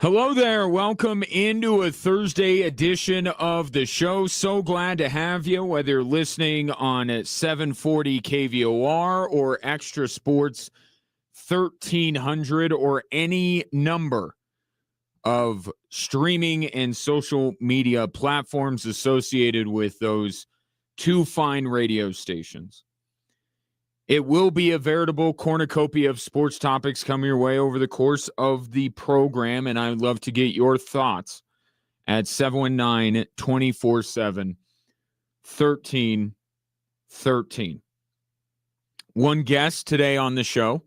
Hello there. Welcome into a Thursday edition of the show. So glad to have you, whether you're listening on 740 KVOR or Extra Sports 1300 or any number of streaming and social media platforms associated with those two fine radio stations. It will be a veritable cornucopia of sports topics coming your way over the course of the program, and I would love to get your thoughts at 719-247-1313. One guest today on the show,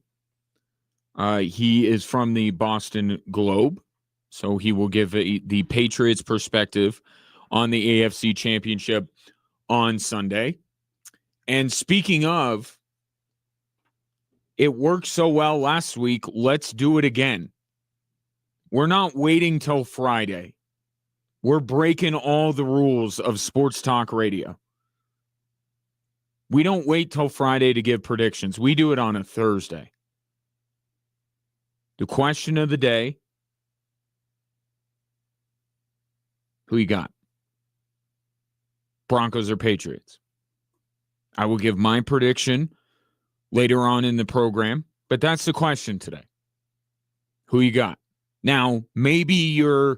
he is from the Boston Globe, so he will give the Patriots perspective on the AFC Championship on Sunday. And speaking of, it worked so well last week. Let's do it again. We're not waiting till Friday. We're breaking all the rules of sports talk radio. We don't wait till Friday to give predictions. We do it on a Thursday. The question of the day, who you got? Broncos or Patriots? I will give my prediction later on in the program, but that's the question today. Who you got? Now, maybe you're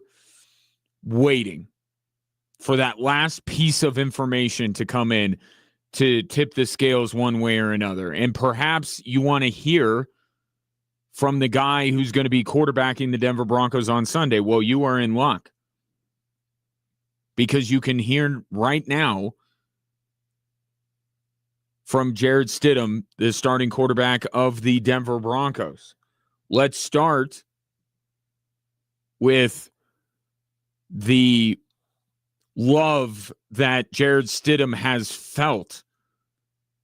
waiting for that last piece of information to come in to tip the scales one way or another, and perhaps you want to hear from the guy who's going to be quarterbacking the Denver Broncos on Sunday. Well, you are in luck because you can hear right now from Jarrett Stidham, the starting quarterback of the Denver Broncos. Let's start with the love that Jarrett Stidham has felt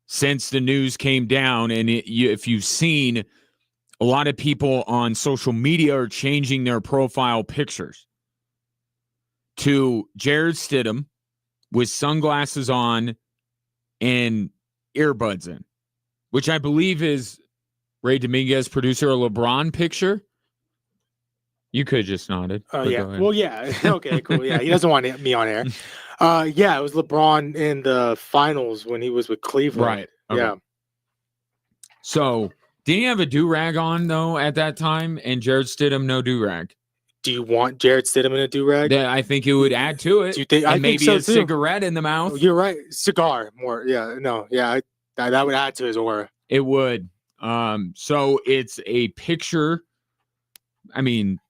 since the news came down. And if you've seen, a lot of people on social media are changing their profile pictures to Jarrett Stidham with sunglasses on and earbuds in, which I believe is Ray Dominguez, producer, a LeBron picture. You could just nodded. Yeah. Well, yeah. Okay, cool. Yeah, he doesn't want me on air. Yeah, it was LeBron in the finals when he was with Cleveland. Right. Okay. Yeah. So, didn't he have a do-rag on, though, at that time? And Jarrett Stidham, no do-rag. Do you want Jarrett Stidham in a do-rag? I think it would add to it. Do you think? And I maybe think so a too. cigarette in the mouth. Oh, you're right. Cigar more. Yeah. No. Yeah. That would add to his aura. It would. So it's a picture. I mean,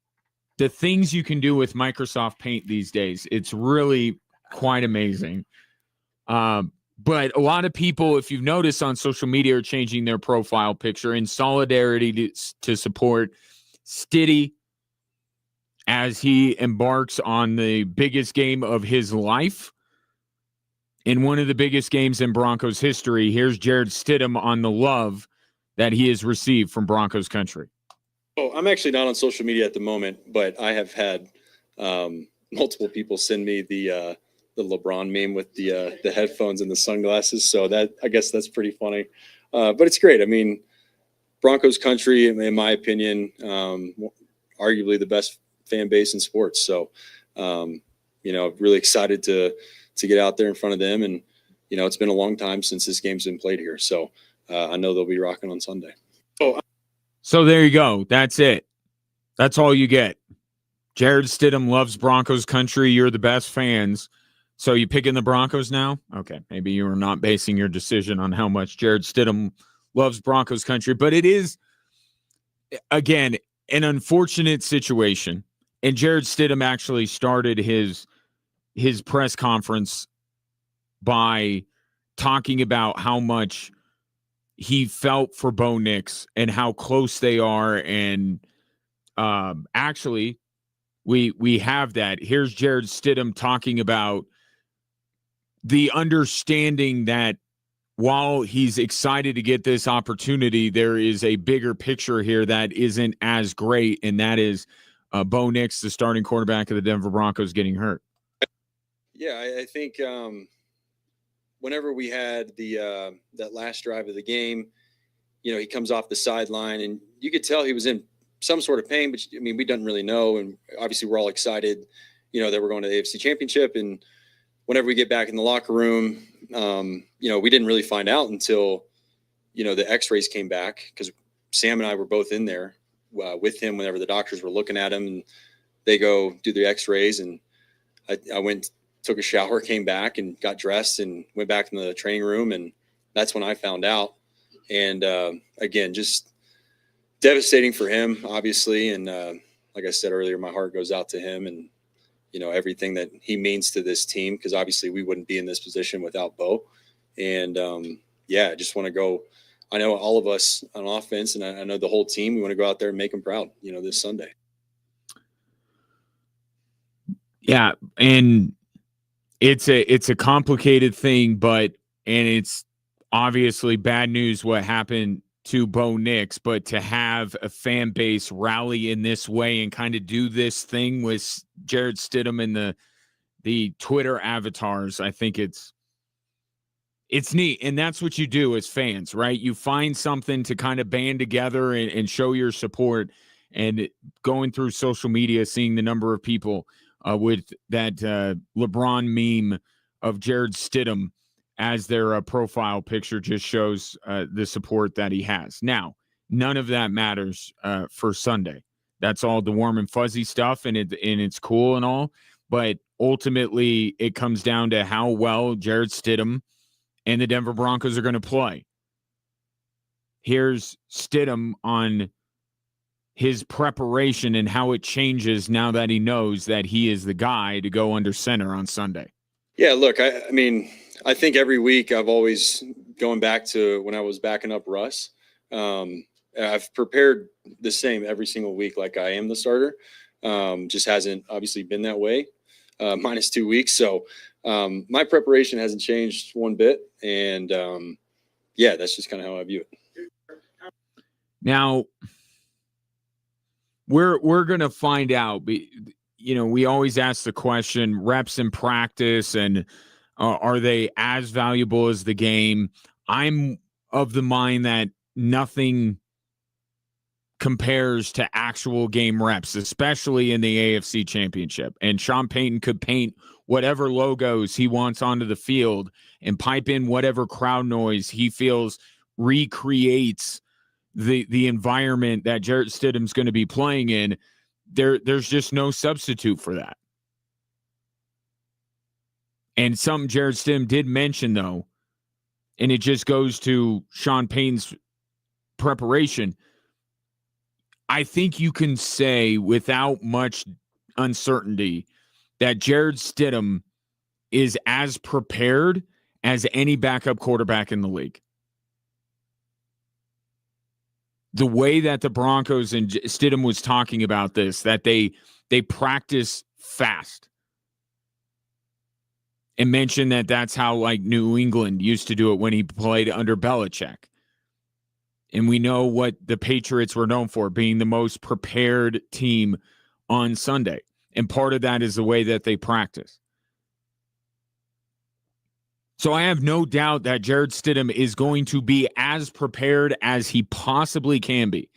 the things you can do with Microsoft Paint these days, it's really quite amazing. But a lot of people, if you've noticed on social media, are changing their profile picture in solidarity to support Stiddy as he embarks on the biggest game of his life in one of the biggest games in Broncos history. Here's Jarrett Stidham on the love that he has received from Broncos country. Oh, I'm actually not on social media at the moment, but I have had multiple people send me the LeBron meme with the headphones and the sunglasses. So that, I guess that's pretty funny. But it's great. I mean, Broncos country, in my opinion, arguably the best fan base in sports. So, really excited to get out there in front of them. And, it's been a long time since this game's been played here. So I know they'll be rocking on Sunday. So there you go. That's it. That's all you get. Jarrett Stidham loves Broncos country. You're the best fans. So you picking the Broncos now? Okay. Maybe you are not basing your decision on how much Jarrett Stidham loves Broncos country, but it is, again, an unfortunate situation. And Jarrett Stidham actually started his press conference by talking about how much he felt for Bo Nix and how close they are. And actually, we have that. Here's Jarrett Stidham talking about the understanding that while he's excited to get this opportunity, there is a bigger picture here that isn't as great, and that is Bo Nix, the starting quarterback of the Denver Broncos, getting hurt. Yeah, I think whenever we had that last drive of the game, he comes off the sideline, and you could tell he was in some sort of pain, but I mean, we didn't really know. And obviously we're all excited, that we're going to the AFC Championship. And whenever we get back in the locker room, we didn't really find out until, the x-rays came back, because Sam and I were both in there with him whenever the doctors were looking at him, and they go do the x-rays. And I went, took a shower, came back and got dressed and went back in the training room. And that's when I found out. And again, just devastating for him, obviously. And like I said earlier, my heart goes out to him and, everything that he means to this team, because obviously we wouldn't be in this position without Bo. And I just want to go. I know all of us on offense, and I know the whole team, we want to go out there and make them proud, this Sunday. Yeah. And it's a complicated thing, and it's obviously bad news what happened to Bo Nix, but to have a fan base rally in this way and kind of do this thing with Jarrett Stidham and the Twitter avatars, I think it's neat. And that's what you do as fans, right? You find something to kind of band together and show your support. And going through social media, seeing the number of people with that LeBron meme of Jarrett Stidham as their profile picture just shows the support that he has. Now, none of that matters for Sunday. That's all the warm and fuzzy stuff, and it's cool and all. But ultimately, it comes down to how well Jarrett Stidham and the Denver Broncos are going to play. Here's Stidham on his preparation and how it changes now that he knows that he is the guy to go under center on Sunday. Yeah, look, I mean, I think every week I've always, going back to when I was backing up Russ, I've prepared the same every single week like I am the starter. Just hasn't obviously been that way, minus 2 weeks. So my preparation hasn't changed one bit. And, that's just kind of how I view it. Now, we're going to find out. We always ask the question, reps in practice, and are they as valuable as the game? I'm of the mind that nothing compares to actual game reps, especially in the AFC Championship. And Sean Payton could paint whatever logos he wants onto the field and pipe in whatever crowd noise he feels recreates the environment that Jarrett Stidham's going to be playing in. There's just no substitute for that. And something Jarrett Stidham did mention, though, and it just goes to Sean Payton's preparation. I think you can say without much uncertainty that Jarrett Stidham is as prepared as any backup quarterback in the league. The way that the Broncos and Stidham was talking about this, that they practice fast. And mentioned that that's how like New England used to do it when he played under Belichick. And we know what the Patriots were known for, being the most prepared team on Sunday. And part of that is the way that they practice. So I have no doubt that Jarrett Stidham is going to be as prepared as he possibly can be.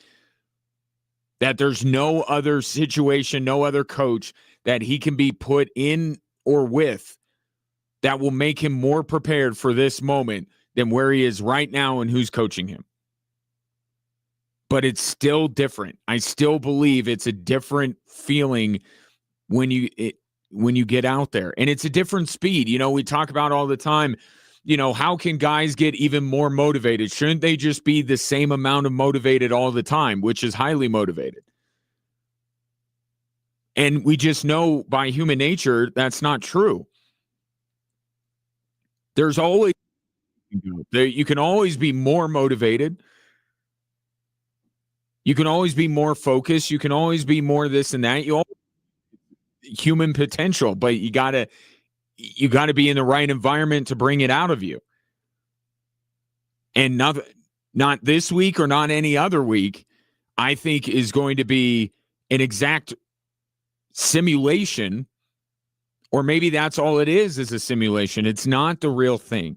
That there's no other situation, no other coach that he can be put in or with that will make him more prepared for this moment than where he is right now and who's coaching him. But it's still different. I still believe it's a different feeling when you get out there. And it's a different speed. We talk about all the time, how can guys get even more motivated? Shouldn't they just be the same amount of motivated all the time, which is highly motivated? And we just know by human nature that's not true. There's always, you can always be more motivated. You can always be more focused. You can always be more this and that. You always human potential, but you gotta be in the right environment to bring it out of you. And not this week or not any other week, I think is going to be an exact simulation. Or maybe that's all it is a simulation. It's not the real thing.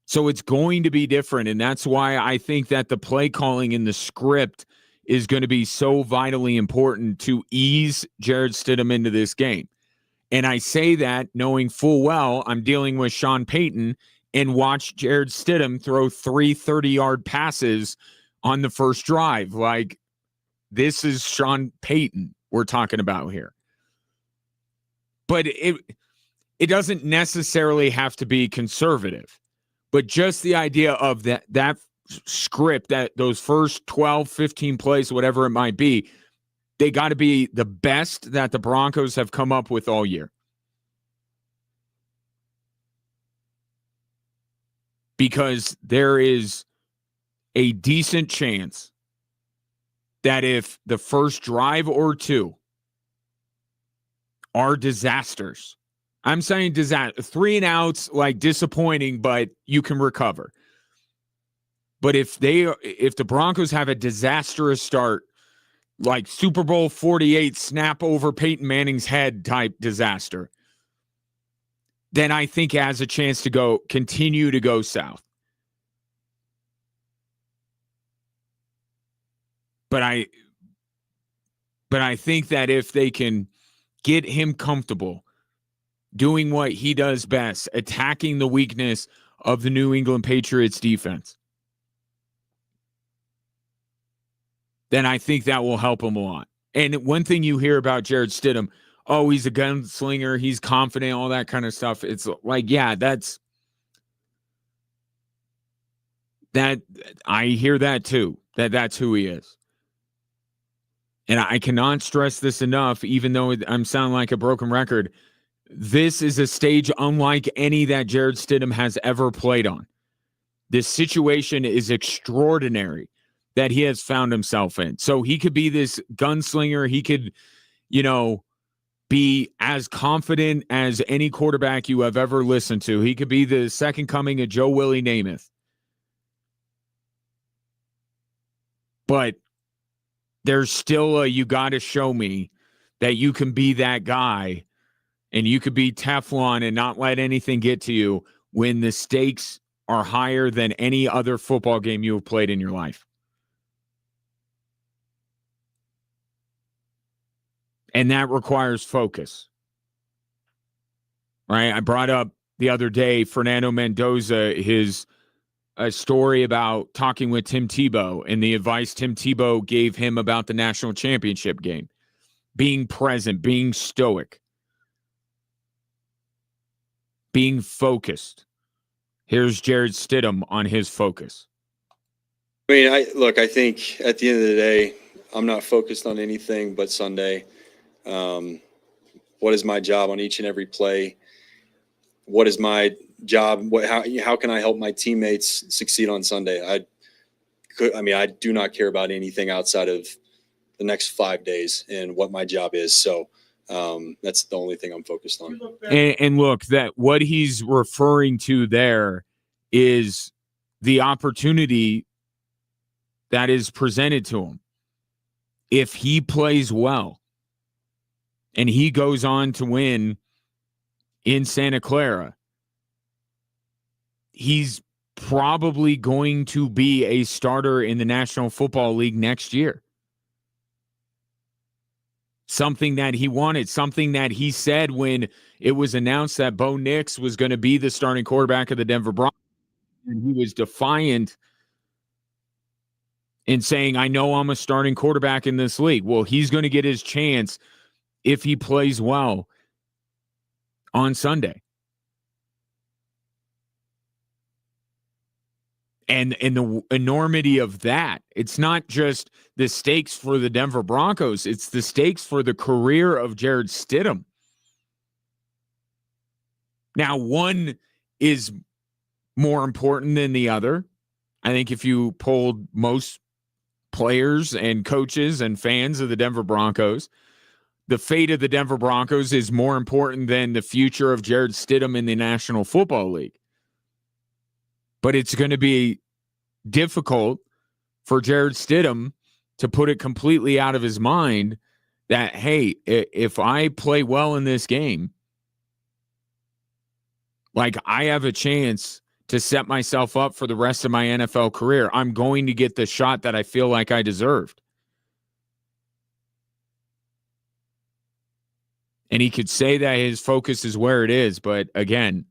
So it's going to be different. And that's why I think that the play calling in the script is going to be so vitally important to ease Jared Stidham into this game. And I say that knowing full well I'm dealing with Sean Payton and watch Jared Stidham throw 3 30-yard passes on the first drive. Like, this is Sean Payton we're talking about here. But it doesn't necessarily have to be conservative. But just the idea of that script, that those first 12, 15 plays, whatever it might be, they got to be the best that the Broncos have come up with all year. Because there is a decent chance that if the first drive or two are disasters, I'm saying disaster, 3 and outs, like disappointing, but you can recover. But if the Broncos have a disastrous start, like Super Bowl 48 snap over Peyton Manning's head type disaster, then I think it has a chance to continue to go south. But I think that if they can get him comfortable doing what he does best, attacking the weakness of the New England Patriots defense, then I think that will help him a lot. And one thing you hear about Jared Stidham, oh, he's a gunslinger, he's confident, all that kind of stuff. It's like, yeah, that I hear that too, that's who he is. And I cannot stress this enough, even though I'm sounding like a broken record. This is a stage unlike any that Jared Stidham has ever played on. This situation is extraordinary that he has found himself in. So he could be this gunslinger. He could, be as confident as any quarterback you have ever listened to. He could be the second coming of Joe Willie Namath. But there's still you got to show me that you can be that guy and you could be Teflon and not let anything get to you when the stakes are higher than any other football game you have played in your life. And that requires focus. Right? I brought up the other day Fernando Mendoza, a story about talking with Tim Tebow and the advice Tim Tebow gave him about the national championship game. Being present, being stoic, being focused. Here's Jared Stidham on his focus. I mean, I think at the end of the day, I'm not focused on anything but Sunday. What is my job on each and every play? What is my job? How can I help my teammates succeed on Sunday? I do not care about anything outside of the next 5 days and what my job is. So that's the only thing I'm focused on. And look, that what he's referring to there is the opportunity that is presented to him. If he plays well and he goes on to win in Santa Clara, he's probably going to be a starter in the National Football League next year. Something that he wanted, something that he said when it was announced that Bo Nix was going to be the starting quarterback of the Denver Broncos. And he was defiant in saying, I know I'm a starting quarterback in this league. Well, he's going to get his chance if he plays well on Sunday. And the enormity of that, it's not just the stakes for the Denver Broncos, it's the stakes for the career of Jared Stidham. Now, one is more important than the other. I think if you polled most players and coaches and fans of the Denver Broncos, the fate of the Denver Broncos is more important than the future of Jared Stidham in the National Football League. But it's going to be difficult for Jared Stidham to put it completely out of his mind that, hey, if I play well in this game, like I have a chance to set myself up for the rest of my NFL career. I'm going to get the shot that I feel like I deserved. And he could say that his focus is where it is. But again,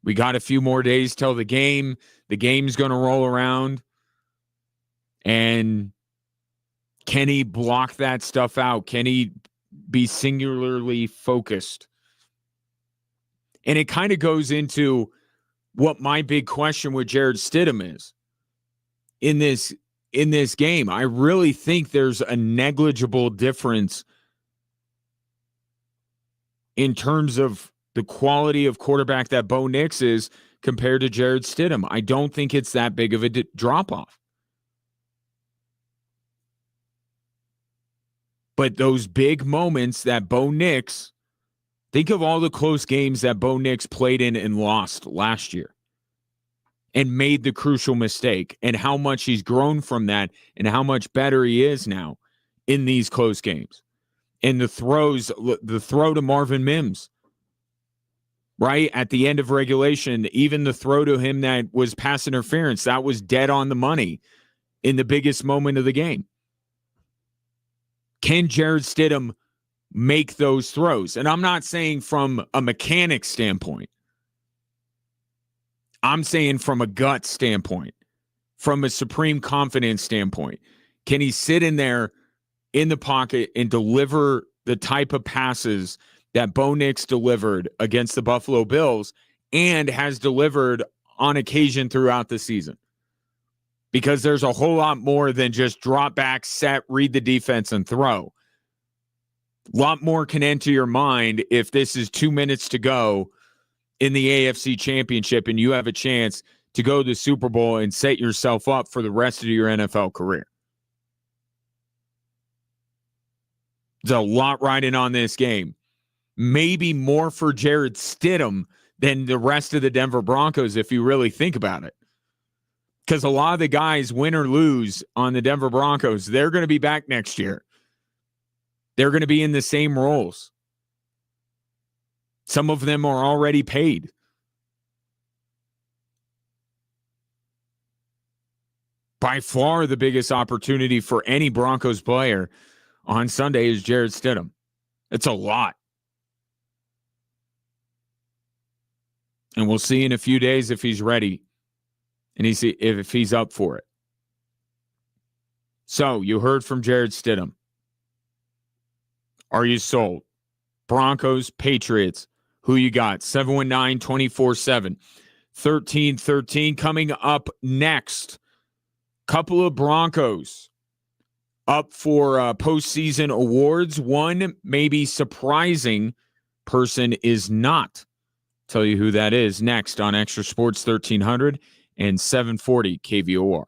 we got a few more days till the game. The game's going to roll around. And can he block that stuff out? Can he be singularly focused? And it kind of goes into what my big question with Jared Stidham is in this game. I really think there's a negligible difference in terms of the quality of quarterback that Bo Nix is compared to Jared Stidham. I don't think it's that big of a drop-off. But those big moments that Bo Nix, think of all the close games that Bo Nix played in and lost last year and made the crucial mistake, and how much he's grown from that and how much better he is now in these close games. And the throw to Marvin Mims, right? At the end of regulation, even the throw to him that was pass interference, that was dead on the money in the biggest moment of the game. Can Jared Stidham make those throws? And I'm not saying from a mechanic standpoint. I'm saying from a gut standpoint, from a supreme confidence standpoint. Can he sit in there in the pocket and deliver the type of passes that Bo Nix delivered against the Buffalo Bills and has delivered on occasion throughout the season? Because there's a whole lot more than just drop back, set, read the defense, and throw. A lot more can enter your mind if this is 2 minutes to go in the AFC Championship and you have a chance to go to the Super Bowl and set yourself up for the rest of your NFL career. There's a lot riding on this game. Maybe more for Jared Stidham than the rest of the Denver Broncos if you really think about it. Because a lot of the guys, win or lose on the Denver Broncos, they're going to be back next year. They're going to be in the same roles. Some of them are already paid. By far the biggest opportunity for any Broncos player on Sunday is Jared Stidham. It's a lot. And we'll see in a few days if he's ready and if he's up for it. So you heard from Jared Stidham. Are you sold? Broncos, Patriots. Who you got? 719-24-7. 1313 coming up next. Couple of Broncos up for postseason awards. One maybe surprising person is not. Tell you who that is next on Extra Sports 1300 and 740 KVOR.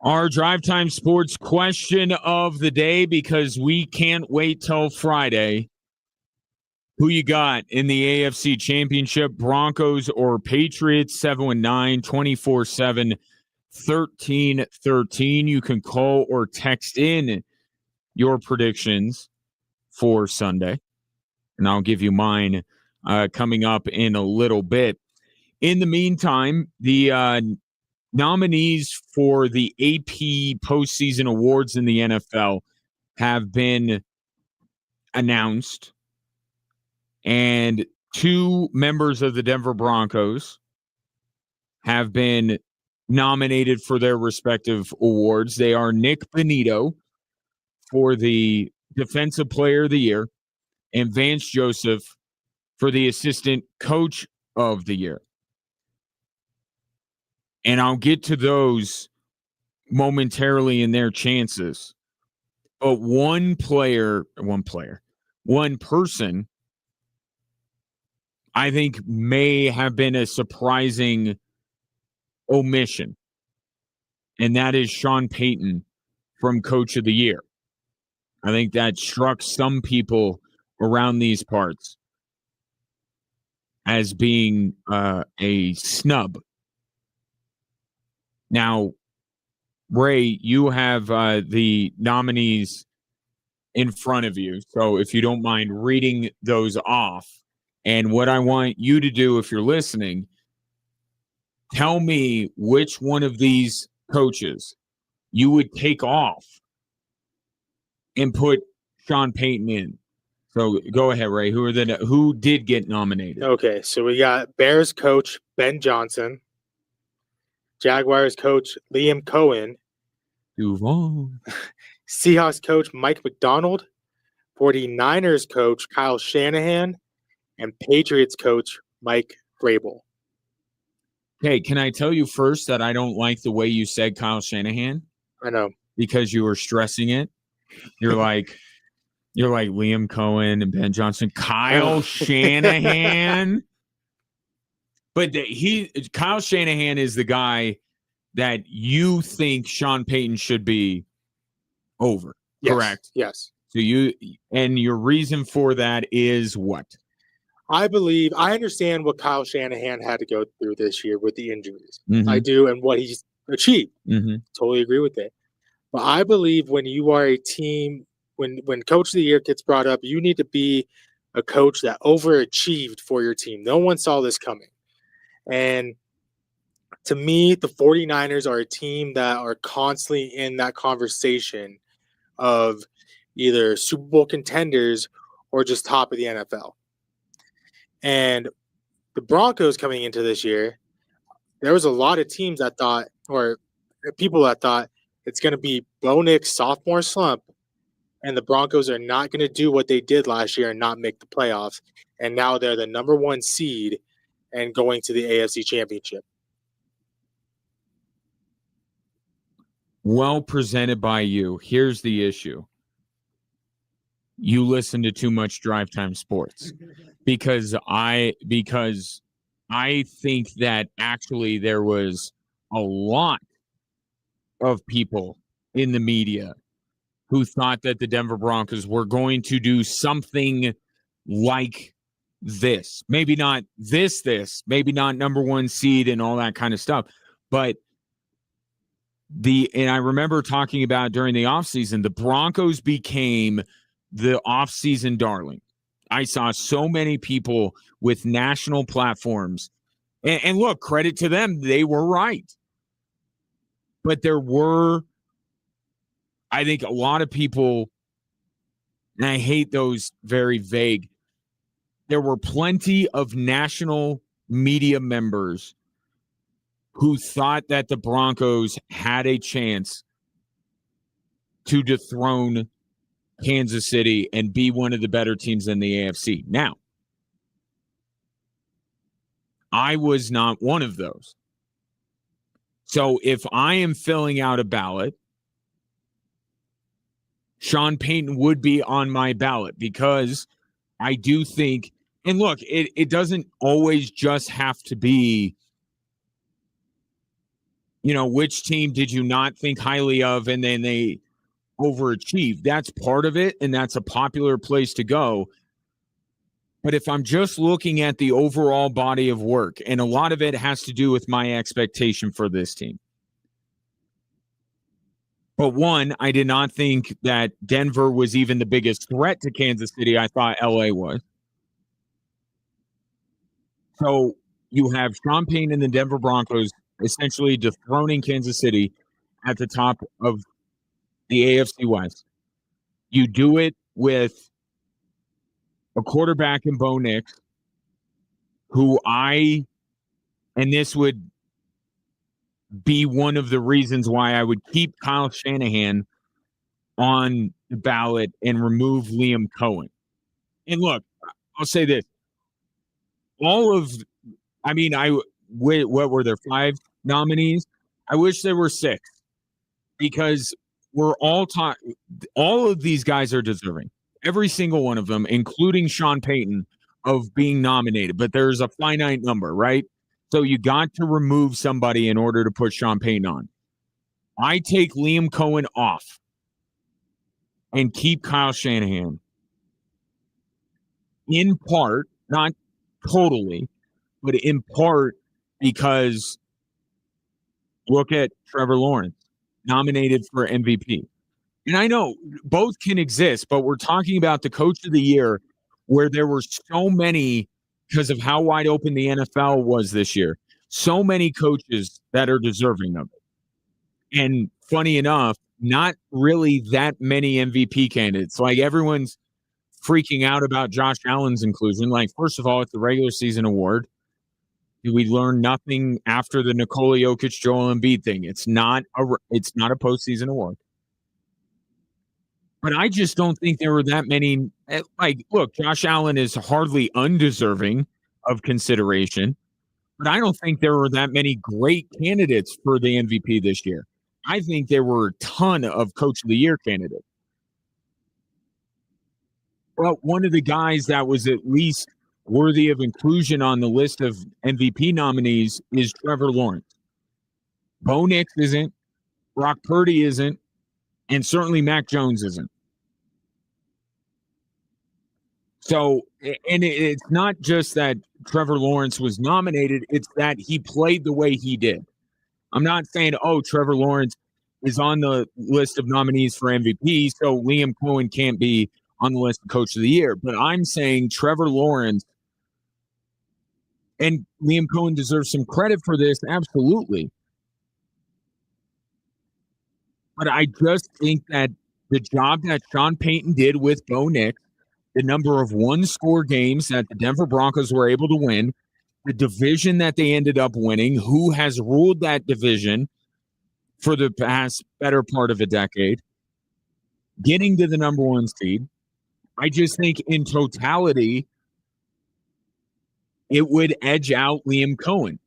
Our Drive Time Sports question of the day, because we can't wait till Friday. Who you got in the AFC Championship, Broncos or Patriots? 719-247-1313. You can call or text in your predictions for Sunday, and I'll give you mine coming up in a little bit. In the meantime, the nominees for the AP postseason awards in the NFL have been announced, and 2 members of the Denver Broncos have been nominated for their respective awards. They are Nick Bonito for the Defensive Player of the Year and Vance Joseph for the Assistant Coach of the Year. And I'll get to those momentarily in their chances. But one person I think may have been a surprising omission, and that is Sean Payton from Coach of the Year. I think that struck some people around these parts as being a snub. Now, Ray, you have the nominees in front of you, so if you don't mind reading those off. And what I want you to do, if you're listening, tell me which one of these coaches you would take off and put Sean Payton in. So go ahead, Ray. Who did get nominated? Okay, so we got Bears coach Ben Johnson, Jaguars coach Liam Cohen, Duval. Seahawks coach Mike McDonald, 49ers coach Kyle Shanahan, and Patriots coach Mike Vrabel. Okay, can I tell you first that I don't like the way you said Kyle Shanahan? I know. Because you were stressing it. You're like Liam Cohen and Ben Johnson. Kyle Shanahan. But Kyle Shanahan is the guy that you think Sean Payton should be over. Yes, correct? Yes. So your reason for that is what? I understand what Kyle Shanahan had to go through this year with the injuries. Mm-hmm. I do, and what he's achieved. Mm-hmm. Totally agree with it. But I believe when you are a team, when Coach of the Year gets brought up, you need to be a coach that overachieved for your team. No one saw this coming. And to me, the 49ers are a team that are constantly in that conversation of either Super Bowl contenders or just top of the NFL. And the Broncos coming into this year, there was a lot of teams that thought, or people that thought, it's going to be Bo Nix sophomore slump, and the Broncos are not going to do what they did last year and not make the playoffs. And now they're the number 1 seed and going to the AFC Championship. Well presented by you. Here's the issue. You listen to too much Drive Time Sports because I think that actually there was a lot of people in the media who thought that the Denver Broncos were going to do something like this. Maybe not this, maybe not number 1 seed and all that kind of stuff. But and I remember talking about during the offseason, the Broncos became the offseason darling. I saw so many people with national platforms. And look, credit to them, they were right. But there were, I think, a lot of people, and I hate those very vague, there were plenty of national media members who thought that the Broncos had a chance to dethrone Kansas City and be one of the better teams in the AFC. Now, I was not one of those. So if I am filling out a ballot, Sean Payton would be on my ballot because I do think, and look, it doesn't always just have to be, which team did you not think highly of and then they overachieved? That's part of it, and that's a popular place to go. But if I'm just looking at the overall body of work, and a lot of it has to do with my expectation for this team. But one, I did not think that Denver was even the biggest threat to Kansas City. I thought LA was. So you have Sean Payton and the Denver Broncos essentially dethroning Kansas City at the top of the AFC West. You do it with a quarterback in Bo Nix, and this would be one of the reasons why I would keep Kyle Shanahan on the ballot and remove Liam Cohen. And look, I'll say this. What were there, 5 nominees? I wish there were 6, because we're all of these guys are deserving. Every single one of them, including Sean Payton, of being nominated. But there's a finite number, right? So you got to remove somebody in order to put Sean Payton on. I take Liam Cohen off and keep Kyle Shanahan. In part, not totally, but in part because look at Trevor Lawrence, nominated for MVP. And I know both can exist, but we're talking about the coach of the year where there were so many, because of how wide open the NFL was this year, so many coaches that are deserving of it. And funny enough, not really that many MVP candidates. Like, everyone's freaking out about Josh Allen's inclusion. Like, first of all, it's the regular season award. We learn nothing after the Nikola Jokic, Joel Embiid thing. It's not a postseason award. But I just don't think there were that many. Like, look, Josh Allen is hardly undeserving of consideration, but I don't think there were that many great candidates for the MVP this year. I think there were a ton of Coach of the Year candidates. Well, one of the guys that was at least worthy of inclusion on the list of MVP nominees is Trevor Lawrence. Bo Nix isn't, Brock Purdy isn't, and certainly Mac Jones isn't. So, and it's not just that Trevor Lawrence was nominated, it's that he played the way he did. I'm not saying, Trevor Lawrence is on the list of nominees for MVP, so Liam Cohen can't be on the list of Coach of the Year. But I'm saying Trevor Lawrence, and Liam Cohen deserves some credit for this, absolutely. But I just think that the job that Sean Payton did with Bo Nix, the number of one-score games that the Denver Broncos were able to win, the division that they ended up winning, who has ruled that division for the past better part of a decade, getting to the number 1 seed. I just think in totality, it would edge out Liam Cohen.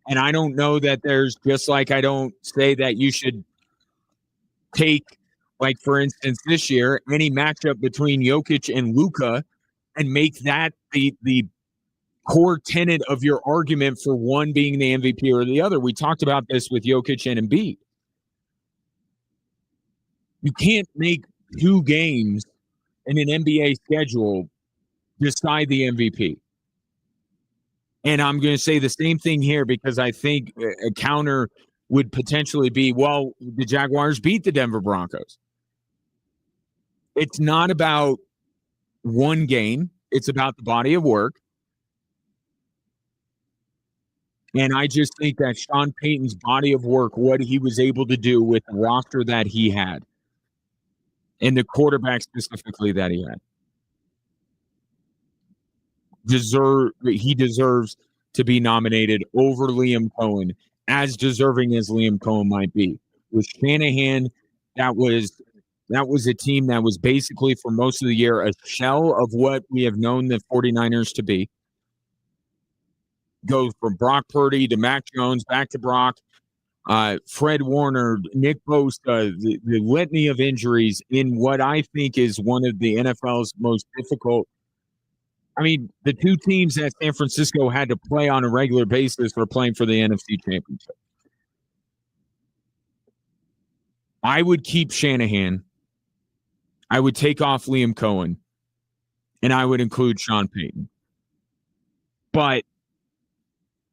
And I don't know that there's, just like I don't say that you should take, like, for instance, this year, any matchup between Jokic and Luka and make that the core tenet of your argument for one being the MVP or the other. We talked about this with Jokic and Embiid. You can't make 2 games in an NBA schedule decide the MVP. And I'm going to say the same thing here, because I think a counter would potentially be, well, the Jaguars beat the Denver Broncos. It's not about one game. It's about the body of work. And I just think that Sean Payton's body of work, what he was able to do with the roster that he had, and the quarterback specifically that he had, he deserves to be nominated over Liam Cohen, as deserving as Liam Cohen might be. With Shanahan, that was a team that was basically for most of the year a shell of what we have known the 49ers to be. Go from Brock Purdy to Mac Jones, back to Brock, Fred Warner, Nick Bosa, the litany of injuries in what I think is one of the NFL's most difficult. I mean, the two teams that San Francisco had to play on a regular basis were playing for the NFC Championship. I would keep Shanahan. I would take off Liam Cohen. And I would include Sean Payton. But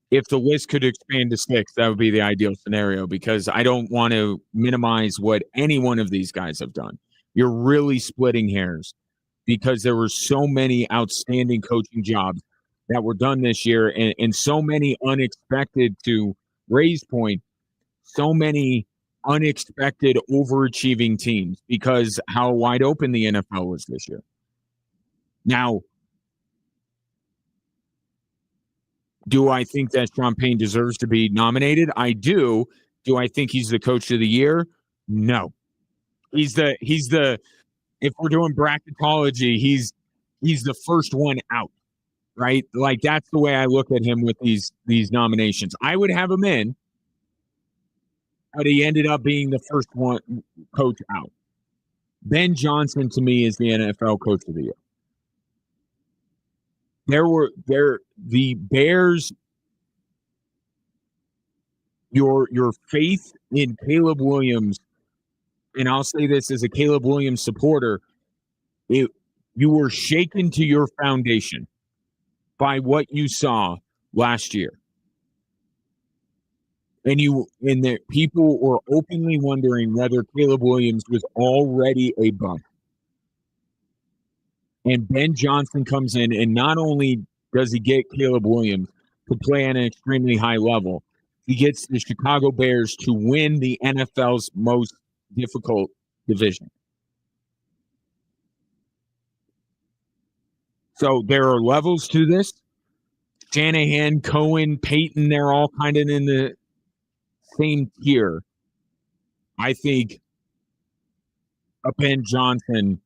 if the list could expand to 6, that would be the ideal scenario because I don't want to minimize what any one of these guys have done. You're really splitting hairs because there were so many outstanding coaching jobs that were done this year and so many unexpected, to Ray's point, so many unexpected overachieving teams because how wide open the NFL was this year. Now, do I think that Sean Payton deserves to be nominated? I do. Do I think he's the coach of the year? No. He's the if we're doing bracketology, he's the first one out, right? Like that's the way I look at him with these nominations. I would have him in, but he ended up being the first one coach out. Ben Johnson to me is the NFL coach of the year. The Bears, your faith in Caleb Williams, and I'll say this as a Caleb Williams supporter, you were shaken to your foundation by what you saw last year. And the people were openly wondering whether Caleb Williams was already a bust. And Ben Johnson comes in, and not only does he get Caleb Williams to play at an extremely high level, he gets the Chicago Bears to win the NFL's most difficult division. So there are levels to this. Shanahan, Cohen, Payton, they're all kind of in the same tier. I think a Ben Johnson,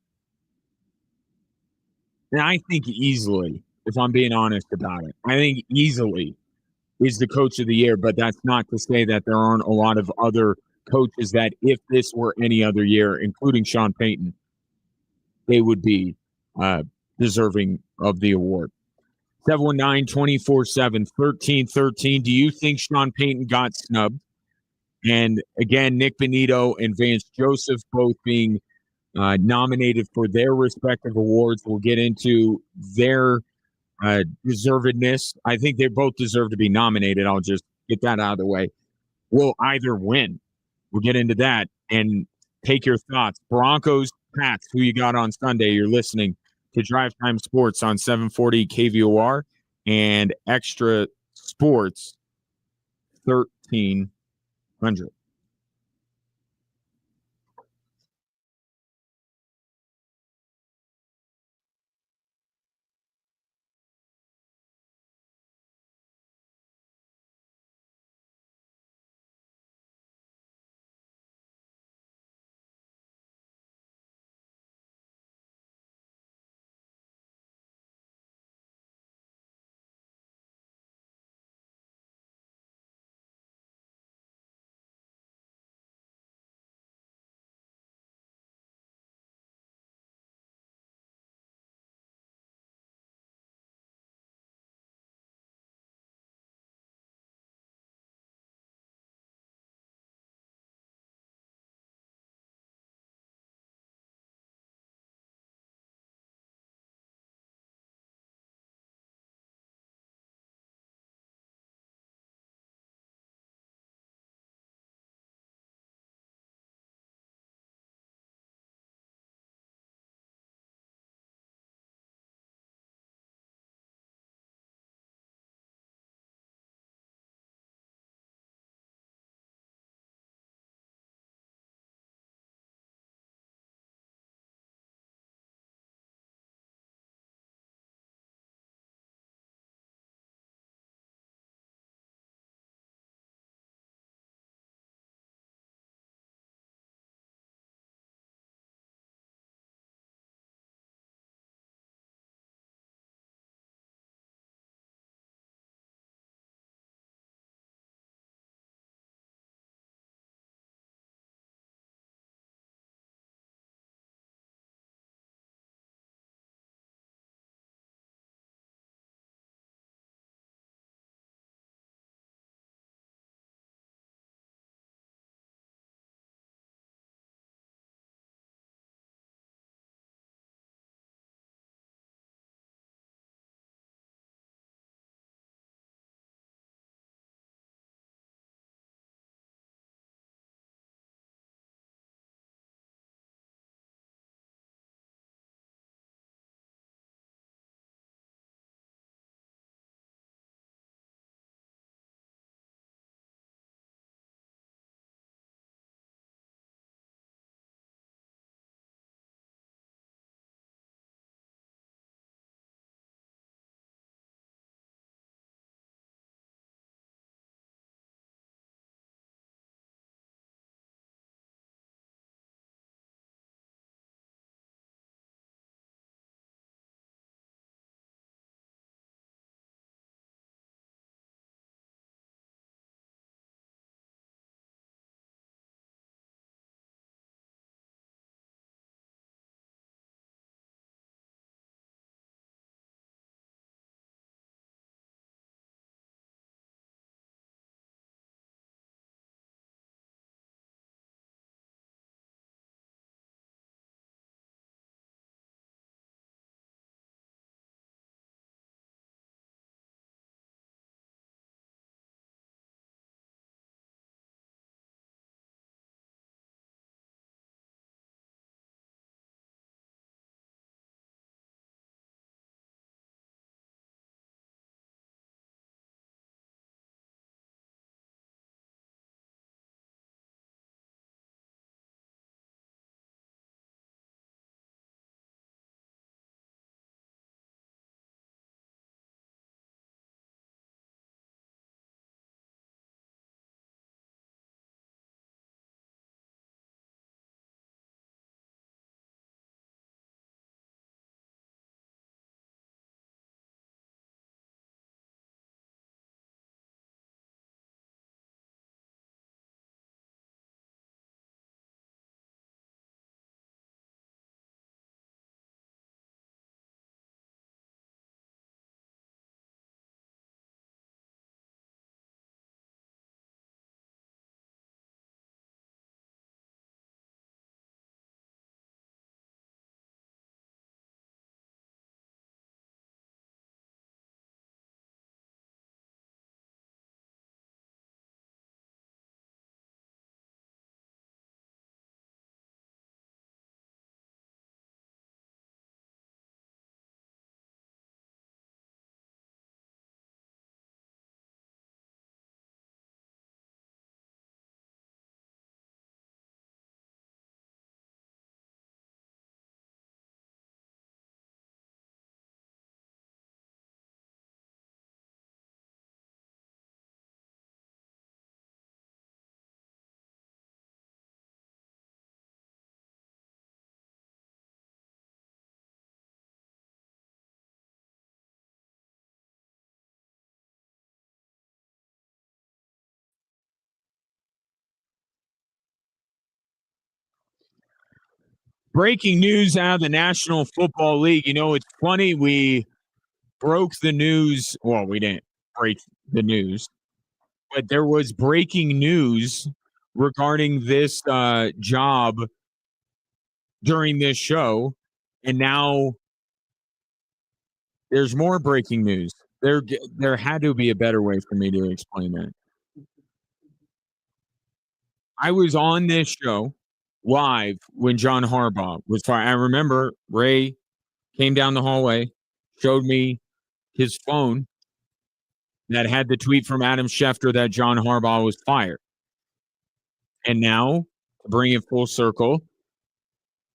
and I think easily, if I'm being honest about it, I think easily is the coach of the year, but that's not to say that there aren't a lot of other coaches that if this were any other year, including Sean Payton, they would be deserving of the award. 719-247-1313. Do you think Sean Payton got snubbed? And again, Nick Benito and Vance Joseph both being nominated for their respective awards. We'll get into their deservedness. I think they both deserve to be nominated. I'll just get that out of the way. Will either win. We'll get into that and take your thoughts. Broncos, Pats, who you got on Sunday? You're listening to Drive Time Sports on 740 KVOR and Extra Sports 1300. Breaking news out of the National Football League. You know, it's funny. We broke the news. Well, we didn't break the news, but there was breaking news regarding this job during this show. And now there's more breaking news. There had to be a better way for me to explain that. I was on this show live when John Harbaugh was fired. I remember Ray came down the hallway, showed me his phone that had the tweet from Adam Schefter that John Harbaugh was fired. And now, to bring it full circle,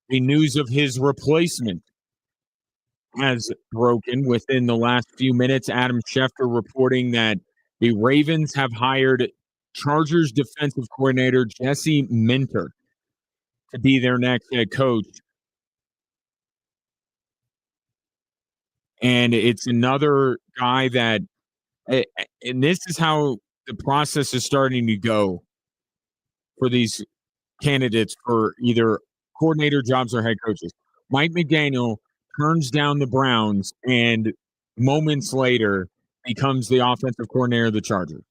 the news of his replacement has broken within the last few minutes. Adam Schefter reporting that the Ravens have hired Chargers defensive coordinator Jesse Minter to be their next head coach. And it's another guy that, and this is how the process is starting to go for these candidates for either coordinator jobs or head coaches. Mike McDaniel turns down the Browns and moments later becomes the offensive coordinator of the Chargers.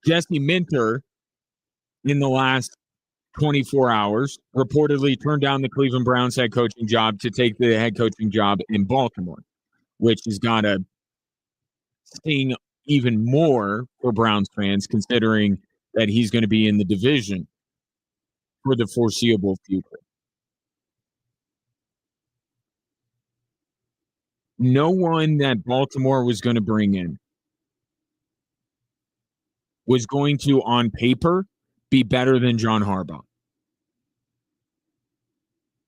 Jesse Minter, in the last 24 hours, reportedly turned down the Cleveland Browns head coaching job to take the head coaching job in Baltimore, which has got to sting even more for Browns fans, considering that he's going to be in the division for the foreseeable future. No one that Baltimore was going to bring in was going to, on paper, be better than John Harbaugh.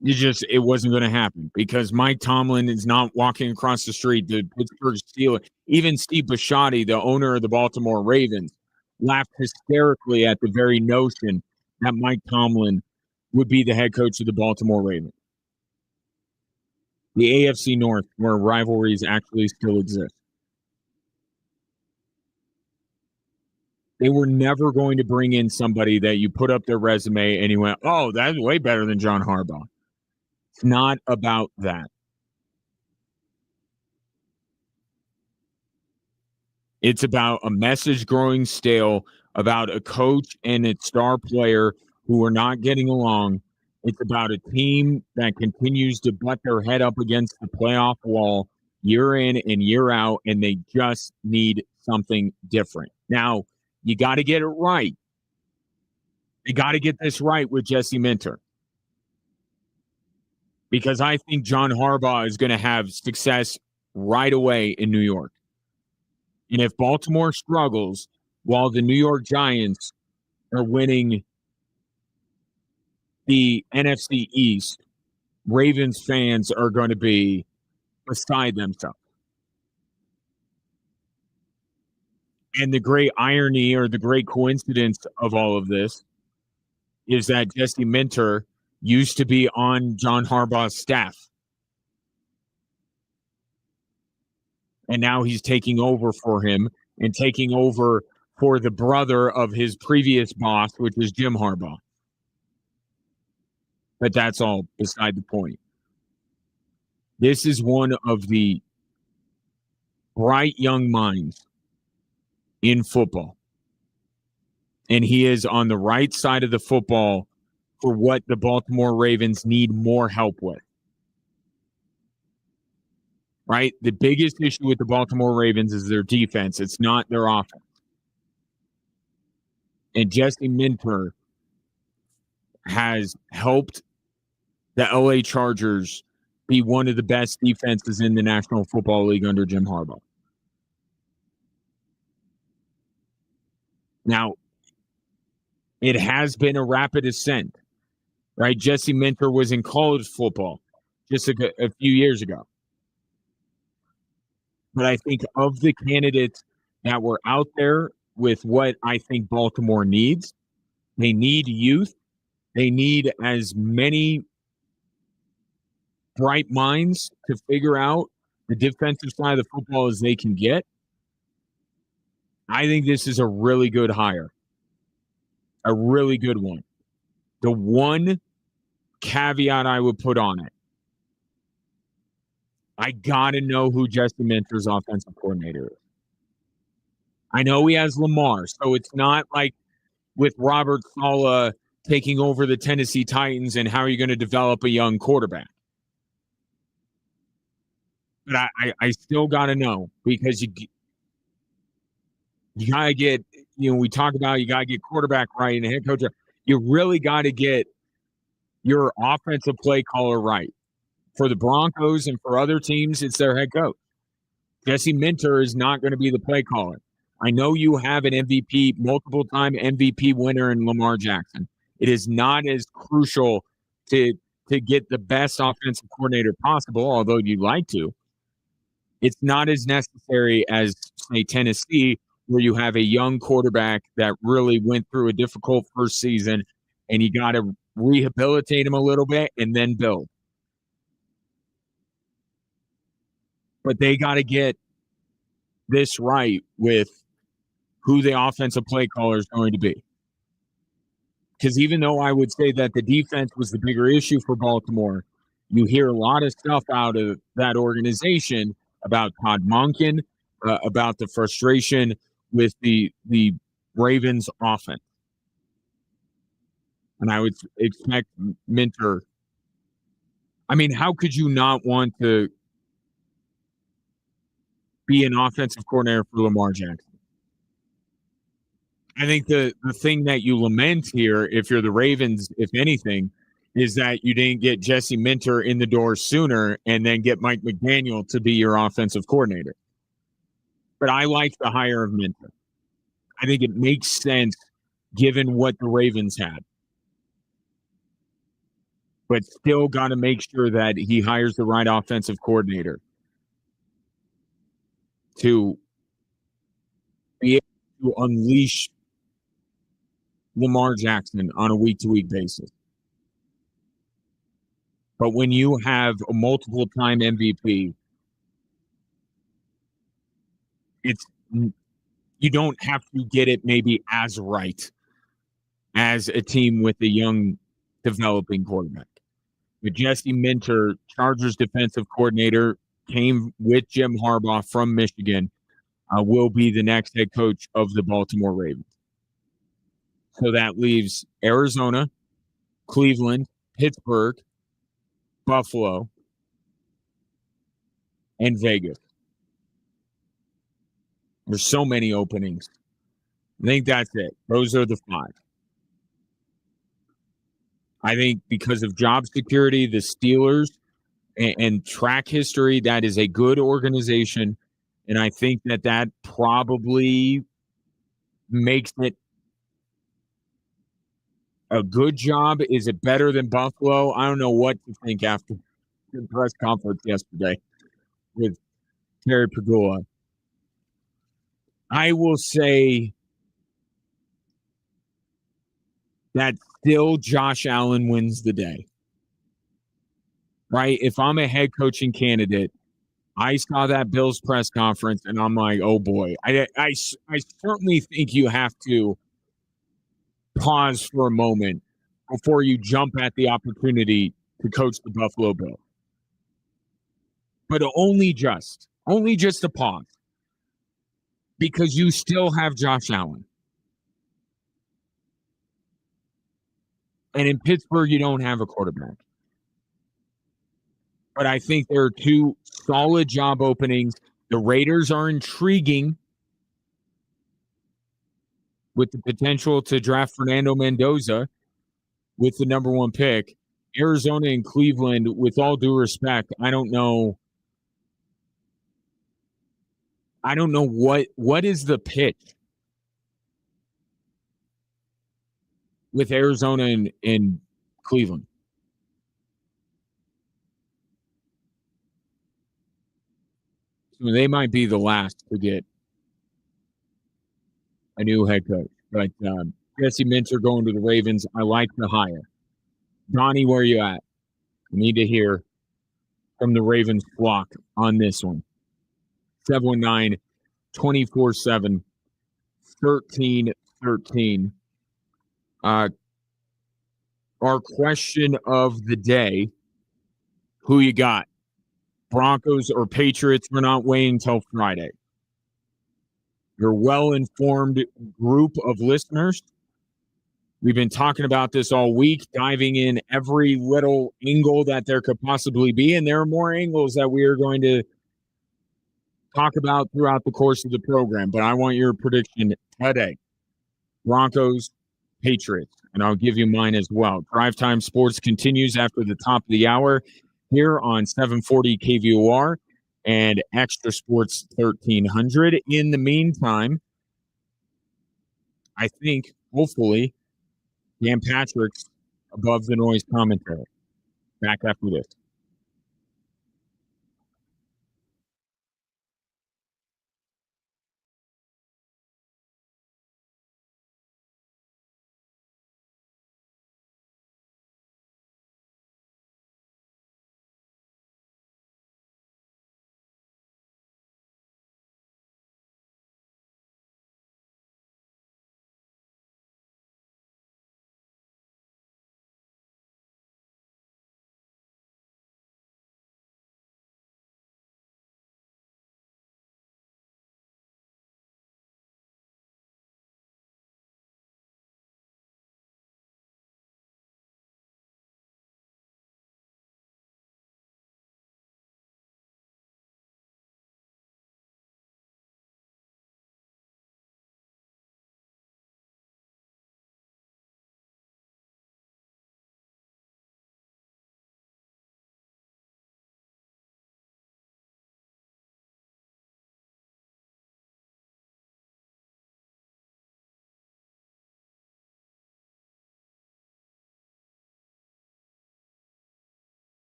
It wasn't going to happen because Mike Tomlin is not walking across the street. The Pittsburgh Steelers, even Steve Bisciotti, the owner of the Baltimore Ravens, laughed hysterically at the very notion that Mike Tomlin would be the head coach of the Baltimore Ravens. The AFC North, where rivalries actually still exist. They were never going to bring in somebody that you put up their resume and you went, oh, that's way better than John Harbaugh. It's not about that. It's about a message growing stale, about a coach and its star player who are not getting along. It's about a team that continues to butt their head up against the playoff wall year in and year out, and they just need something different. Now, you got to get it right. You got to get this right with Jesse Minter. Because I think John Harbaugh is going to have success right away in New York. And if Baltimore struggles while the New York Giants are winning the NFC East, Ravens fans are going to be beside themselves. And the great irony or the great coincidence of all of this is that Jesse Minter used to be on John Harbaugh's staff. And now he's taking over for him and taking over for the brother of his previous boss, which is Jim Harbaugh. But that's all beside the point. This is one of the bright young minds in football. And he is on the right side of the football for what the Baltimore Ravens need more help with. Right? The biggest issue with the Baltimore Ravens is their defense. It's not their offense. And Jesse Minter has helped the LA Chargers be one of the best defenses in the National Football League under Jim Harbaugh. Now, it has been a rapid ascent, right? Jesse Minter was in college football just a few years ago. But I think of the candidates that were out there with what I think Baltimore needs, they need youth. They need as many bright minds to figure out the defensive side of the football as they can get. I think this is a really good hire. A really good one. The one caveat I would put on it. I got to know who Jesse Minter's offensive coordinator is. I know he has Lamar, so it's not like with Robert Saleh taking over the Tennessee Titans and how are you going to develop a young quarterback? But I still got to know because you got to get, we talk about you got to get quarterback right and head coach. You really got to get your offensive play caller right. For the Broncos and for other teams, it's their head coach. Jesse Minter is not going to be the play caller. I know you have an MVP, multiple-time MVP winner in Lamar Jackson. It is not as crucial to get the best offensive coordinator possible, although you'd like to. It's not as necessary as, say, Tennessee, where you have a young quarterback that really went through a difficult first season, and you got to rehabilitate him a little bit and then build. But they got to get this right with who the offensive play caller is going to be. Because even though I would say that the defense was the bigger issue for Baltimore, you hear a lot of stuff out of that organization about Todd Monken, about the frustration with the Ravens offense. And I would expect Minter. I mean, how could you not want to be an offensive coordinator for Lamar Jackson? I think the thing that you lament here, if you're the Ravens, if anything, is that you didn't get Jesse Minter in the door sooner and then get Mike McDaniel to be your offensive coordinator. But I like the hire of Minter. I think it makes sense given what the Ravens had. But still got to make sure that he hires the right offensive coordinator to be able to unleash Lamar Jackson on a week-to-week basis. But when you have a multiple-time MVP, you don't have to get it maybe as right as a team with a young developing quarterback. But Jesse Minter, Chargers defensive coordinator, came with Jim Harbaugh from Michigan, will be the next head coach of the Baltimore Ravens. So that leaves Arizona, Cleveland, Pittsburgh, Buffalo, and Vegas. There's so many openings. I think that's it. Those are the 5. I think because of job security, the Steelers and track history, that is a good organization. And I think that probably makes it a good job. Is it better than Buffalo? I don't know what to think after the press conference yesterday with Terry Pagula. I will say that still Josh Allen wins the day. Right? If I'm a head coaching candidate, I saw that Bills press conference and I'm like, oh boy. I certainly think you have to pause for a moment before you jump at the opportunity to coach the Buffalo Bills. But only just a pause. Because you still have Josh Allen. And in Pittsburgh, you don't have a quarterback. But I think there are 2 solid job openings. The Raiders are intriguing with the potential to draft Fernando Mendoza with the number 1 pick. Arizona and Cleveland, with all due respect, I don't know what is the pitch with Arizona and Cleveland. So they might be the last to get a new head coach. But Jesse Minter going to the Ravens, I like the hire. Donnie, where are you at? I need to hear from the Ravens flock on this one. 719-24-7-13-13. our question of the day. Who you got? Broncos or Patriots? We're not waiting until Friday. You're a well-informed group of listeners. We've been talking about this all week, diving in every little angle that there could possibly be, and there are more angles that we are going to talk about throughout the course of the program. But I want your prediction today. Broncos, Patriots, and I'll give you mine as well. Drive Time Sports continues after the top of the hour here on 740 KVOR and Extra Sports 1300. In the meantime, I think, hopefully, Dan Patrick's above the noise commentary. Back after this.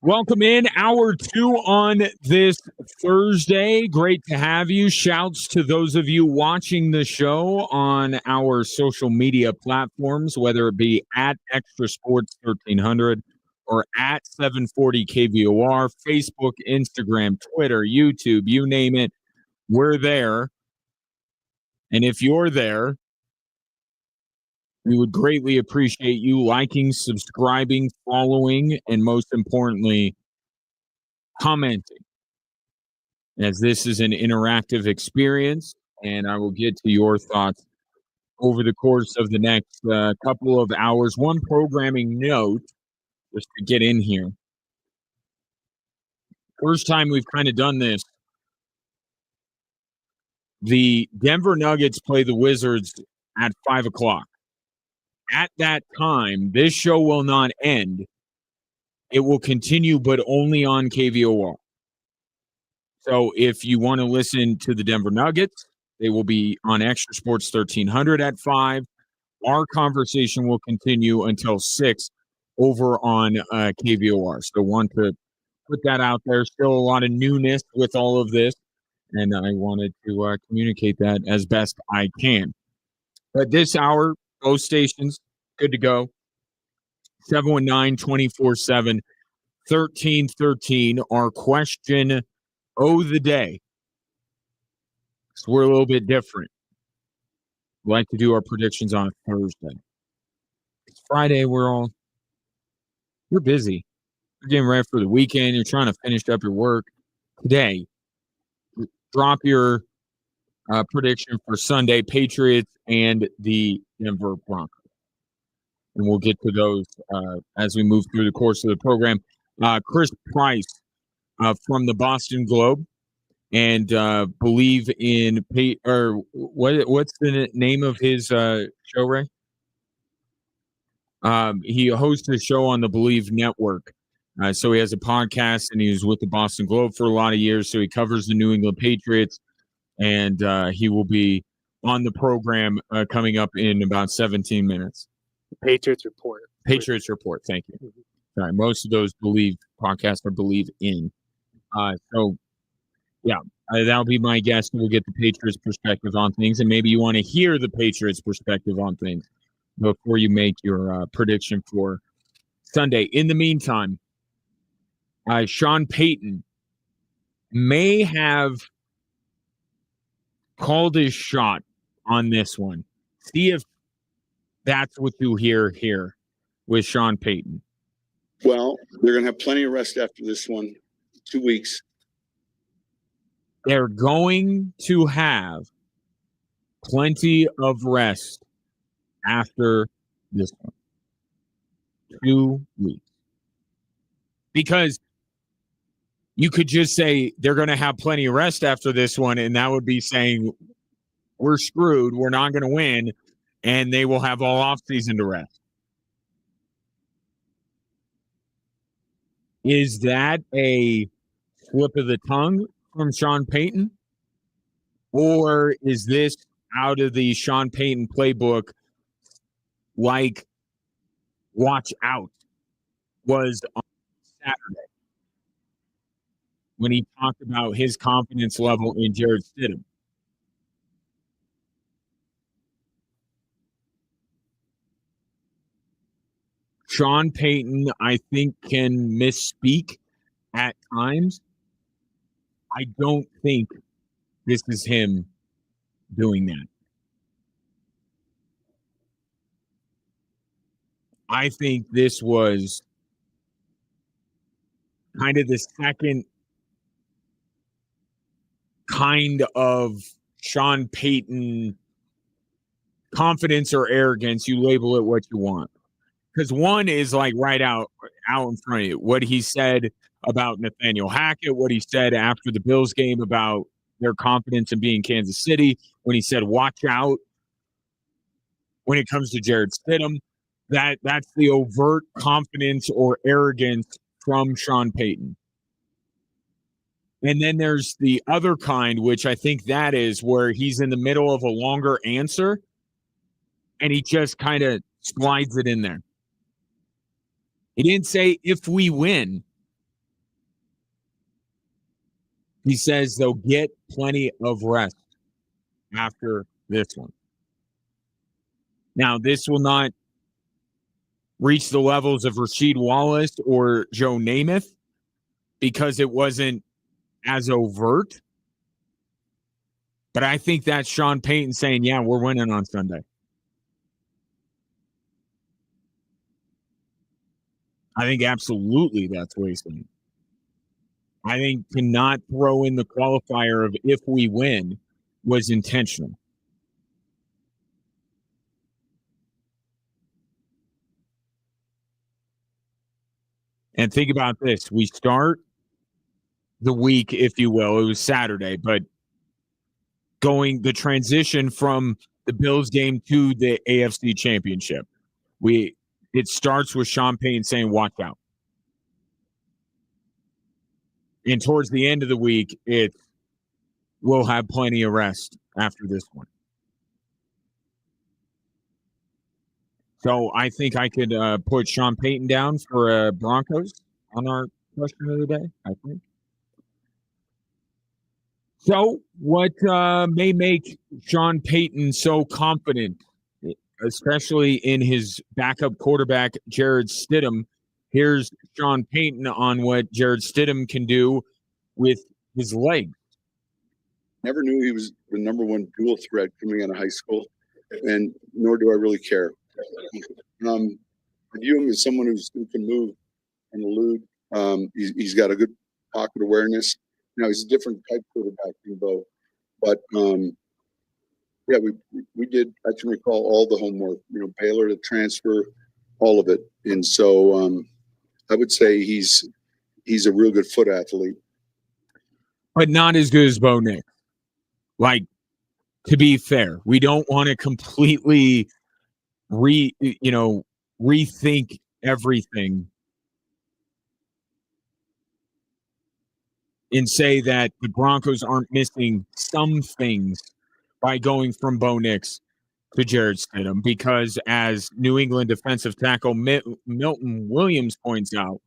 Welcome in hour 2 on this Thursday. Great to have you. Shouts to those of you watching the show on our social media platforms, whether it be at Extra Sports 1300 or at 740 KVOR, Facebook, Instagram, Twitter, YouTube, you name it. We're there. And if you're there, we would greatly appreciate you liking, subscribing, following, and most importantly, commenting, as this is an interactive experience, and I will get to your thoughts over the course of the next couple of hours. One programming note, just to get in here. First time we've kind of done this. The Denver Nuggets play the Wizards at 5 o'clock. At that time, this show will not end. It will continue, but only on KVOR. So if you want to listen to the Denver Nuggets, they will be on Extra Sports 1300 at 5. Our conversation will continue until 6 over on KVOR. So want to put that out there. Still a lot of newness with all of this, and I wanted to communicate that as best I can. But this hour, both stations, good to go. 719-24-7, 1313. Our question the day. So we're a little bit different. We like to do our predictions on a Thursday. It's Friday. We're busy. You're getting ready for the weekend. You're trying to finish up your work. Today, drop your prediction for Sunday, Patriots and the Denver Broncos. And we'll get to those as we move through the course of the program. Chris Price from the Boston Globe and believe in what's the name of his show, Ray? He hosts a show on the Believe Network. So he has a podcast, and he was with the Boston Globe for a lot of years. So he covers the New England Patriots, and he will be on the program coming up in about 17 minutes. Patriots Report. Patriots Report. Thank you. Mm-hmm. Sorry, most of those Believe podcasts are Believe in. That'll be my guess. We'll get the Patriots' perspective on things, and maybe you want to hear the Patriots' perspective on things before you make your prediction for Sunday. In the meantime, Sean Payton may have called his shot on this one. See if that's what you hear here with Sean Payton. Well, they're going to have plenty of rest after this one. 2 weeks. They're going to have plenty of rest after this one. 2 weeks. Because you could just say they're going to have plenty of rest after this one, and that would be saying we're screwed, we're not going to win, and they will have all offseason to rest. Is that a slip of the tongue from Sean Payton? Or is this out of the Sean Payton playbook, like watch out was on Saturday when he talked about his confidence level in Jared Stidham? Sean Payton, I think, can misspeak at times. I don't think this is him doing that. I think this was kind of the second kind of Sean Payton confidence or arrogance. You label it what you want. Because one is like right out in front of you. What he said about Nathaniel Hackett, what he said after the Bills game about their confidence in being Kansas City, when he said, watch out when it comes to Jared Stidham. That's the overt confidence or arrogance from Sean Payton. And then there's the other kind, which I think that is where he's in the middle of a longer answer and he just kind of slides it in there. He didn't say if we win. He says they'll get plenty of rest after this one. Now, this will not reach the levels of Rasheed Wallace or Joe Namath because it wasn't as overt. But I think that's Sean Payton saying, yeah, we're winning on Sunday. I think absolutely that's what he's saying. I think to not throw in the qualifier of if we win was intentional. And think about this. We start the week, if you will. It was Saturday, but the transition from the Bills game to the AFC Championship. It starts with Sean Payton saying, watch out. And towards the end of the week, we'll have plenty of rest after this one. So I think I could put Sean Payton down for Broncos on our question of the day, I think. So what may make Sean Payton so confident, especially in his backup quarterback, Jared Stidham? Here's Sean Payton on what Jared Stidham can do with his legs. Never knew he was the number one dual threat coming out of high school, and nor do I really care. I view him as someone who can move and elude. He's got a good pocket awareness. Now, he's a different type quarterback than Bo, but yeah, we did. I can recall all the homework. Baylor, the transfer, all of it, and so I would say he's a real good foot athlete, but not as good as Bo Nix. Like, to be fair, we don't want to completely rethink everything and say that the Broncos aren't missing some things by going from Bo Nix to Jared Stidham, because as New England defensive tackle Milton Williams points out,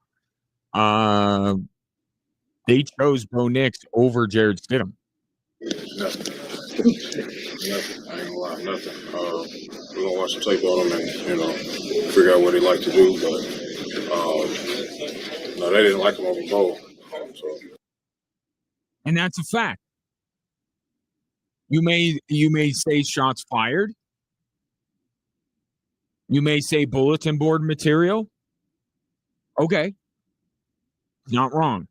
they chose Bo Nix over Jared Stidham. Nothing. I ain't gonna lie, nothing. We're gonna watch the tape on him and, figure out what he like to do. But no, they didn't like him over Bo. And that's a fact. You may say shots fired. You may say bulletin board material. Okay. Not wrong.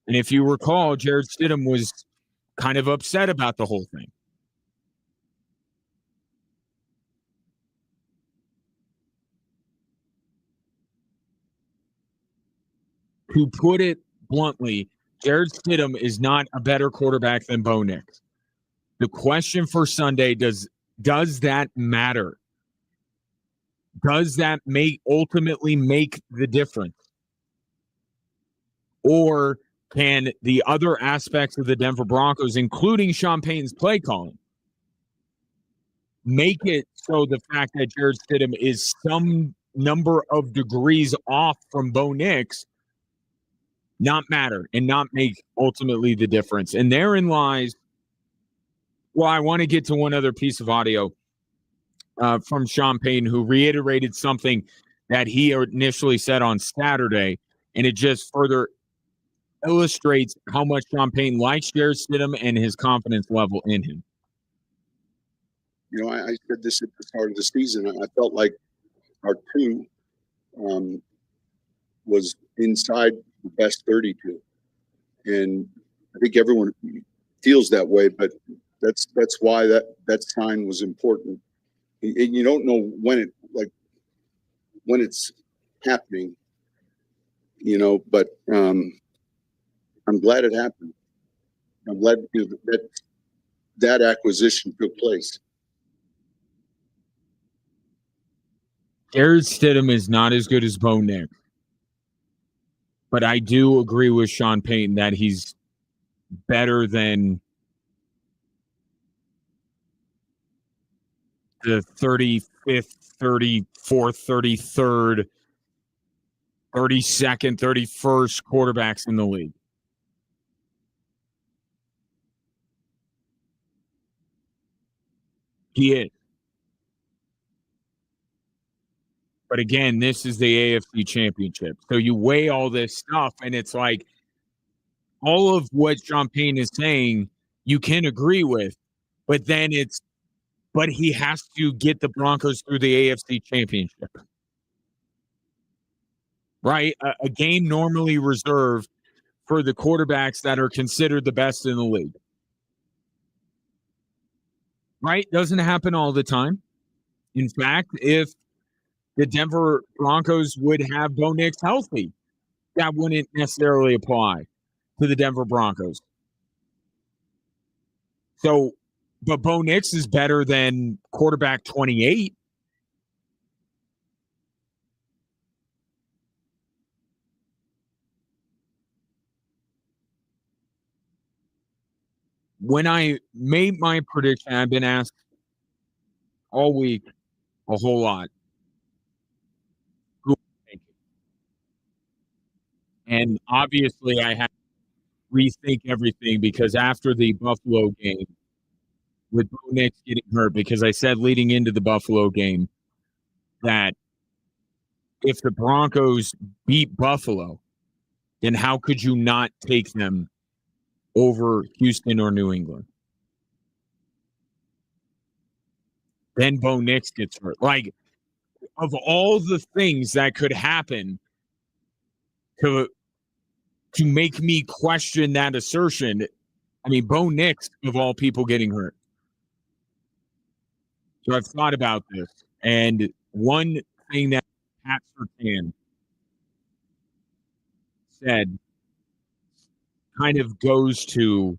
And if you recall, Jared Stidham was kind of upset about the whole thing. To put it bluntly, Jared Stidham is not a better quarterback than Bo Nix. The question for Sunday, does that matter? Does that ultimately make the difference? Or can the other aspects of the Denver Broncos, including Sean Payton's play calling, make it so the fact that Jared Stidham is some number of degrees off from Bo Nix not matter and not make ultimately the difference? And therein lies, well, I want to get to one other piece of audio from Sean Payton, who reiterated something that he initially said on Saturday, and it just further illustrates how much Sean Payton likes Jared Stidham and his confidence level in him. I said this at the start of the season. I felt like our two was inside the best 32, and I think everyone feels that way. But that's why that sign was important. And you don't know when it's happening, But I'm glad it happened. I'm glad that acquisition took place. Jared Stidham is not as good as Bo Nix, but I do agree with Sean Payton that he's better than the 35th, 34th, 33rd 32nd, 31st quarterbacks in the league. He is. But again, this is the AFC Championship. So you weigh all this stuff, and it's like all of what Sean Payne is saying, you can agree with, but then but he has to get the Broncos through the AFC Championship. Right? A game normally reserved for the quarterbacks that are considered the best in the league. Right? Doesn't happen all the time. In fact, if the Denver Broncos would have Bo Nix healthy, that wouldn't necessarily apply to the Denver Broncos. So, but Bo Nix is better than quarterback 28. When I made my prediction, I've been asked all week a whole lot. And obviously, I had to rethink everything because after the Buffalo game, with Bo Nix getting hurt, because I said leading into the Buffalo game that if the Broncos beat Buffalo, then how could you not take them over Houston or New England? Then Bo Nix gets hurt. Like, of all the things that could happen to make me question that assertion, I mean, Bo Nix, of all people, getting hurt. So I've thought about this. And one thing that Pat Surtain said kind of goes to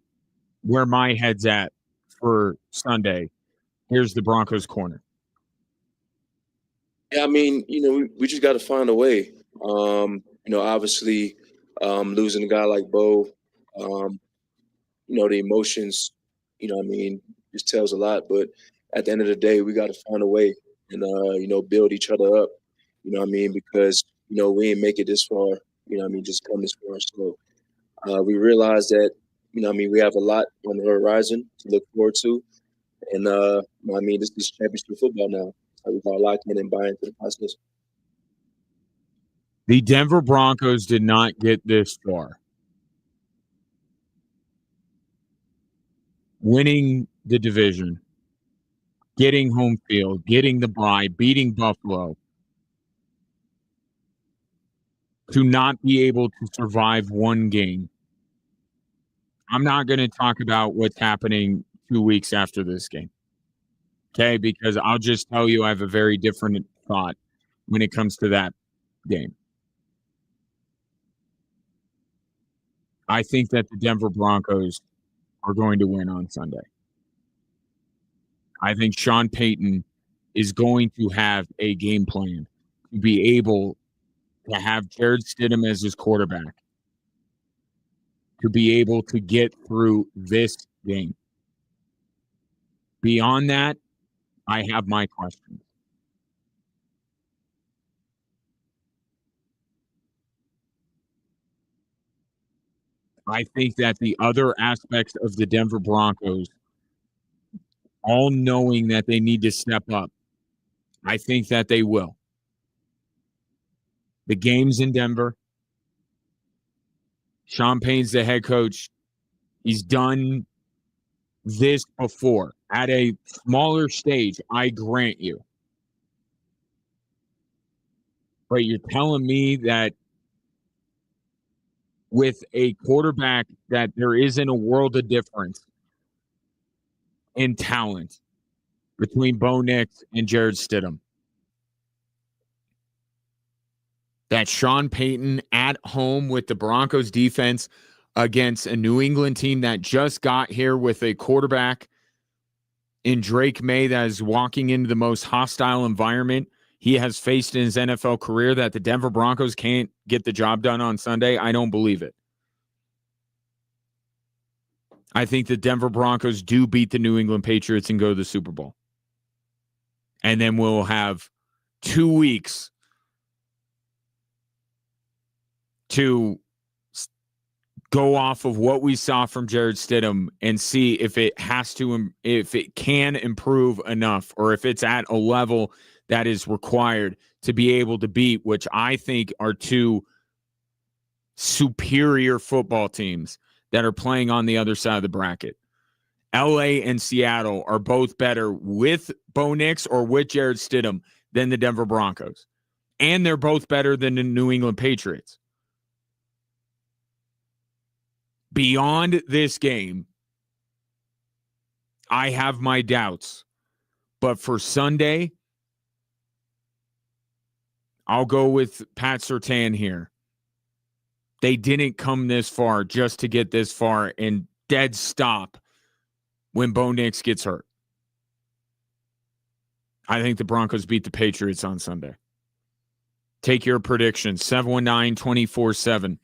where my head's at for Sunday. Here's the Broncos corner. Yeah, I mean, we just got to find a way. Obviously, losing a guy like Bo, the emotions, just tells a lot. But at the end of the day, we got to find a way and, build each other up, because, we ain't make it this far, just come this far. So we realize that, we have a lot on the horizon to look forward to. And, this is championship football now. So we got to lock in and buy into the process. The Denver Broncos did not get this far. Winning the division, getting home field, getting the bye, beating Buffalo, to not be able to survive one game. I'm not going to talk about what's happening 2 weeks after this game. Okay, because I'll just tell you I have a very different thought when it comes to that game. I think that the Denver Broncos are going to win on Sunday. I think Sean Payton is going to have a game plan to be able to have Jared Stidham as his quarterback, to be able to get through this game. Beyond that, I have my questions. I think that the other aspects of the Denver Broncos, all knowing that they need to step up, I think that they will. The game's in Denver. Sean Payne's the head coach. He's done this before at a smaller stage, I grant you. But you're telling me that with a quarterback that there isn't a world of difference in talent between Bo Nix and Jared Stidham, that Sean Payton at home with the Broncos defense against a New England team that just got here with a quarterback in Drake May that is walking into the most hostile environment he has faced in his NFL career, that the Denver Broncos can't get the job done on Sunday? I don't believe it. I think the Denver Broncos do beat the New England Patriots and go to the Super Bowl. And then we'll have 2 weeks to go off of what we saw from Jared Stidham and see if it can improve enough, or if it's at a level that is required to be able to beat, which I think are two superior football teams that are playing on the other side of the bracket. LA and Seattle are both better with Bo Nix or with Jared Stidham than the Denver Broncos. And they're both better than the New England Patriots. Beyond this game, I have my doubts. But for Sunday, I'll go with Pat Surtain here. They didn't come this far just to get this far and dead stop when Bo Nix gets hurt. I think the Broncos beat the Patriots on Sunday. Take your predictions. 719-24-7.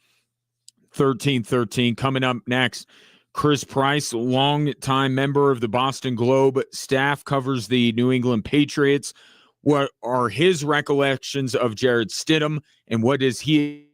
1313. Coming up next, Chris Price, longtime member of the Boston Globe staff, covers the New England Patriots. What are his recollections of Jared Stidham, and what does he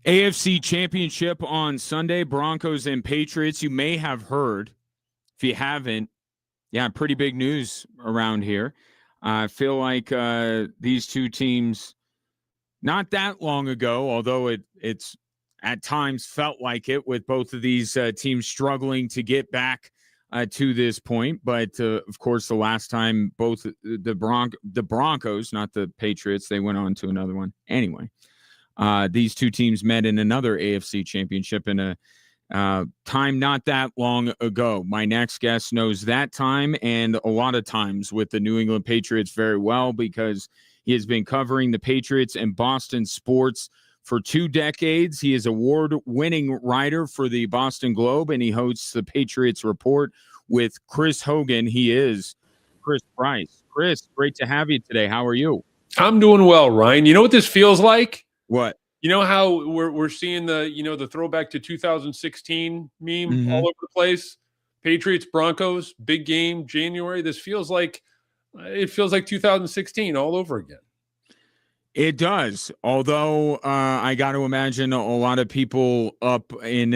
AFC Championship on Sunday, Broncos and Patriots. You may have heard. If you haven't, yeah, pretty big news around here. I feel like these two teams, not that long ago, although it's at times felt like it, with both of these teams struggling to get back to this point. But of course, the last time both the Broncos, not the Patriots, they went on to another one. Anyway, these two teams met in another AFC Championship in a time not that long ago. My next guest knows that time and a lot of times with the New England Patriots very well, because he has been covering the Patriots and Boston sports for 2 decades. He is award-winning writer for the Boston Globe, and he hosts the Patriots Report with Chris Hogan. He is Chris Price. Chris, great to have you today. How are you? I'm doing well, Ryan. You know what this feels like? What? You know how we're seeing the throwback to 2016 meme all over the place? Patriots, Broncos, big game, January. This feels like 2016 all over again. It does. Although I got to imagine a lot of people up in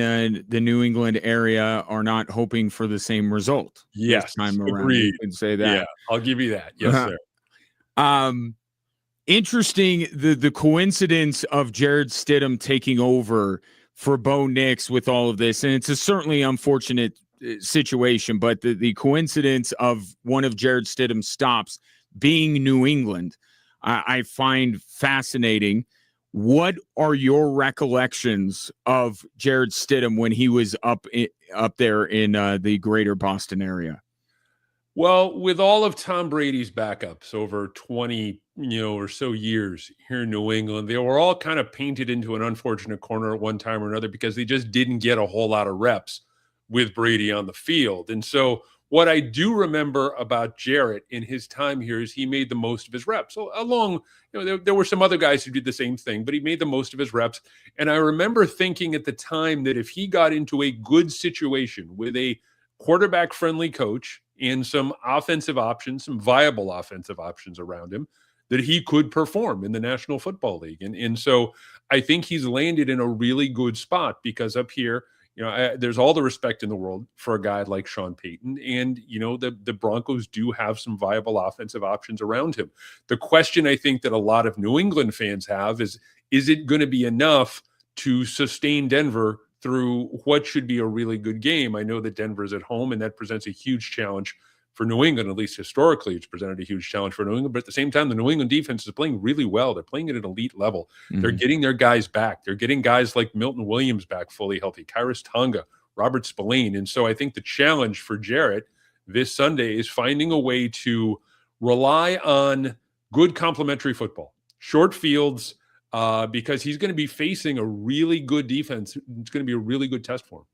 the New England area are not hoping for the same result. Yes, this time around. agreed. You can say that. Yeah, I'll give you that. Yes, sir. Interesting, the coincidence of Jared Stidham taking over for Bo Nix with all of this, and it's a certainly unfortunate situation, but the coincidence of one of Jared Stidham's stops being New England, I find fascinating. What are your recollections of Jared Stidham when he was up there in the greater Boston area? Well, with all of Tom Brady's backups over 20, or so years here in New England, they were all kind of painted into an unfortunate corner at one time or another because they just didn't get a whole lot of reps with Brady on the field. And so what I do remember about Jarrett in his time here is he made the most of his reps. So there were some other guys who did the same thing, but he made the most of his reps. And I remember thinking at the time that if he got into a good situation with a quarterback-friendly coach and some offensive options, some viable offensive options around him, that he could perform in the National Football League. And so I think he's landed in a really good spot because up here, there's all the respect in the world for a guy like Sean Payton. And, the Broncos do have some viable offensive options around him. The question I think that a lot of New England fans have is it going to be enough to sustain Denver through what should be a really good game? I know that Denver is at home, and that presents a huge challenge for New England. At least historically, it's presented a huge challenge for New England. But at the same time, the New England defense is playing really well. They're playing at an elite level. Mm-hmm. They're getting their guys back. They're getting guys like Milton Williams back fully healthy, Kyrus Tonga, Robert Spillane. And so I think the challenge for Jarrett this Sunday is finding a way to rely on good complementary football, short fields, because he's going to be facing a really good defense. It's going to be a really good test for him.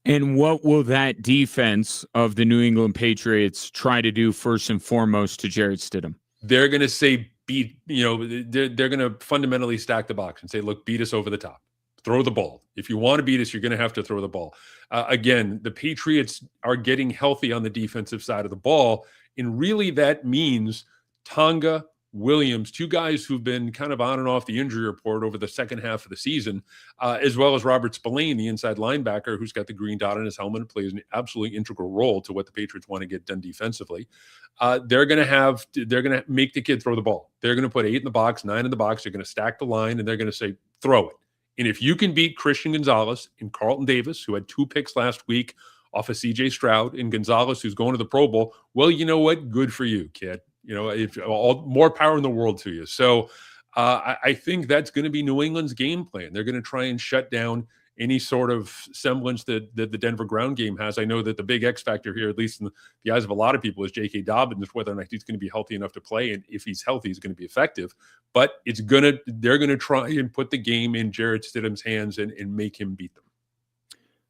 And what will that defense of the New England Patriots try to do first and foremost to Jared Stidham? They're going to say they're going to fundamentally stack the box and say, look, beat us over the top. Throw the ball. If you want to beat us, you're going to have to throw the ball. Again, the Patriots are getting healthy on the defensive side of the ball. And really that means Tonga, Williams, two guys who've been kind of on and off the injury report over the second half of the season, as well as Robert Spillane, the inside linebacker who's got the green dot on his helmet and plays an absolutely integral role to what the Patriots want to get done defensively. They're going to make the kid throw the ball. They're going to put 8 in the box, 9 in the box. They're going to stack the line, and they're going to say, throw it. And if you can beat Christian Gonzalez and Carlton Davis, who had 2 picks last week off of C.J. Stroud, and Gonzalez, who's going to the Pro Bowl, well, you know what? Good for you, kid. If more power in the world to you. So I think that's going to be New England's game plan. They're going to try and shut down any sort of semblance that the Denver ground game has. I know that the big X factor here, at least in the eyes of a lot of people, is J.K. Dobbins, whether or not he's going to be healthy enough to play. And if he's healthy, he's going to be effective. But they're going to try and put the game in Jared Stidham's hands and make him beat them.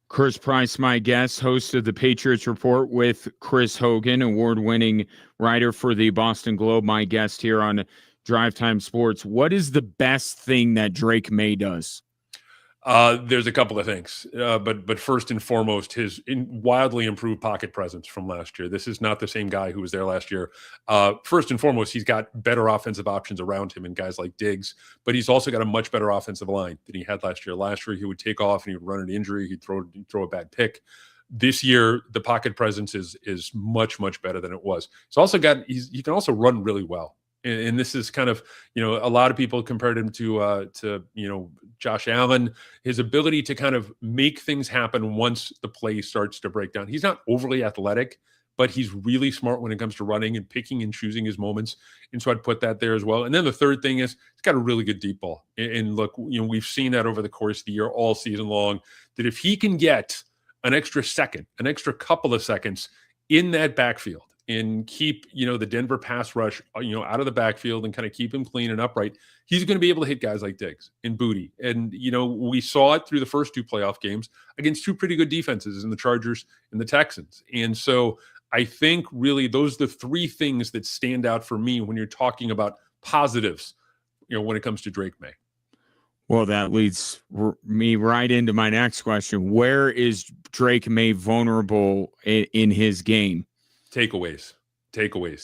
Chris Price, my guest, host of the Patriots Report with Chris Hogan, award-winning writer for the Boston Globe, my guest here on Drive Time Sports. What is the best thing that Drake May does? There's a couple of things, but first and foremost, his wildly improved pocket presence from last year. This is not the same guy who was there last year. First and foremost, he's got better offensive options around him and guys like Diggs, but he's also got a much better offensive line than he had last year. Last year, he would take off and he would run an injury. He'd throw a bad pick. This year, the pocket presence is much better than it was. He's also he can also run really well. And this is kind of, a lot of people compared him to Josh Allen, his ability to kind of make things happen once the play starts to break down. He's not overly athletic, but he's really smart when it comes to running and picking and choosing his moments. And so I'd put that there as well. And then the third thing is he's got a really good deep ball. And look, we've seen that over the course of the year, all season long, that if he can get an extra second, an extra couple of seconds in that backfield, and keep, the Denver pass rush, out of the backfield and kind of keep him clean and upright, he's going to be able to hit guys like Diggs and Booty. And, we saw it through the first two playoff games against two pretty good defenses in the Chargers and the Texans. And so I think really those are the three things that stand out for me when you're talking about positives, when it comes to Drake May. Well, that leads me right into my next question. Where is Drake May vulnerable in his game? Takeaways.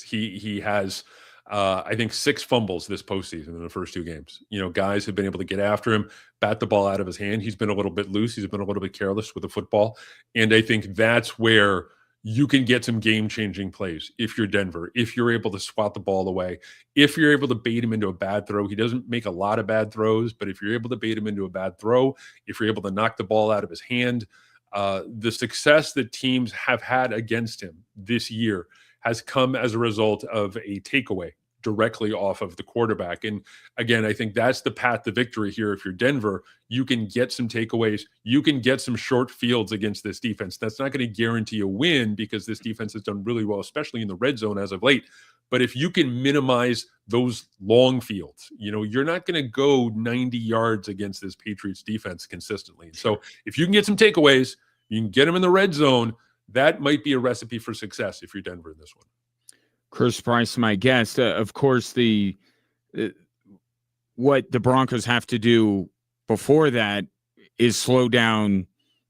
He has, I think, 6 fumbles this postseason in the first 2 games. Guys have been able to get after him, bat the ball out of his hand. He's been a little bit loose. He's been a little bit careless with the football. And I think that's where you can get some game-changing plays if you're Denver, if you're able to swat the ball away, if you're able to bait him into a bad throw. He doesn't make a lot of bad throws, but if you're able to bait him into a bad throw, if you're able to knock the ball out of his hand, the success that teams have had against him this year has come as a result of a takeaway directly off of the quarterback. And again, I think that's the path to victory here. If you're Denver, you can get some takeaways. You can get some short fields against this defense. That's not going to guarantee a win because this defense has done really well, especially in the red zone as of late. But if you can minimize those long fields, you're not going to go 90 yards against this Patriots defense consistently. So if you can get some takeaways, you can get them in the red zone, that might be a recipe for success if you're Denver in this one. Chris Price, my guest. Of course, what the Broncos have to do before that is slow down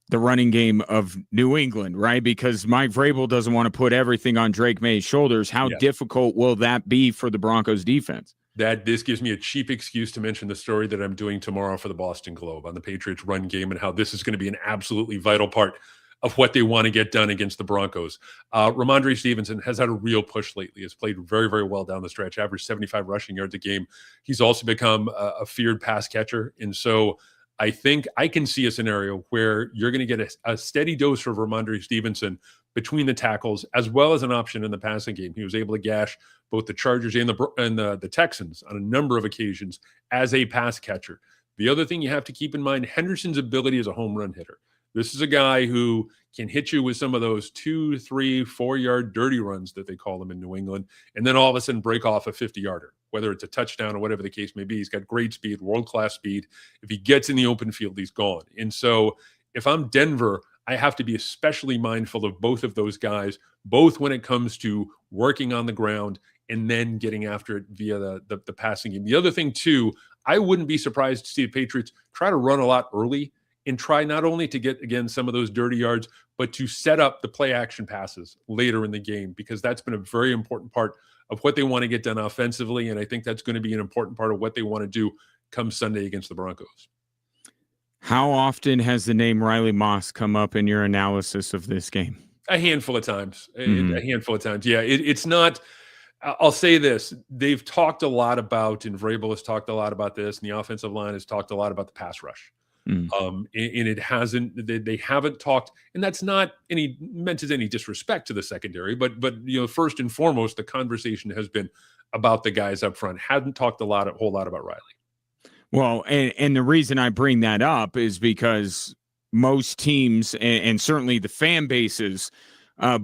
the running game of New England, right? Because Mike Vrabel doesn't want to put everything on Drake May's shoulders. How difficult will that be for the Broncos defense? This gives me a cheap excuse to mention the story that I'm doing tomorrow for the Boston Globe on the Patriots run game and how this is going to be an absolutely vital part of what they want to get done against the Broncos. Ramondre Stevenson has had a real push lately. Has played very, very well down the stretch, averaged 75 rushing yards a game. He's also become a feared pass catcher. And so I think I can see a scenario where you're going to get a steady dose of Ramondre Stevenson between the tackles, as well as an option in the passing game. He was able to gash both the Chargers and the Texans on a number of occasions as a pass catcher. The other thing you have to keep in mind, Henderson's ability as a home run hitter. This is a guy who can hit you with some of those 2, 3, 4-yard dirty runs that they call them in New England, and then all of a sudden break off a 50-yarder, whether it's a touchdown or whatever the case may be. He's got great speed, world-class speed. If he gets in the open field, he's gone. And so if I'm Denver, I have to be especially mindful of both of those guys, both when it comes to working on the ground and then getting after it via the passing game. The other thing, too, I wouldn't be surprised to see the Patriots try to run a lot early and try not only to get, again, some of those dirty yards, but to set up the play action passes later in the game, because that's been a very important part of what they want to get done offensively. And I think that's going to be an important part of what they want to do come Sunday against the Broncos. How often has the name Riley Moss come up in your analysis of this game? A handful of times. A handful of times. Yeah, it's not. I'll say this. They've talked a lot about, and Vrabel has talked a lot about this, and the offensive line has talked a lot about the pass rush. And it hasn't, they haven't talked, and that's not meant as any disrespect to the secondary, but first and foremost, the conversation has been about the guys up front. Hadn't talked a whole lot about Riley. Well, and the reason I bring that up is because most teams and certainly the fan bases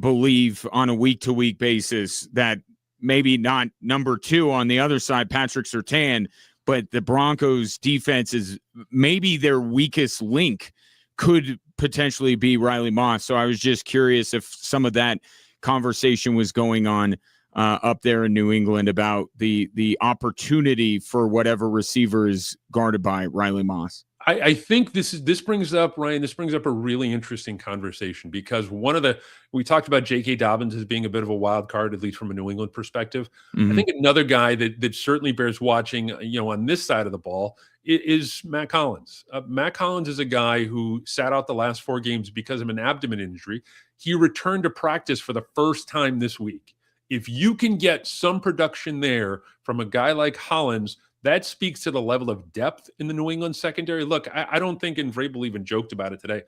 believe on a week-to-week basis that maybe not number 2 on the other side, Patrick Surtain, but the Broncos defense is maybe their weakest link could potentially be Riley Moss. So I was just curious if some of that conversation was going on up there in New England about the opportunity for whatever receiver is guarded by Riley Moss. I think this brings up, Ryan, this brings up a really interesting conversation, because we talked about J.K. Dobbins as being a bit of a wild card, at least from a New England perspective. I think another guy that certainly bears watching, on this side of the ball is Matt Collins. Matt Collins is a guy who sat out the last 4 games because of an abdomen injury. He returned to practice for the first time this week. If you can get some production there from a guy like Collins, that speaks to the level of depth in the New England secondary. Look, I don't think, and Vrabel even joked about it today,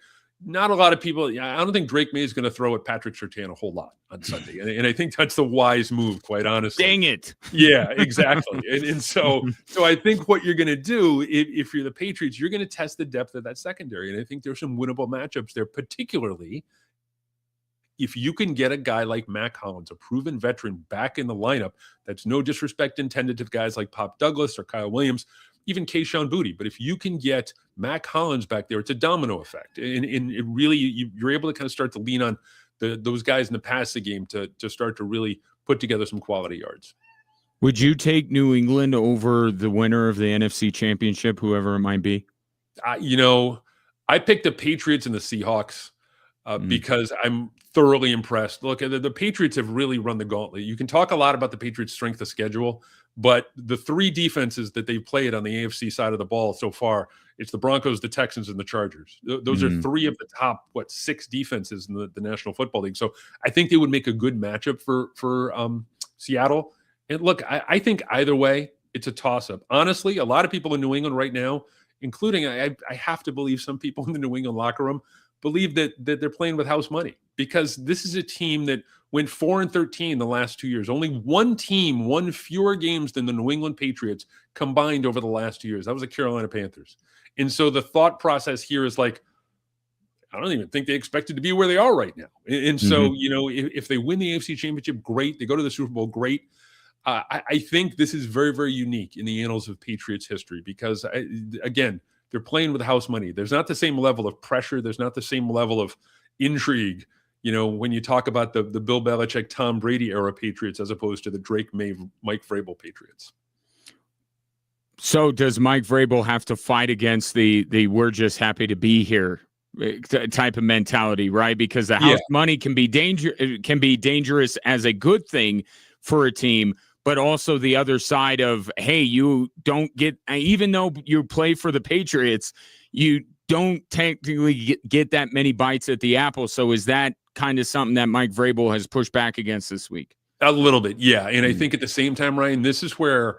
not a lot of people, I don't think Drake May is going to throw at Patrick Surtain a whole lot on Sunday. And I think that's the wise move, quite honestly. Dang it. Yeah, exactly. and so I think what you're going to do, if you're the Patriots, you're going to test the depth of that secondary. And I think there's some winnable matchups there, particularly if you can get a guy like Matt Collins, a proven veteran, back in the lineup. That's no disrespect intended to guys like Pop Douglas or Kyle Williams, even Kayshon Boutte. But if you can get Matt Collins back there, it's a domino effect. And it really, you're able to kind of start to lean on those guys in the passing game to start to really put together some quality yards. Would you take New England over the winner of the NFC Championship, whoever it might be? I picked the Patriots and the Seahawks because I'm thoroughly impressed. Look, the Patriots have really run the gauntlet. You can talk a lot about the Patriots' strength of schedule, but the 3 defenses that they've played on the AFC side of the ball so far, it's the Broncos, the Texans, and the Chargers. Those are 3 of the top, 6 defenses in the National Football League. So I think they would make a good matchup for Seattle. And look, I think either way, it's a toss-up. Honestly, a lot of people in New England right now, including I have to believe some people in the New England locker room, believe that they're playing with house money, because this is a team that went 4-13 the last 2 years. Only one team won fewer games than the New England Patriots combined over the last 2 years. That was the Carolina Panthers. And so the thought process here is like, I don't even think they expected to be where they are right now. And so, if they win the AFC Championship, great. They go to the Super Bowl, great. I think this is very, very unique in the annals of Patriots history, because, again, they're playing with house money. There's not the same level of pressure. There's not the same level of intrigue, when you talk about the Bill Belichick, Tom Brady era Patriots, as opposed to the Drake May, Mike Vrabel Patriots. So does Mike Vrabel have to fight against the we're just happy to be here type of mentality, right? Because the house money can be dangerous as a good thing for a team, but also the other side of, hey, you don't get, even though you play for the Patriots, you don't technically get that many bites at the apple. So is that kind of something that Mike Vrabel has pushed back against this week? A little bit, yeah. And I think at the same time, Ryan, this is where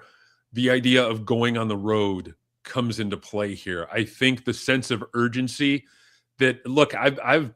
the idea of going on the road comes into play here. I think the sense of urgency that, look, I've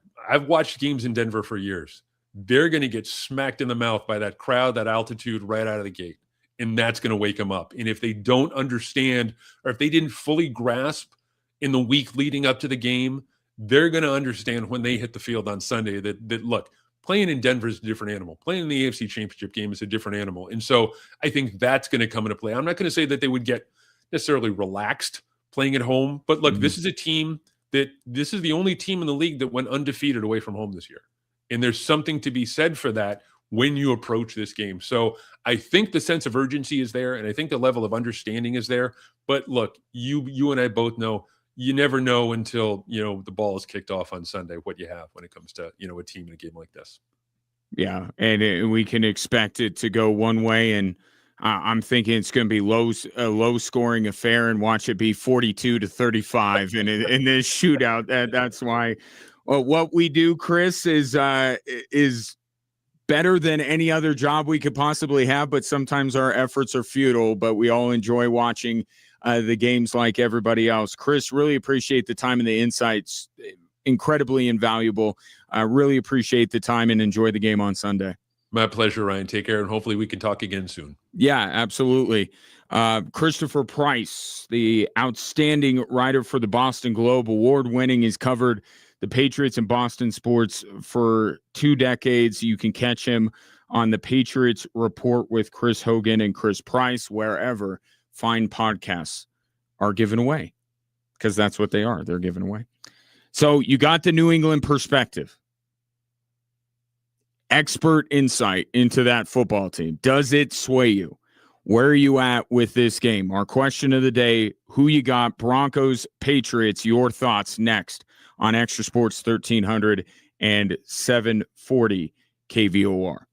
watched games in Denver for years. They're going to get smacked in the mouth by that crowd, that altitude right out of the gate. And that's going to wake them up. And if they don't understand, or if they didn't fully grasp in the week leading up to the game, they're going to understand when they hit the field on Sunday that look, playing in Denver is a different animal. Playing in the AFC Championship game is a different animal. And so I think that's going to come into play. I'm not going to say that they would get necessarily relaxed playing at home, but look, this is a team this is the only team in the league that went undefeated away from home this year. And there's something to be said for that when you approach this game. So I think the sense of urgency is there, and I think the level of understanding is there. But look, you and I both know, you never know until, the ball is kicked off on Sunday, what you have when it comes to, a team in a game like this. Yeah, and we can expect it to go one way, and I'm thinking it's going to be a low-scoring affair, and watch it be 42-35 in this shootout. That's why what we do, Chris, is better than any other job we could possibly have, but sometimes our efforts are futile, but we all enjoy watching the games like everybody else. Chris, really appreciate the time and the insights. Incredibly invaluable. Really appreciate the time and enjoy the game on Sunday. My pleasure, Ryan. Take care, and hopefully we can talk again soon. Yeah, absolutely. Christopher Price, the outstanding writer for the Boston Globe, award-winning. He's covered the Patriots and Boston sports for 2 decades. You can catch him on the Patriots Report with Chris Hogan and Chris Price, wherever fine podcasts are given away, because that's what they are. They're given away. So you got the New England perspective. Expert insight into that football team. Does it sway you? Where are you at with this game? Our question of the day, who you got? Broncos, Patriots, your thoughts next on Extra Sports 1300 and 740 KVOR.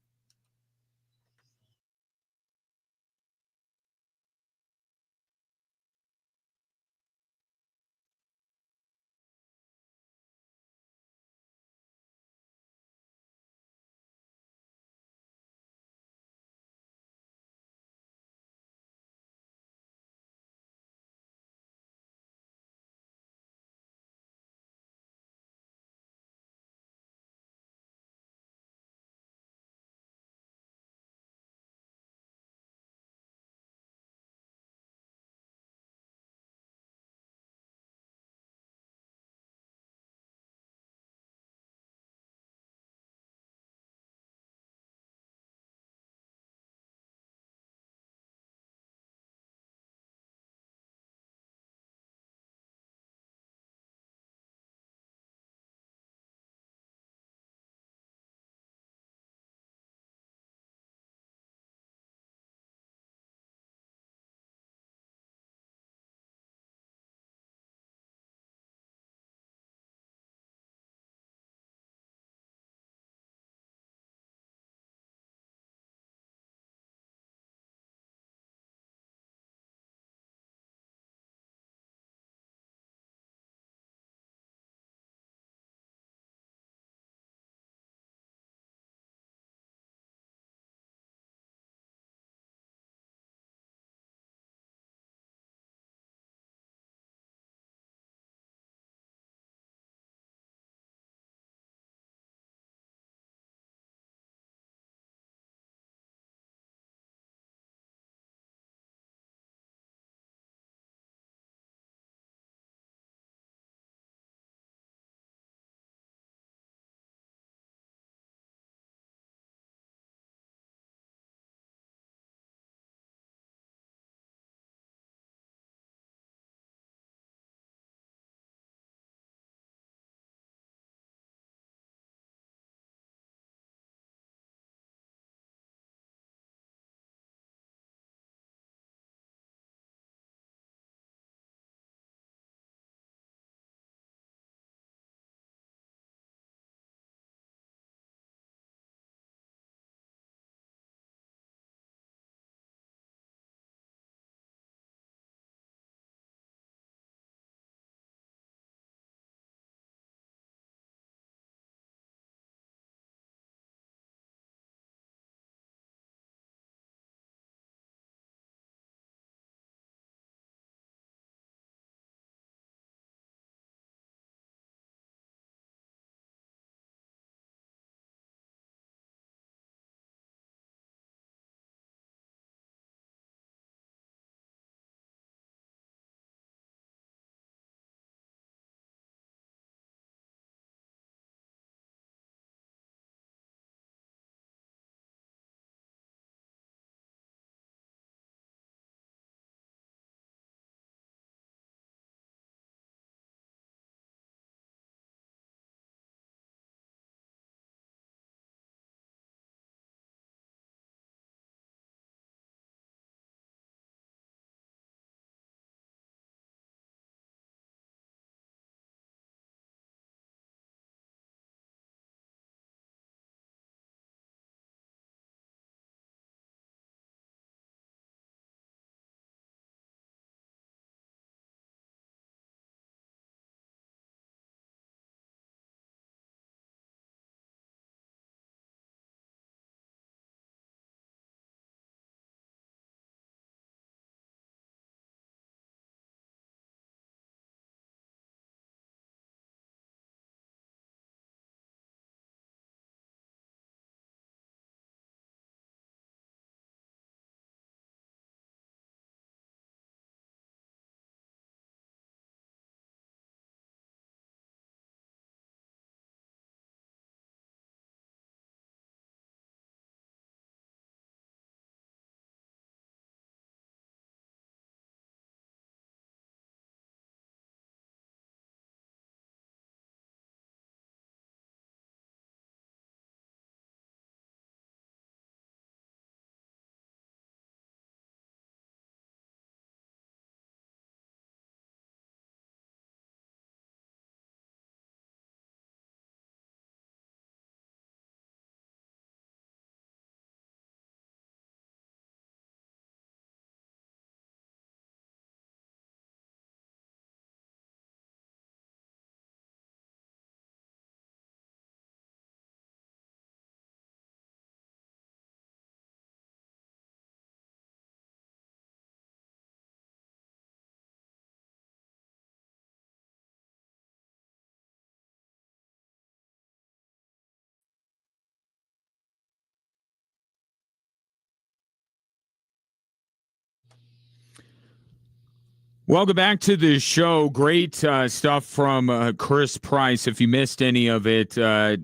Welcome back to the show. Great stuff from Chris Price. If you missed any of it,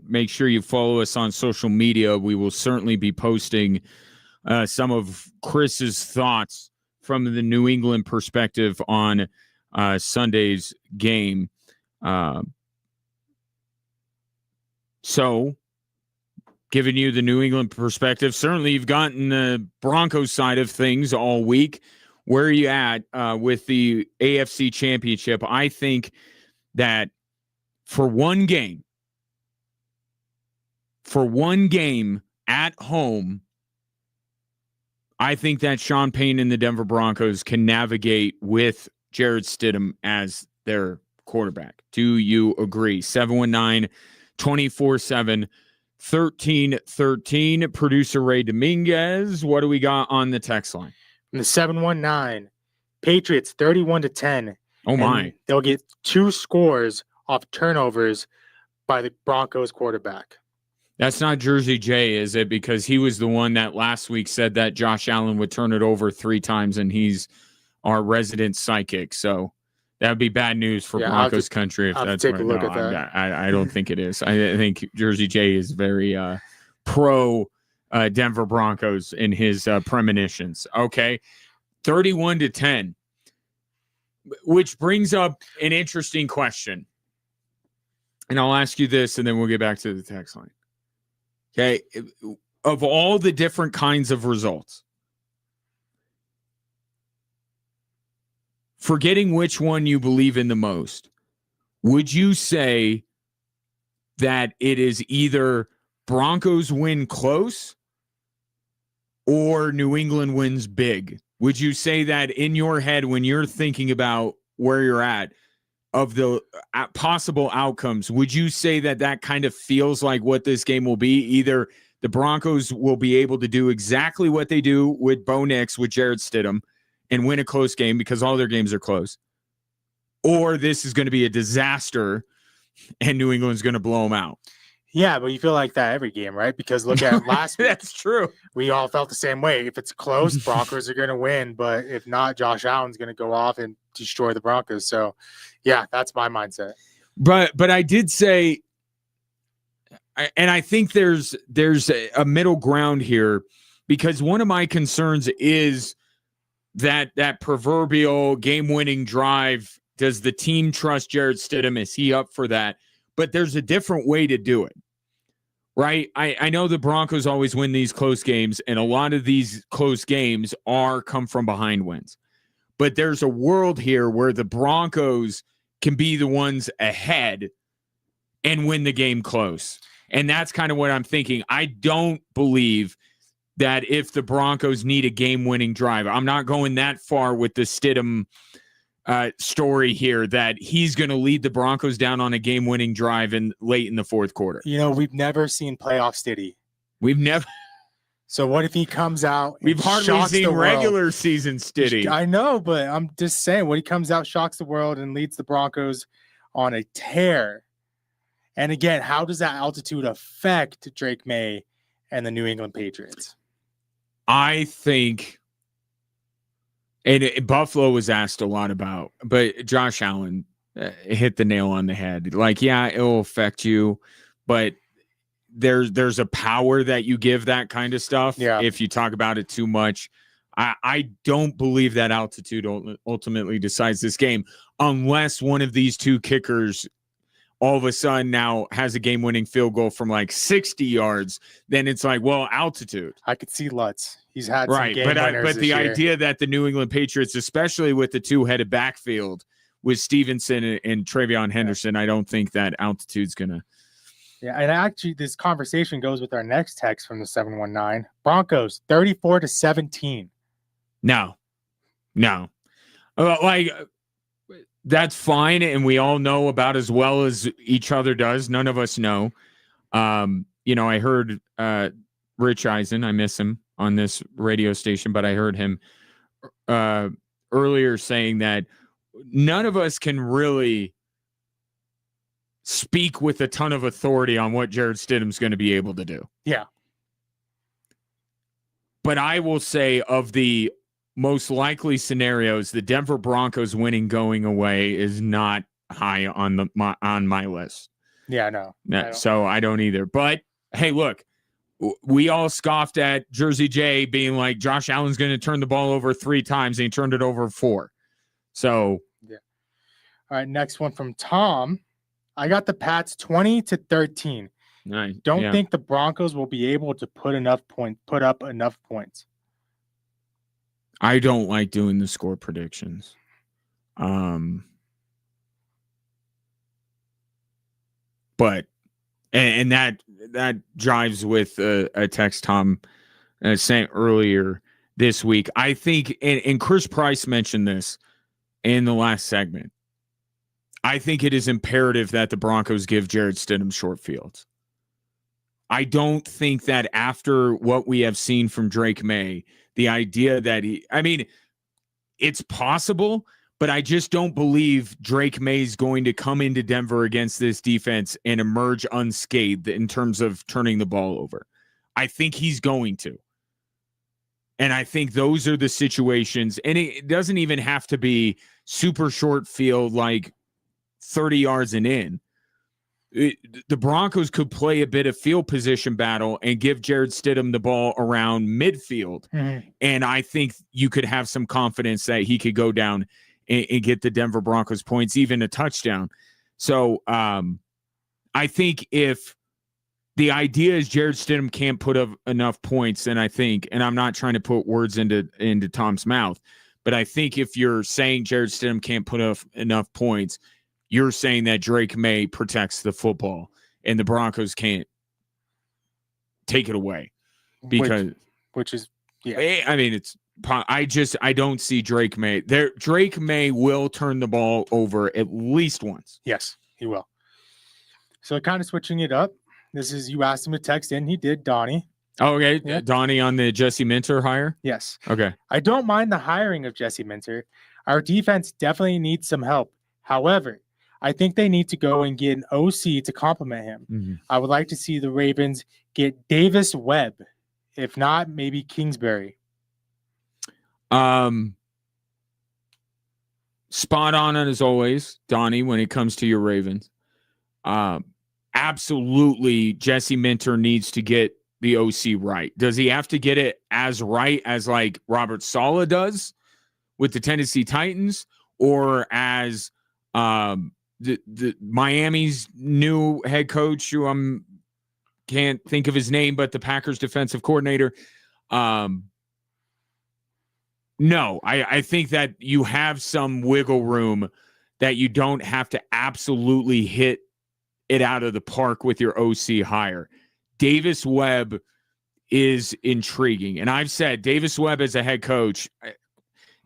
make sure you follow us on social media. We will certainly be posting some of Chris's thoughts from the New England perspective on Sunday's game. So, giving you the New England perspective, certainly you've gotten the Broncos side of things all week. Where are you at with the AFC Championship? I think that for one game at home, I think that Sean Payton and the Denver Broncos can navigate with Jarrett Stidham as their quarterback. Do you agree? 719-24/7-1313. Producer Ray Dominguez, what do we got on the text line? In the 719, Patriots 31-10. Oh, my. And they'll get 2 scores off turnovers by the Broncos quarterback. That's not Jersey J, is it? Because he was the one that last week said that Josh Allen would turn it over 3 times, and he's our resident psychic. So that would be bad news for Broncos country. If that's take a look at that. I don't think it is. I think Jersey J is very pro Denver Broncos in his premonitions. Okay, 31-10, which brings up an interesting question. And I'll ask you this, and then we'll get back to the text line. Okay, of all the different kinds of results, forgetting which one you believe in the most, would you say that it is either Broncos win close or New England wins big? Would you say that in your head when you're thinking about where you're at of the possible outcomes, would you say that that kind of feels like what this game will be? Either the Broncos will be able to do exactly what they do with Bo Nix, with Jarrett Stidham, and win a close game because all their games are close, or this is going to be a disaster and New England's going to blow them out. Yeah, but you feel like that every game, right? Because look at last week. That's true. We all felt the same way. If it's close, Broncos are going to win. But if not, Josh Allen's going to go off and destroy the Broncos. So, yeah, that's my mindset. But I did say, and I think there's a middle ground here, because one of my concerns is that proverbial game-winning drive. Does the team trust Jarrett Stidham? Is he up for that? But there's a different way to do it, right? I know the Broncos always win these close games, and a lot of these close games come from behind wins. But there's a world here where the Broncos can be the ones ahead and win the game close. And that's kind of what I'm thinking. I don't believe that if the Broncos need a game-winning drive, I'm not going that far with the Stidham story here, that he's going to lead the Broncos down on a game-winning drive late in the fourth quarter. You know, we've never seen playoff Stiddy. We've never. So what if he comes out? We've hardly seen regular season Stiddy. I know, but I'm just saying, when he comes out, shocks the world, and leads the Broncos on a tear. And again, how does that altitude affect Drake May and the New England Patriots? I think. And Buffalo was asked a lot about, but Josh Allen hit the nail on the head. Like, yeah, it'll affect you, but there's a power that you give that kind of stuff. Yeah. If you talk about it too much, I don't believe that altitude ultimately decides this game, unless one of these two kickers all of a sudden now has a game-winning field goal from like 60 yards. Then it's like, well, altitude. I could see Lutz. He's had right, some game winners but the this year. idea that the New England Patriots, especially with the two-headed backfield with Stevenson and Travion Henderson, I don't think that altitude's gonna. Yeah, and actually, this conversation goes with our next text from the 719. Broncos 34-17. No, that's fine, and we all know about as well as each other does. None of us know. I heard Rich Eisen. I miss him on this radio station, but I heard him earlier saying that none of us can really speak with a ton of authority on what Jarrett Stidham's going to be able to do. Yeah. But I will say, of the most likely scenarios, the Denver Broncos winning going away is not high on my list. Yeah, no. So I don't either. But hey, look, we all scoffed at Jersey J being like Josh Allen's going to turn the ball over 3 times, and he turned it over 4. So yeah. All right, next one from Tom. I got the Pats 20-13. nice. Don't think the Broncos will be able to put up enough points. I don't like doing the score predictions. But and that jives with a text Tom sent earlier this week. I think, and Chris Price mentioned this in the last segment, I think it is imperative that the Broncos give Jarrett Stidham short fields. I don't think that after what we have seen from Drake May, the idea that it's possible, but I just don't believe Drake May is going to come into Denver against this defense and emerge unscathed in terms of turning the ball over. I think he's going to. And I think those are the situations, and it doesn't even have to be super short field, like 30 yards and in. The Broncos could play a bit of field position battle and give Jarrett Stidham the ball around midfield. Mm-hmm. And I think you could have some confidence that he could go down and get the Denver Broncos points, even a touchdown. So I think if the idea is Jarrett Stidham can't put up enough points, then I think, and I'm not trying to put words into Tom's mouth, but I think if you're saying Jarrett Stidham can't put up enough points, you're saying that Drake May protects the football and the Broncos can't take it away because which is, yeah. I mean, I don't see Drake May there. Drake May will turn the ball over at least once. Yes, he will. So kind of switching it up. This is, you asked him to text in. He did, Donnie. Oh, okay. Yeah. Donnie on the Jesse Minter hire? Yes. Okay. I don't mind the hiring of Jesse Minter. Our defense definitely needs some help. However, I think they need to go and get an OC to complement him. Mm-hmm. I would like to see the Ravens get Davis Webb. If not, maybe Kingsbury. Spot on as always, Donnie, when it comes to your Ravens. Absolutely, Jesse Minter needs to get the OC right. Does he have to get it as right as like Robert Saleh does with the Tennessee Titans, or as the Miami's new head coach, who can't think of his name, but the Packers defensive coordinator? No, I think that you have some wiggle room, that you don't have to absolutely hit it out of the park with your OC hire. Davis Webb is intriguing. And I've said Davis Webb as a head coach,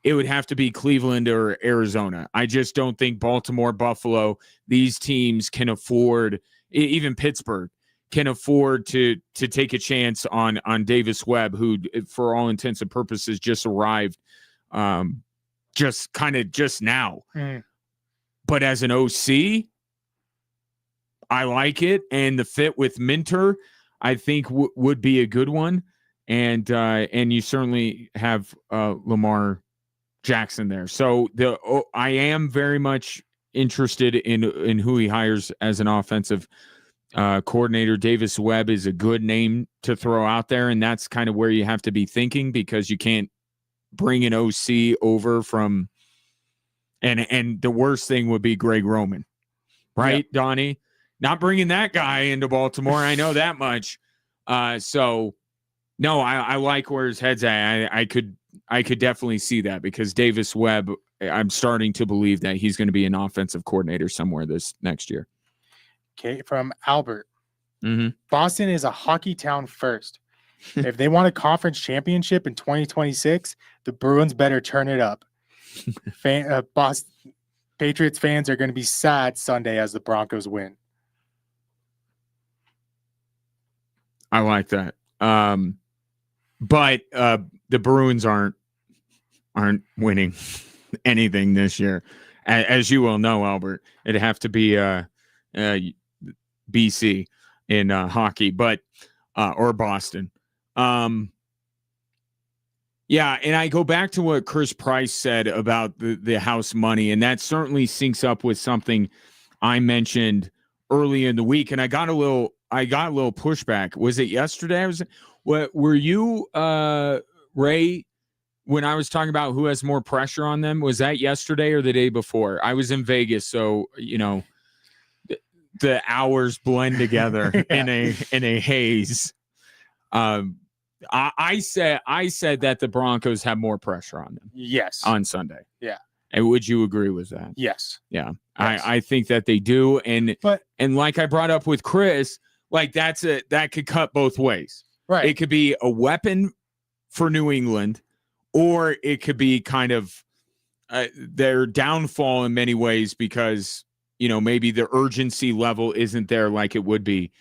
it would have to be Cleveland or Arizona. I just don't think Baltimore, Buffalo, these teams can afford, even Pittsburgh, can afford to take a chance on Davis Webb, who, for all intents and purposes, just arrived just now. Mm. But as an OC, I like it, and the fit with Minter, I think would be a good one, and you certainly have Lamar Jackson there. So I am very much interested in who he hires as an offensive coordinator. Davis Webb is a good name to throw out there, and that's kind of where you have to be thinking, because you can't bring an OC over from, and the worst thing would be Greg Roman, right, yep. Donnie? Not bringing that guy into Baltimore. I know that much. So no, I like where his head's at. I could definitely see that, because Davis Webb, I'm starting to believe that he's going to be an offensive coordinator somewhere this next year. Okay, from Albert. Mm-hmm. Boston is a hockey town first. If they want a conference championship in 2026, the Bruins better turn it up. Patriots fans are going to be sad Sunday as the Broncos win. I like that. But the Bruins aren't winning anything this year. As you will know, Albert, it'd have to be BC in hockey, but or Boston. Yeah, and I go back to what Chris Price said about the house money, and that certainly syncs up with something I mentioned early in the week, and I got a little pushback. Was it yesterday? Were you Ray, when I was talking about who has more pressure on them? Was that yesterday or the day before? I was in Vegas, so the hours blend together in a haze. I said that the Broncos have more pressure on them. Yes. On Sunday. Yeah. And would you agree with that? Yes. Yeah. Yes. I think that they do. And But like I brought up with Chris, like that could cut both ways. right. It could be a weapon for New England, or it could be kind of their downfall in many ways because, maybe the urgency level isn't there like it would be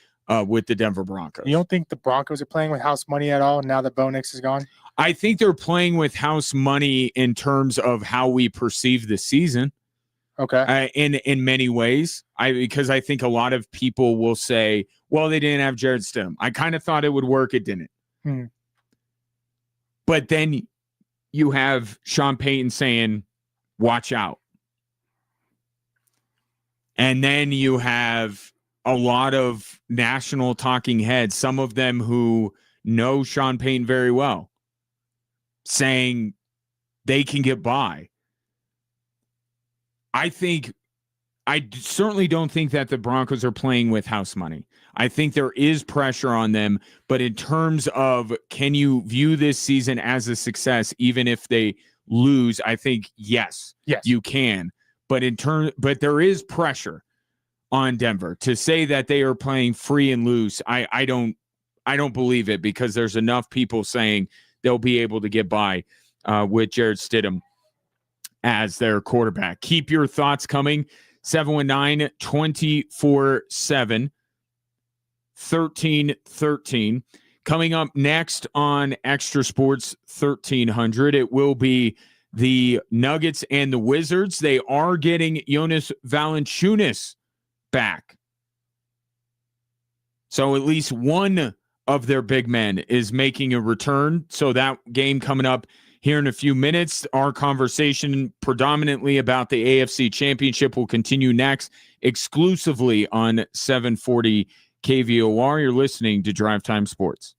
with the Denver Broncos. You don't think the Broncos are playing with house money at all now that Bo Nix is gone? I think they're playing with house money in terms of how we perceive the season. Okay. In many ways, because I think a lot of people will say, well, they didn't have Jared Stidham. I kind of thought it would work. It didn't. But then you have Sean Payton saying, watch out. And then you have a lot of national talking heads, some of them who know Sean Payton very well, saying they can get by. I certainly don't think that the Broncos are playing with house money. I think there is pressure on them, but in terms of can you view this season as a success even if they lose, I think yes. You can. But but there is pressure on Denver to say that they are playing free and loose. I don't believe it, because there's enough people saying they'll be able to get by with Jared Stidham as their quarterback. Keep your thoughts coming. 719-24/7 1313. Coming up next on Extra Sports 1300, it will be the Nuggets and the Wizards. They are getting Jonas Valanciunas back. So at least one of their big men is making a return. So that game coming up here in a few minutes. Our conversation predominantly about the AFC Championship will continue next, exclusively on 740 KVOR. You're listening to Drive Time Sports.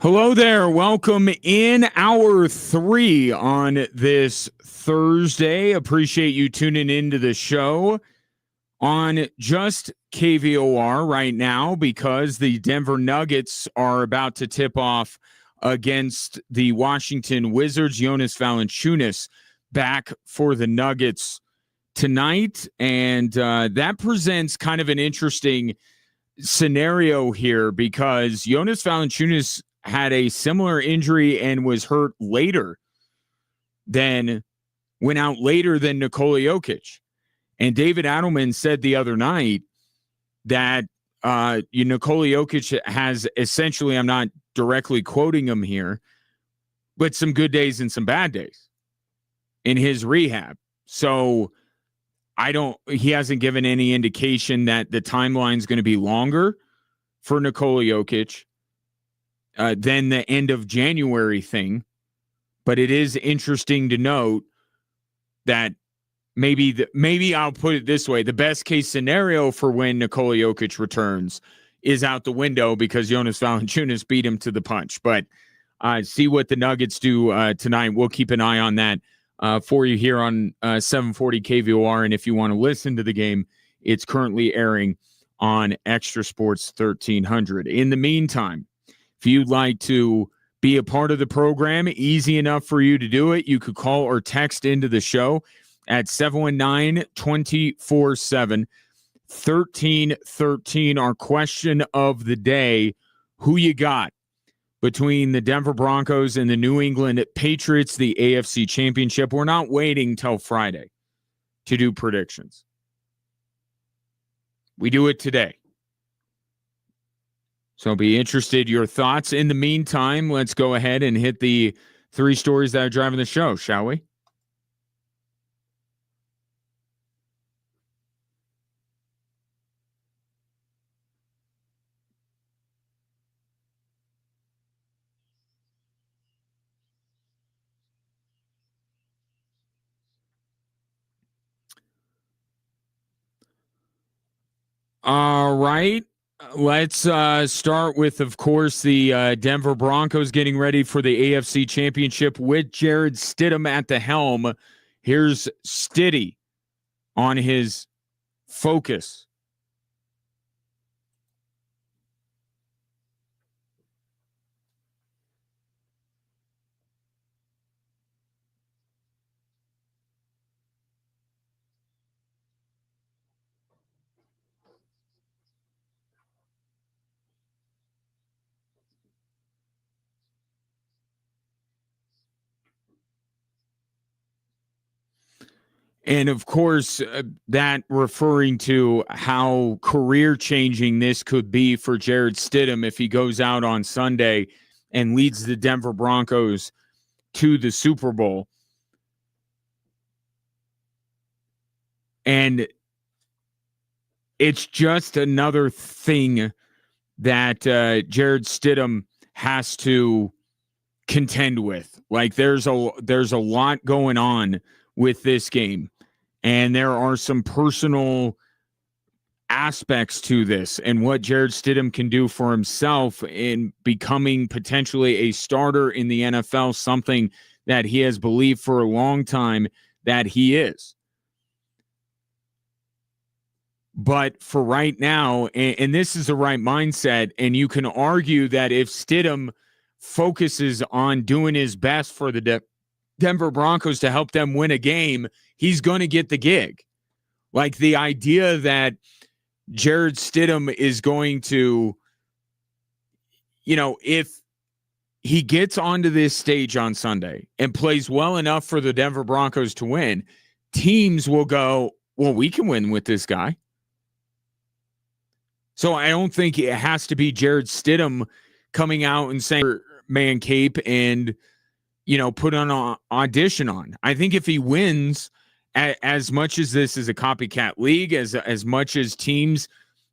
Hello there. Welcome in hour 3 on this Thursday. Appreciate you tuning into the show on just KVOR right now because the Denver Nuggets are about to tip off against the Washington Wizards. Jonas Valanciunas back for the Nuggets tonight, and that presents kind of an interesting scenario here because Jonas Valanciunas had a similar injury and was hurt later went out later than Nikola Jokic. And David Adelman said the other night that Nikola Jokic has essentially, I'm not directly quoting him here, but some good days and some bad days in his rehab. So he hasn't given any indication that the timeline is going to be longer for Nikola Jokic than the end of January thing. But it is interesting to note that maybe I'll put it this way. The best case scenario for when Nikola Jokic returns is out the window because Jonas Valanciunas beat him to the punch. But see what the Nuggets do tonight. We'll keep an eye on that for you here on 740 KVOR. And if you want to listen to the game, it's currently airing on Extra Sports 1300. In the meantime, if you'd like to be a part of the program, easy enough for you to do it. You could call or text into the show at 719-247-1313. Our question of the day, who you got between the Denver Broncos and the New England Patriots, the AFC Championship? We're not waiting till Friday to do predictions. We do it today. So be interested your thoughts. In the meantime, let's go ahead and hit the 3 stories that are driving the show, shall we? All right. Let's start with, of course, the Denver Broncos getting ready for the AFC Championship with Jared Stidham at the helm. Here's Stiddy on his focus. And of course, that referring to how career-changing this could be for Jared Stidham if he goes out on Sunday and leads the Denver Broncos to the Super Bowl. And it's just another thing that Jared Stidham has to contend with. Like there's a lot going on with this game. And there are some personal aspects to this and what Jared Stidham can do for himself in becoming potentially a starter in the NFL, something that he has believed for a long time that he is. But for right now, and this is the right mindset, and you can argue that if Stidham focuses on doing his best for the Denver Broncos to help them win a game, he's going to get the gig. Like the idea that Jared Stidham is going to, if he gets onto this stage on Sunday and plays well enough for the Denver Broncos to win, teams will go, well, we can win with this guy. So I don't think it has to be Jared Stidham coming out and saying man cape and, put on an audition on. I think if he wins, as much as this is a copycat league, as much as teams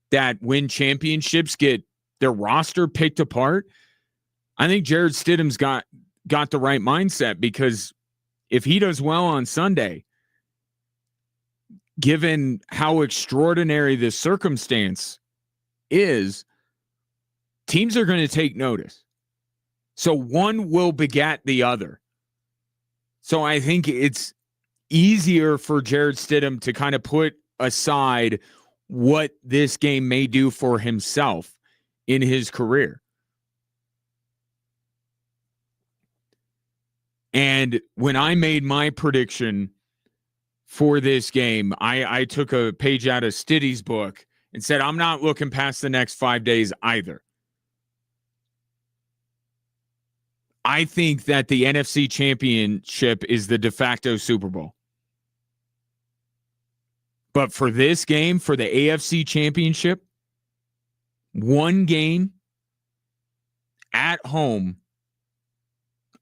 that win championships get their roster picked apart, I think Jared Stidham's got the right mindset, because if he does well on Sunday, given how extraordinary this circumstance is, teams are going to take notice. So one will beget the other. So I think it's easier for Jared Stidham to kind of put aside what this game may do for himself in his career. And when I made my prediction for this game, I took a page out of Stiddy's book and said, I'm not looking past the next 5 days either. I think that the NFC Championship is the de facto Super Bowl. But for this game, for the AFC Championship, one game at home,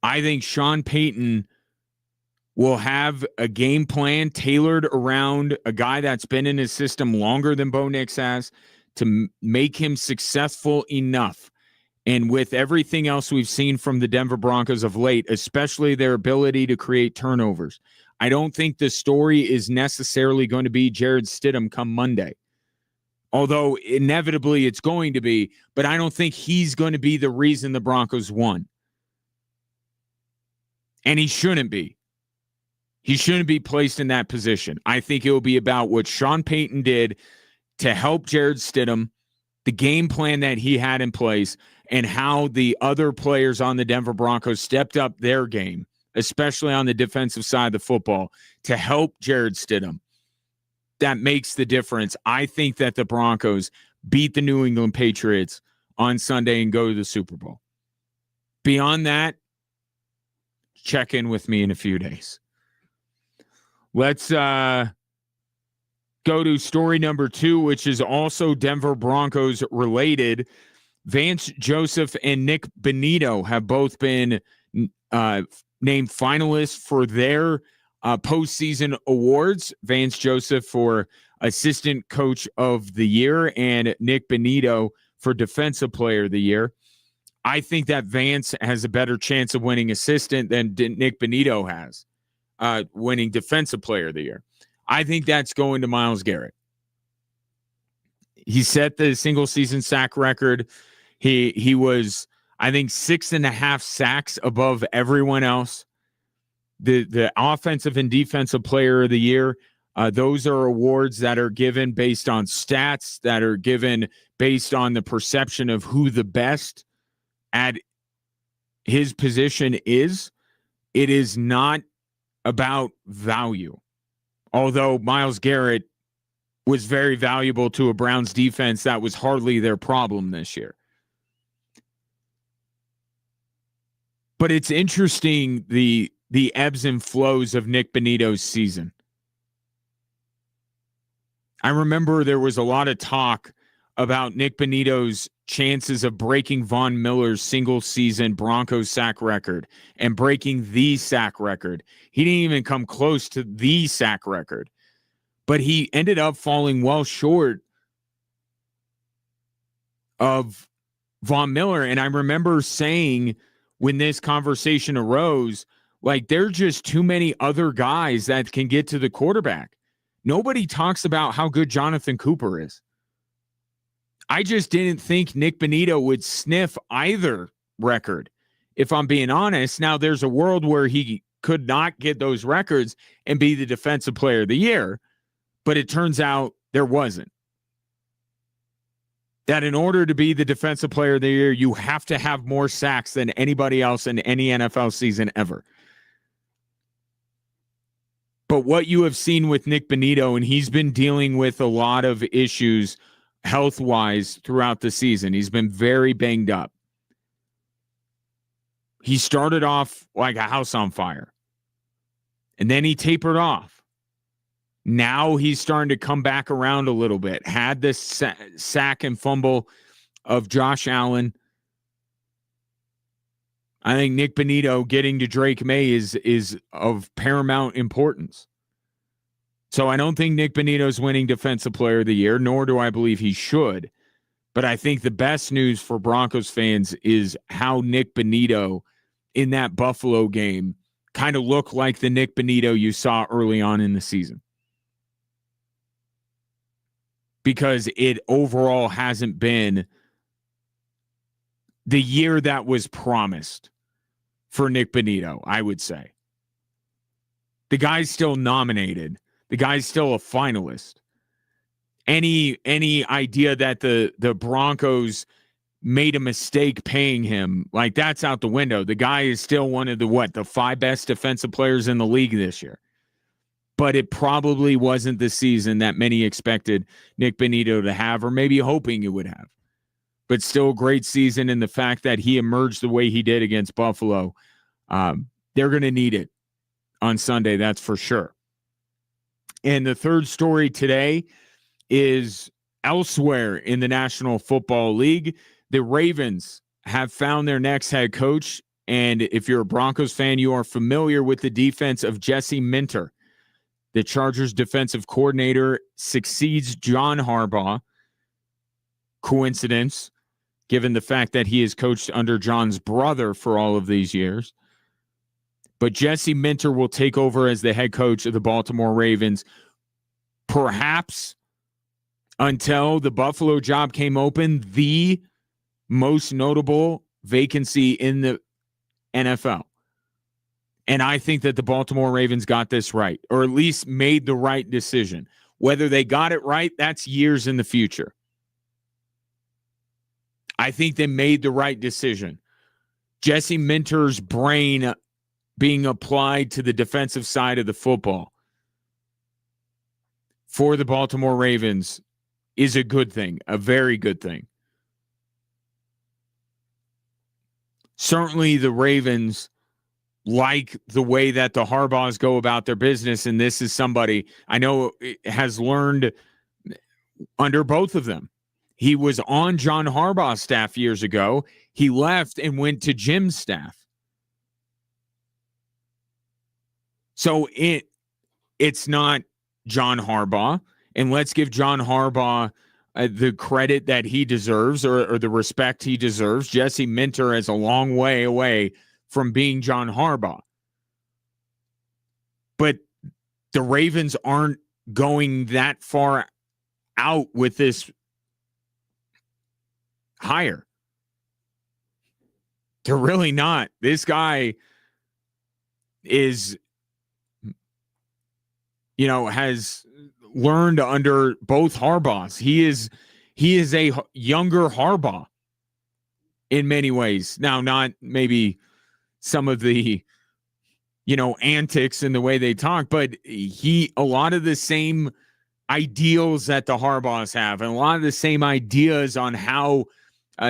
I think Sean Payton will have a game plan tailored around a guy that's been in his system longer than Bo Nix has to make him successful enough. And with everything else we've seen from the Denver Broncos of late, especially their ability to create turnovers, I don't think the story is necessarily going to be Jared Stidham come Monday. Although inevitably it's going to be, but I don't think he's going to be the reason the Broncos won. And he shouldn't be. He shouldn't be placed in that position. I think it will be about what Sean Payton did to help Jared Stidham, the game plan that he had in place, and how the other players on the Denver Broncos stepped up their game, especially on the defensive side of the football, to help Jared Stidham. That makes the difference. I think that the Broncos beat the New England Patriots on Sunday and go to the Super Bowl. Beyond that, check in with me in a few days. Let's go to story number 2, which is also Denver Broncos related. Vance Joseph and Nick Bonitto have both been named finalists for their postseason awards. Vance Joseph for Assistant Coach of the Year and Nick Bonitto for Defensive Player of the Year. I think that Vance has a better chance of winning Assistant than Nick Bonitto has winning Defensive Player of the Year. I think that's going to Myles Garrett. He set the single season sack record. He was, I think, 6.5 sacks above everyone else. The offensive and defensive player of the year, those are awards that are given based on stats, that are given based on the perception of who the best at his position is. It is not about value. Although Myles Garrett was very valuable to a Browns defense that was hardly their problem this year. But it's interesting the ebbs and flows of Nick Bonitto's season. I remember there was a lot of talk about Nick Bonitto's chances of breaking Von Miller's single season Broncos sack record and breaking the sack record. He didn't even come close to the sack record, but he ended up falling well short of Von Miller. And I remember saying when this conversation arose, like, there are just too many other guys that can get to the quarterback. Nobody talks about how good Jonathan Cooper is. I just didn't think Nick Bonitto would sniff either record, if I'm being honest. Now, there's a world where he could not get those records and be the Defensive Player of the Year, but it turns out there wasn't. That in order to be the Defensive Player of the Year, you have to have more sacks than anybody else in any NFL season ever. But what you have seen with Nick Bonitto, and he's been dealing with a lot of issues health-wise throughout the season. He's been very banged up. He started off like a house on fire, and then he tapered off. Now he's starting to come back around a little bit. Had this sack and fumble of Josh Allen. I think Nick Bonitto getting to Drake May is of paramount importance. So I don't think Nick Bonitto's winning Defensive Player of the Year, nor do I believe he should. But I think the best news for Broncos fans is how Nick Bonitto in that Buffalo game kind of looked like the Nick Bonitto you saw early on in the season. Because it overall hasn't been the year that was promised for Nick Bonito, I would say. The guy's still nominated. The guy's still a finalist. Any idea that the Broncos made a mistake paying him, like, that's out the window. The guy is still one of the 5 best defensive players in the league this year. But it probably wasn't the season that many expected Nick Bonito to have, or maybe hoping it would have. But still a great season, and the fact that he emerged the way he did against Buffalo, they're going to need it on Sunday, that's for sure. And the third story today is elsewhere in the National Football League. The Ravens have found their next head coach, and if you're a Broncos fan, you are familiar with the defense of Jesse Minter. The Chargers defensive coordinator succeeds John Harbaugh. Coincidence, given the fact that he has coached under John's brother for all of these years. But Jesse Minter will take over as the head coach of the Baltimore Ravens, perhaps until the Buffalo job came open, the most notable vacancy in the NFL. And I think that the Baltimore Ravens got this right, or at least made the right decision. Whether they got it right, that's years in the future. I think they made the right decision. Jesse Minter's brain being applied to the defensive side of the football for the Baltimore Ravens is a good thing, a very good thing. Certainly the Ravens like the way that the Harbaughs go about their business, and this is somebody I know has learned under both of them. He was on John Harbaugh's staff years ago. He left and went to Jim's staff. So it's not John Harbaugh, and let's give John Harbaugh the credit that he deserves, or the respect he deserves. Jesse Minter is a long way away from being John Harbaugh. But the Ravens aren't going that far out with this hire. They're really not. This guy is, has learned under both Harbaughs. He is a younger Harbaugh in many ways. Now, not maybe some of the, antics in the way they talk, but a lot of the same ideals that the Harbaughs have, and a lot of the same ideas on how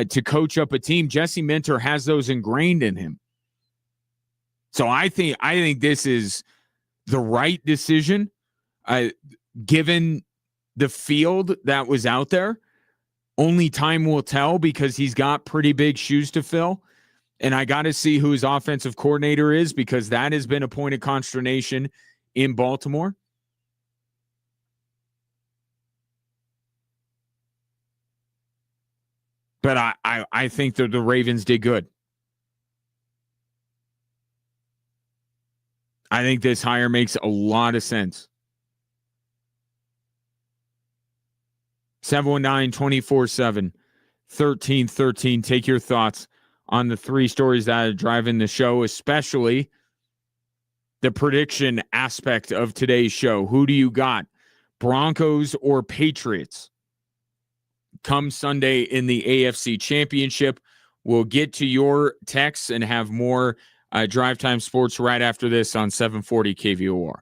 to coach up a team. Jesse Minter has those ingrained in him. So I think this is the right decision, given the field that was out there. Only time will tell, because he's got pretty big shoes to fill. And I got to see who his offensive coordinator is, because that has been a point of consternation in Baltimore. But I think that the Ravens did good. I think this hire makes a lot of sense. 719-247-1313. Take your thoughts on the three stories that are driving the show, especially the prediction aspect of today's show. Who do you got? Broncos or Patriots? Come Sunday in the AFC Championship. We'll get to your texts and have more Drive Time Sports right after this on 740 KVOR.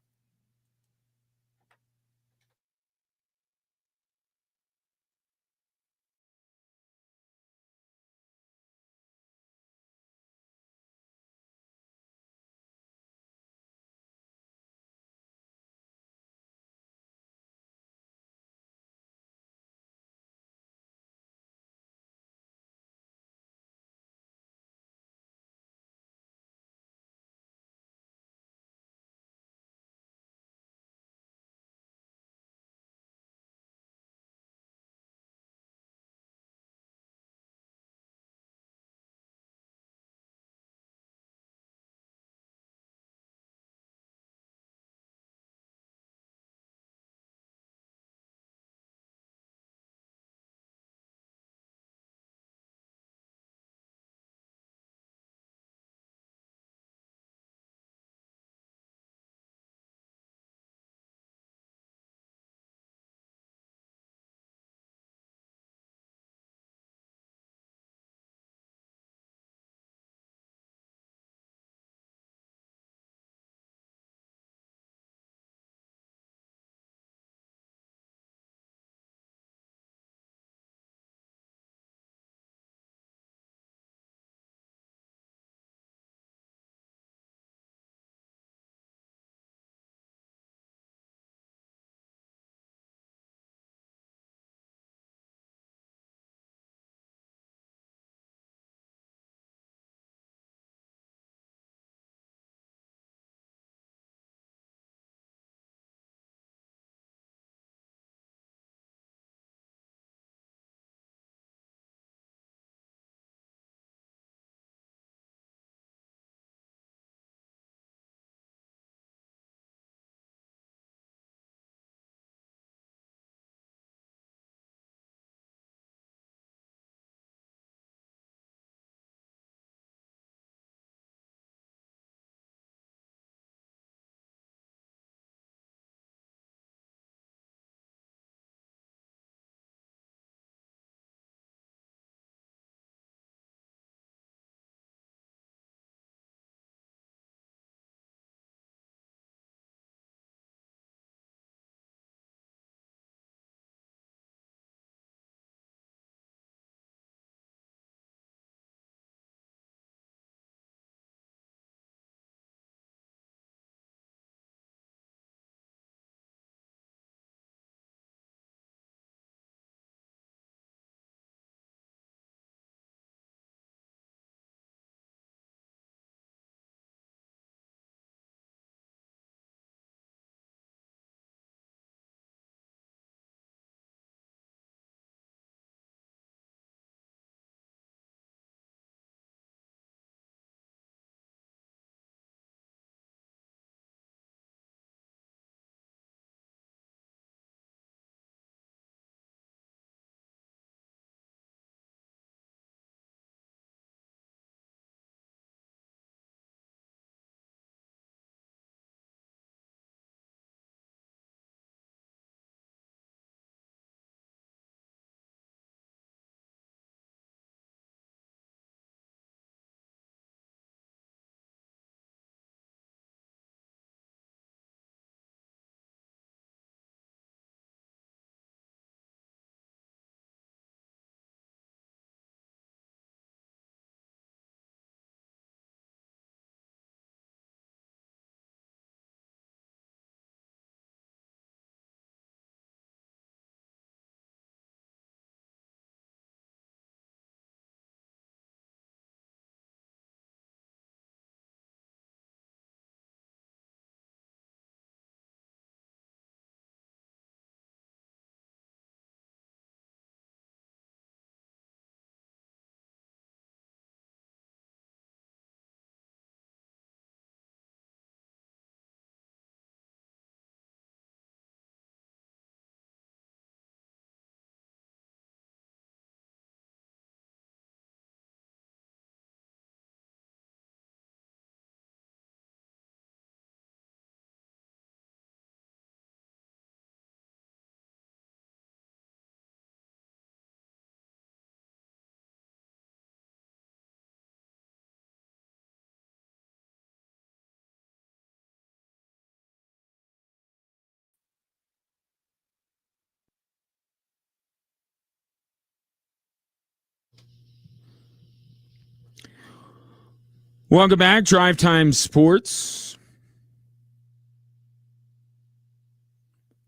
Welcome back, Drive Time Sports.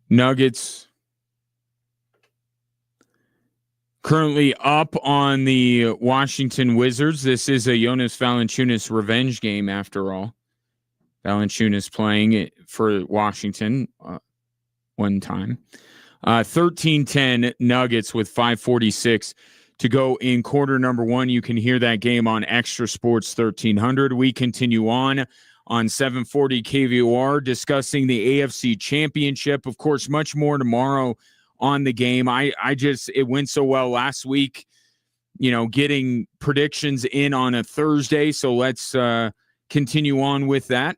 Nuggets currently up on the Washington Wizards. This is a Jonas Valanciunas revenge game, after all. Valanciunas playing for Washington one time. 13-10 Nuggets with 5:46 to go in quarter number one. You can hear that game on Extra Sports 1300. We continue on 740 KVOR discussing the AFC Championship. Of course, much more tomorrow on the game. It went so well last week, getting predictions in on a Thursday. So let's continue on with that.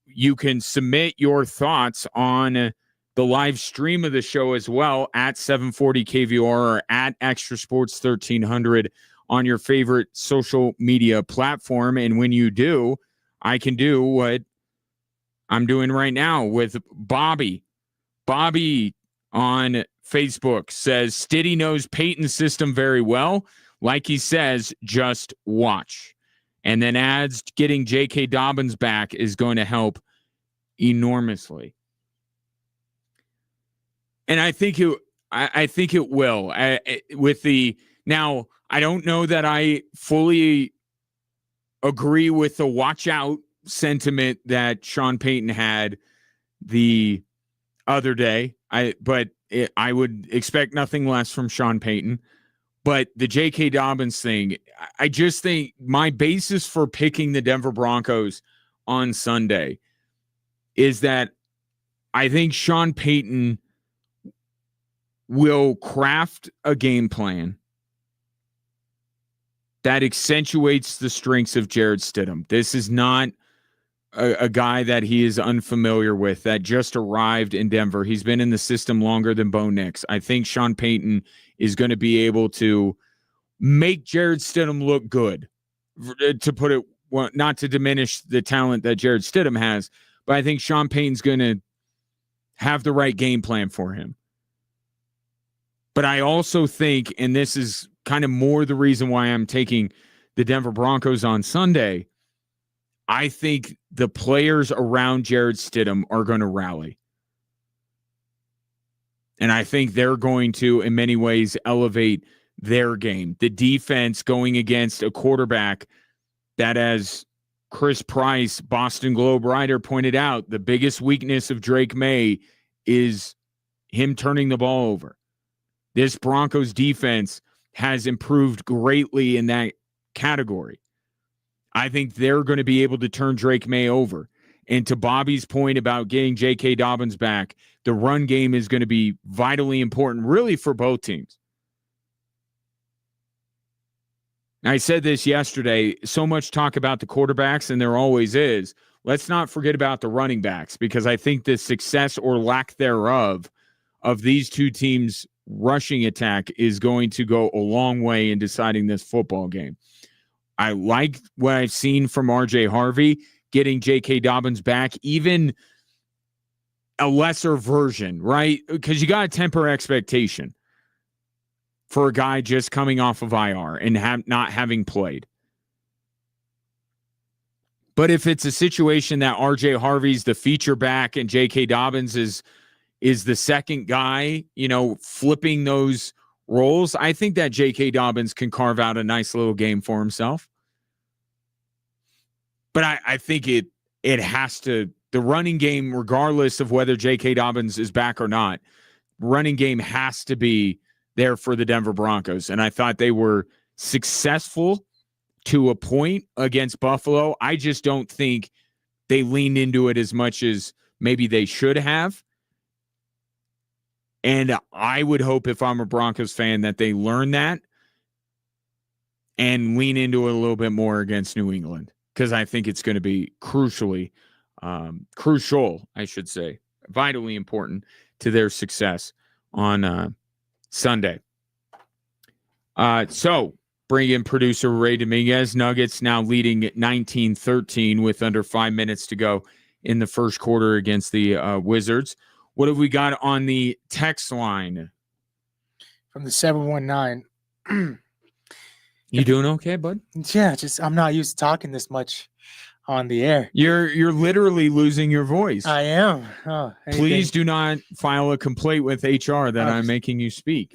You can submit your thoughts on the live stream of the show as well at 740 KVR or at Extra Sports 1300 on your favorite social media platform. And when you do, I can do what I'm doing right now with Bobby. Bobby on Facebook says, Stiddy knows Peyton's system very well. Like he says, just watch. And then adds, getting J.K. Dobbins back is going to help enormously. And I think it will. Now, I don't know that I fully agree with the watch out sentiment that Sean Payton had the other day. I would expect nothing less from Sean Payton. But the J.K. Dobbins thing, I just think my basis for picking the Denver Broncos on Sunday is that I think Sean Payton will craft a game plan that accentuates the strengths of Jared Stidham. This is not a guy that he is unfamiliar with, that just arrived in Denver. He's been in the system longer than Bo Nix. I think Sean Payton is going to be able to make Jared Stidham look good, to put it, not to diminish the talent that Jared Stidham has, but I think Sean Payton's going to have the right game plan for him. But I also think, and this is kind of more the reason why I'm taking the Denver Broncos on Sunday, I think the players around Jared Stidham are going to rally. And I think they're going to, in many ways, elevate their game. The defense going against a quarterback that, as Chris Price, Boston Globe writer, pointed out, the biggest weakness of Drake May is him turning the ball over. This Broncos defense has improved greatly in that category. I think they're going to be able to turn Drake May over. And to Bobby's point about getting J.K. Dobbins back, the run game is going to be vitally important, really, for both teams. I said this yesterday, so much talk about the quarterbacks, and there always is. Let's not forget about the running backs, because I think the success or lack thereof of these two teams' rushing attack is going to go a long way in deciding this football game. I like what I've seen from R.J. Harvey, getting J.K. Dobbins back, even a lesser version, right? Because you got to temper expectation for a guy just coming off of IR and not having played. But if it's a situation that R.J. Harvey's the feature back and J.K. Dobbins is the second guy, flipping those roles, I think that J.K. Dobbins can carve out a nice little game for himself. But I think it has to, the running game, regardless of whether J.K. Dobbins is back or not, running game has to be there for the Denver Broncos. And I thought they were successful to a point against Buffalo. I just don't think they leaned into it as much as maybe they should have. And I would hope, if I'm a Broncos fan, that they learn that and lean into it a little bit more against New England, because I think it's going to be crucial, I should say, vitally important to their success on Sunday. So bring in producer Ray Dominguez. Nuggets now leading at 19-13 with under 5 minutes to go in the first quarter against the Wizards. What have we got on the text line? From the 719. You doing okay, bud? Yeah, just I'm not used to talking this much on the air. You're literally losing your voice. I am. Oh, Please do not file a complaint with HR that I'm making you speak.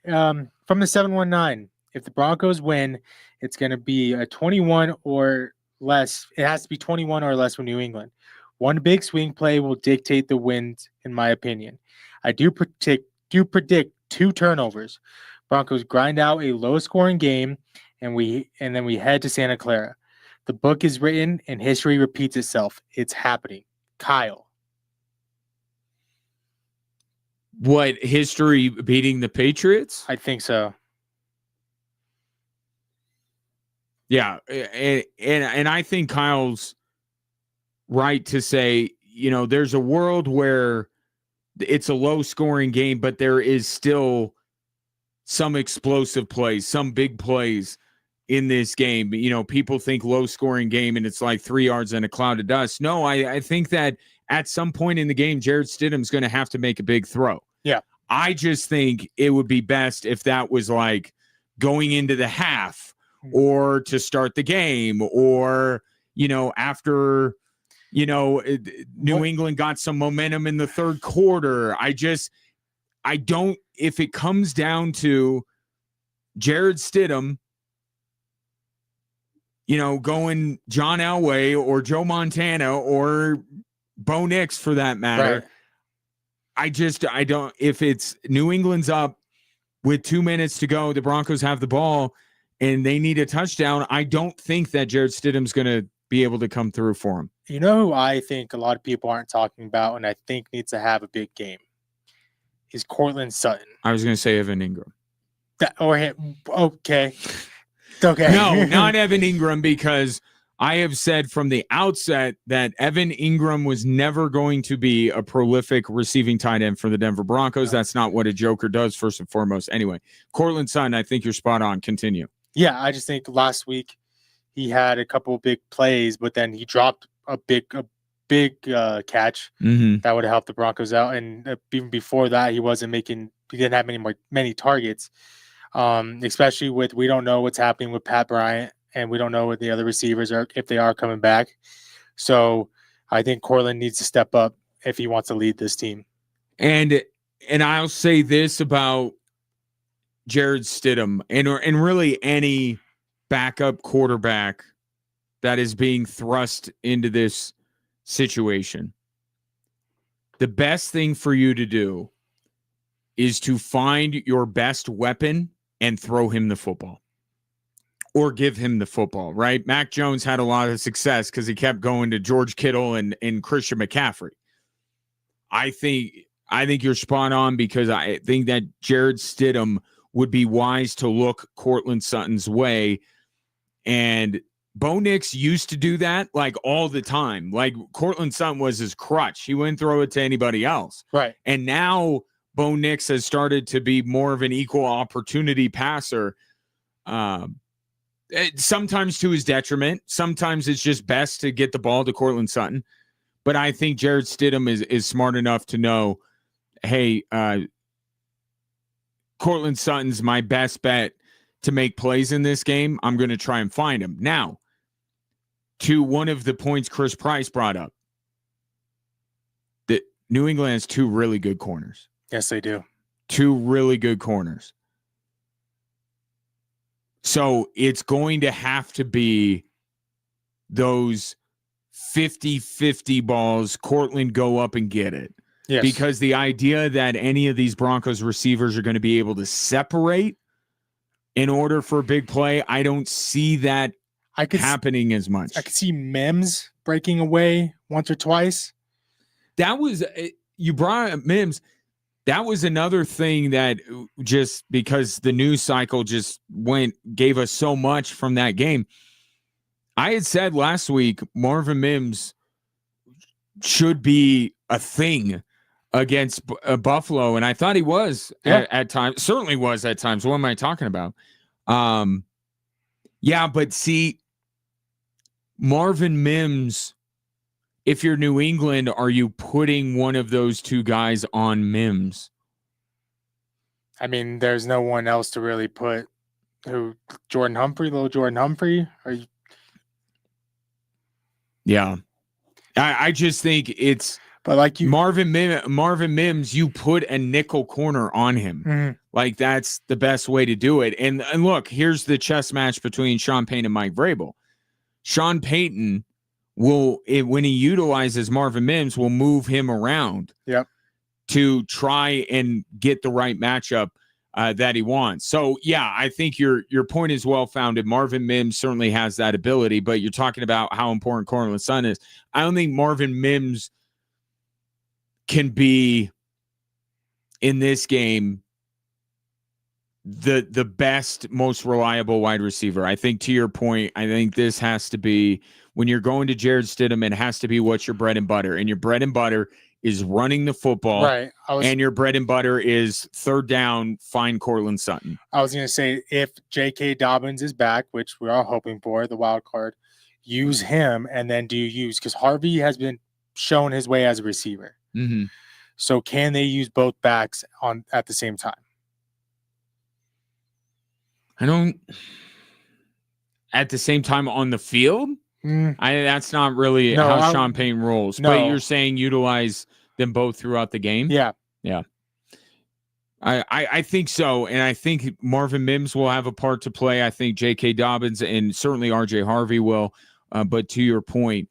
From the 719, if the Broncos win, it's going to be a 21 or less. It has to be 21 or less with New England. One big swing play will dictate the wins, in my opinion. I do predict 2 turnovers. Broncos grind out a low-scoring game, and then we head to Santa Clara. The book is written, and history repeats itself. It's happening. Kyle. What, history beating the Patriots? I think so. Yeah, and I think Kyle's right to say, there's a world where it's a low-scoring game, but there is still some explosive plays, some big plays in this game. People think low-scoring game and it's like 3 yards and a cloud of dust. No, I think that at some point in the game, Jared Stidham's going to have to make a big throw. Yeah. I just think it would be best if that was like going into the half or to start the game or, after, New England got some momentum in the third quarter. I don't, if it comes down to Jared Stidham, going John Elway or Joe Montana or Bo Nix for that matter. Right. I don't, if it's New England's up with 2 minutes to go, the Broncos have the ball and they need a touchdown. I don't think that Jared Stidham's going to be able to come through for him. You know who I think a lot of people aren't talking about and I think needs to have a big game? Is Cortland Sutton. I was going to say Evan Ingram. Okay. No, not Evan Ingram, because I have said from the outset that Evan Ingram was never going to be a prolific receiving tight end for the Denver Broncos. That's not what a joker does, first and foremost. Anyway, Cortland Sutton, I think you're spot on. Continue. Yeah, I just think last week he had a couple of big plays, but then he dropped a big catch that would have helped the Broncos out. And even before that, he didn't have many targets. Especially we don't know what's happening with Pat Bryant, and we don't know what the other receivers are, if they are coming back. So I think Cortland needs to step up if he wants to lead this team. And I'll say this about Jared Stidham and really any backup quarterback that is being thrust into this situation. The best thing for you to do is to find your best weapon and throw him the football or give him the football, right? Mac Jones had a lot of success because he kept going to George Kittle and Christian McCaffrey. I think you're spot on, because I think that Jared Stidham would be wise to look Cortland Sutton's way. And Bo Nix used to do that like all the time. Like Cortland Sutton was his crutch. He wouldn't throw it to anybody else. Right. And now Bo Nix has started to be more of an equal opportunity passer. Sometimes to his detriment. Sometimes it's just best to get the ball to Cortland Sutton. But I think Jared Stidham is smart enough to know, hey, Cortland Sutton's my best bet to make plays in this game. I'm going to try and find him. Now, to one of the points Chris Price brought up, that New England has 2 really good corners. Yes, they do. 2 really good corners. So it's going to have to be those 50-50 balls. Cortland, go up and get it. Yes. Because the idea that any of these Broncos receivers are going to be able to separate in order for a big play, I don't see that happening as much. I could see Mims breaking away once or twice. That was, you brought up Mims. That was another thing that just because the news cycle just gave us so much from that game. I had said last week, Marvin Mims should be a thing against Buffalo, and I thought he was at times. Certainly was at times. What am I talking about? Yeah, but see, Marvin Mims, if you're New England, are you putting one of those 2 guys on Mims? I mean, there's no one else to really put Who? Jordan Humphrey, little Jordan Humphrey? Are you? Yeah. I just think it's But like you, Marvin Mims, you put a nickel corner on him. Mhm. Like that's the best way to do it. And look, here's the chess match between Sean Payton and Mike Vrabel. Sean Payton when he utilizes Marvin Mims, will move him around. Yep. To try and get the right matchup that he wants. So yeah, I think your point is well founded. Marvin Mims certainly has that ability, but you're talking about how important Cortland Sutton is. I don't think Marvin Mims can be in this game the best, most reliable wide receiver. I think to your point, I think this has to be when you're going to Jared Stidham, it has to be what's your bread and butter. And your bread and butter is running the football. Right. And your bread and butter is third down, find Cortland Sutton. I was going to say, if J.K. Dobbins is back, which we're all hoping for, the wild card, use him, and then do you use, because Harvey has been shown his way as a receiver. Mm-hmm. So can they use both backs at the same time? I don't. At the same time on the field? That's not really how Sean Payton rolls. No. But you're saying utilize them both throughout the game? Yeah. Yeah. I think so. And I think Marvin Mims will have a part to play. I think J.K. Dobbins and certainly R.J. Harvey will. But to your point,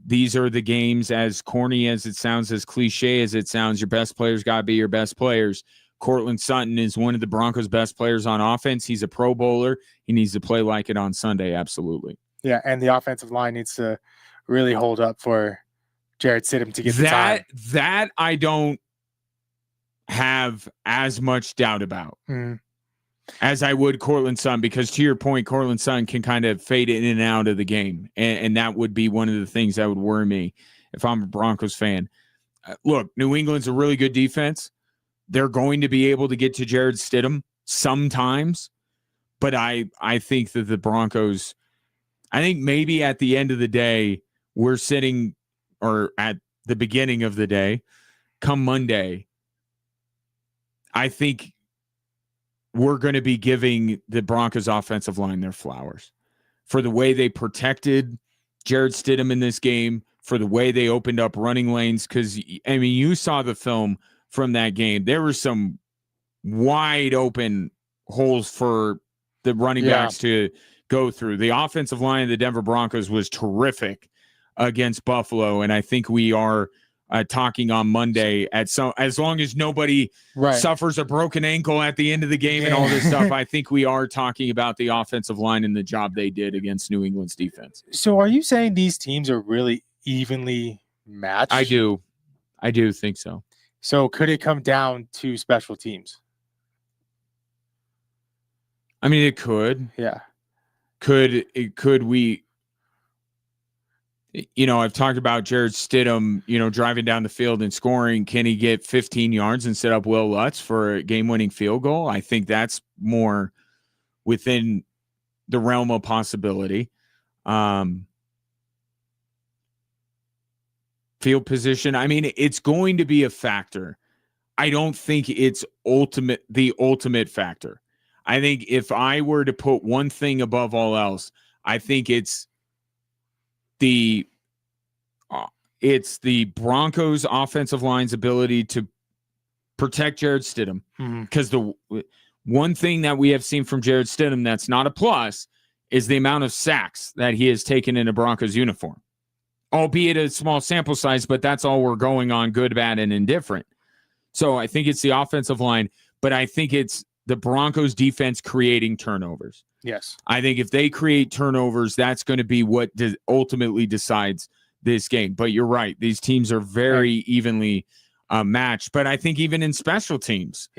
these are the games, as corny as it sounds, as cliche as it sounds, your best players got to be your best players. Cortland Sutton is one of the Broncos' best players on offense. He's a Pro Bowler. He needs to play like it on Sunday. Absolutely. Yeah, and the offensive line needs to really hold up for Jared Stidham to get the time. That I don't have as much doubt about as I would Cortland Sutton, because to your point, Cortland Sutton can kind of fade in and out of the game, and that would be one of the things that would worry me if I'm a Broncos fan. Look, New England's a really good defense. They're going to be able to get to Jared Stidham sometimes, but I think that the Broncos, I think maybe at the end of the day, we're sitting, or at the beginning of the day, come Monday, I think we're going to be giving the Broncos offensive line their flowers for the way they protected Jared Stidham in this game, for the way they opened up running lanes. Because, I mean, you saw the film from that game. There were some wide open holes for the running backs to go through. The offensive line of the Denver Broncos was terrific against Buffalo, and I think we are talking on Monday as long as nobody suffers a broken ankle at the end of the game and all this stuff. I think we are talking about the offensive line and the job they did against New England's defense. So are you saying these teams are really evenly matched? I do think so. So could it come down to special teams? I mean, it could. Yeah. Could we? I've talked about Jared Stidham, driving down the field and scoring. Can he get 15 yards and set up Will Lutz for a game-winning field goal? I think that's more within the realm of possibility. Field position, I mean, it's going to be a factor. I don't think it's the ultimate factor. I think if I were to put one thing above all else, I think it's the Broncos offensive line's ability to protect Jared Stidham. Because the one thing that we have seen from Jared Stidham that's not a plus is the amount of sacks that he has taken in a Broncos uniform. Albeit a small sample size, but that's all we're going on, good, bad, and indifferent. So I think it's the offensive line, but I think it's the Broncos defense creating turnovers. Yes. I think if they create turnovers, that's going to be what ultimately decides this game. But you're right. These teams are very evenly matched. But I think even in special teams,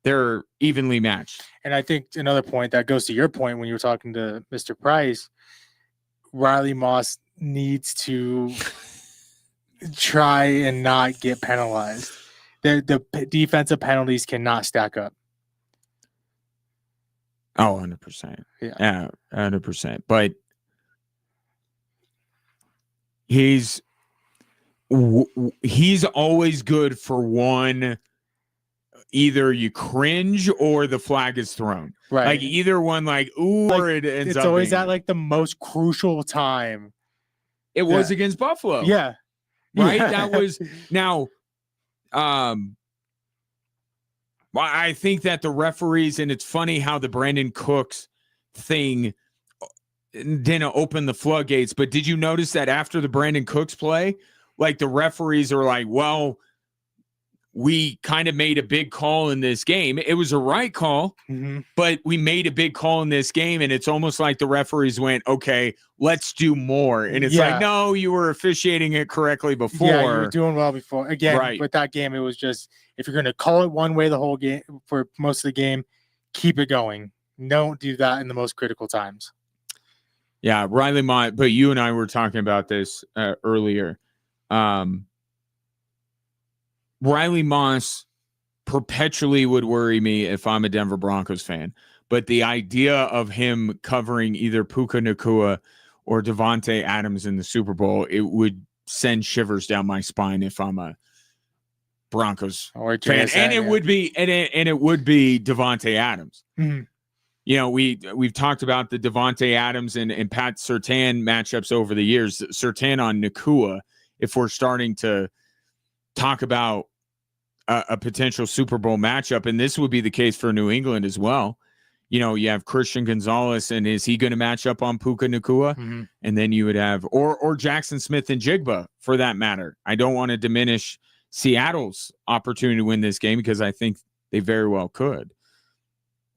they're evenly matched. And I think another point that goes to your point when you were talking to Mr. Price, Riley Moss needs to try and not get penalized. The defensive penalties cannot stack up. Oh, 100%. Yeah, 100%. But he's always good for one either you cringe or the flag is thrown. Right. Like either one, like, ooh, Like, or it ends it's up always being at like the most crucial time. it was against Buffalo. Yeah. Right. Yeah. That was now. Well, I think that the referees, and it's funny how the Brandon Cooks thing didn't open the floodgates, but did you notice that after the Brandon Cooks play, like the referees are like, well, we kind of made a big call in this game. It was a right call, but we made a big call in this game, and it's almost like the referees went, okay, let's do more. And it's like, no, you were officiating it correctly before. Yeah, you were doing well before. Again, Right. with that game, it was just, if you're going to call it one way the whole game for most of the game, keep it going. Don't do that in the most critical times. Yeah, Riley Mott, but you and I were talking about this earlier. Riley Moss perpetually would worry me if I'm a Denver Broncos fan. But the idea of him covering either Puka Nacua or Devontae Adams in the Super Bowl, it would send shivers down my spine if I'm a Broncos fan. And it would be and it would be Devontae Adams. Mm-hmm. You know, we've talked about the Devontae Adams and Pat Surtain matchups over the years. Surtain on Nacua, if we're starting to talk about a potential Super Bowl matchup, and this would be the case for New England as well. You know, you have Christian Gonzalez, and is he going to match up on Puka Nacua? Mm-hmm. And then you would have, or Jackson Smith and Jigba, for that matter. I don't want to diminish Seattle's opportunity to win this game because I think they very well could.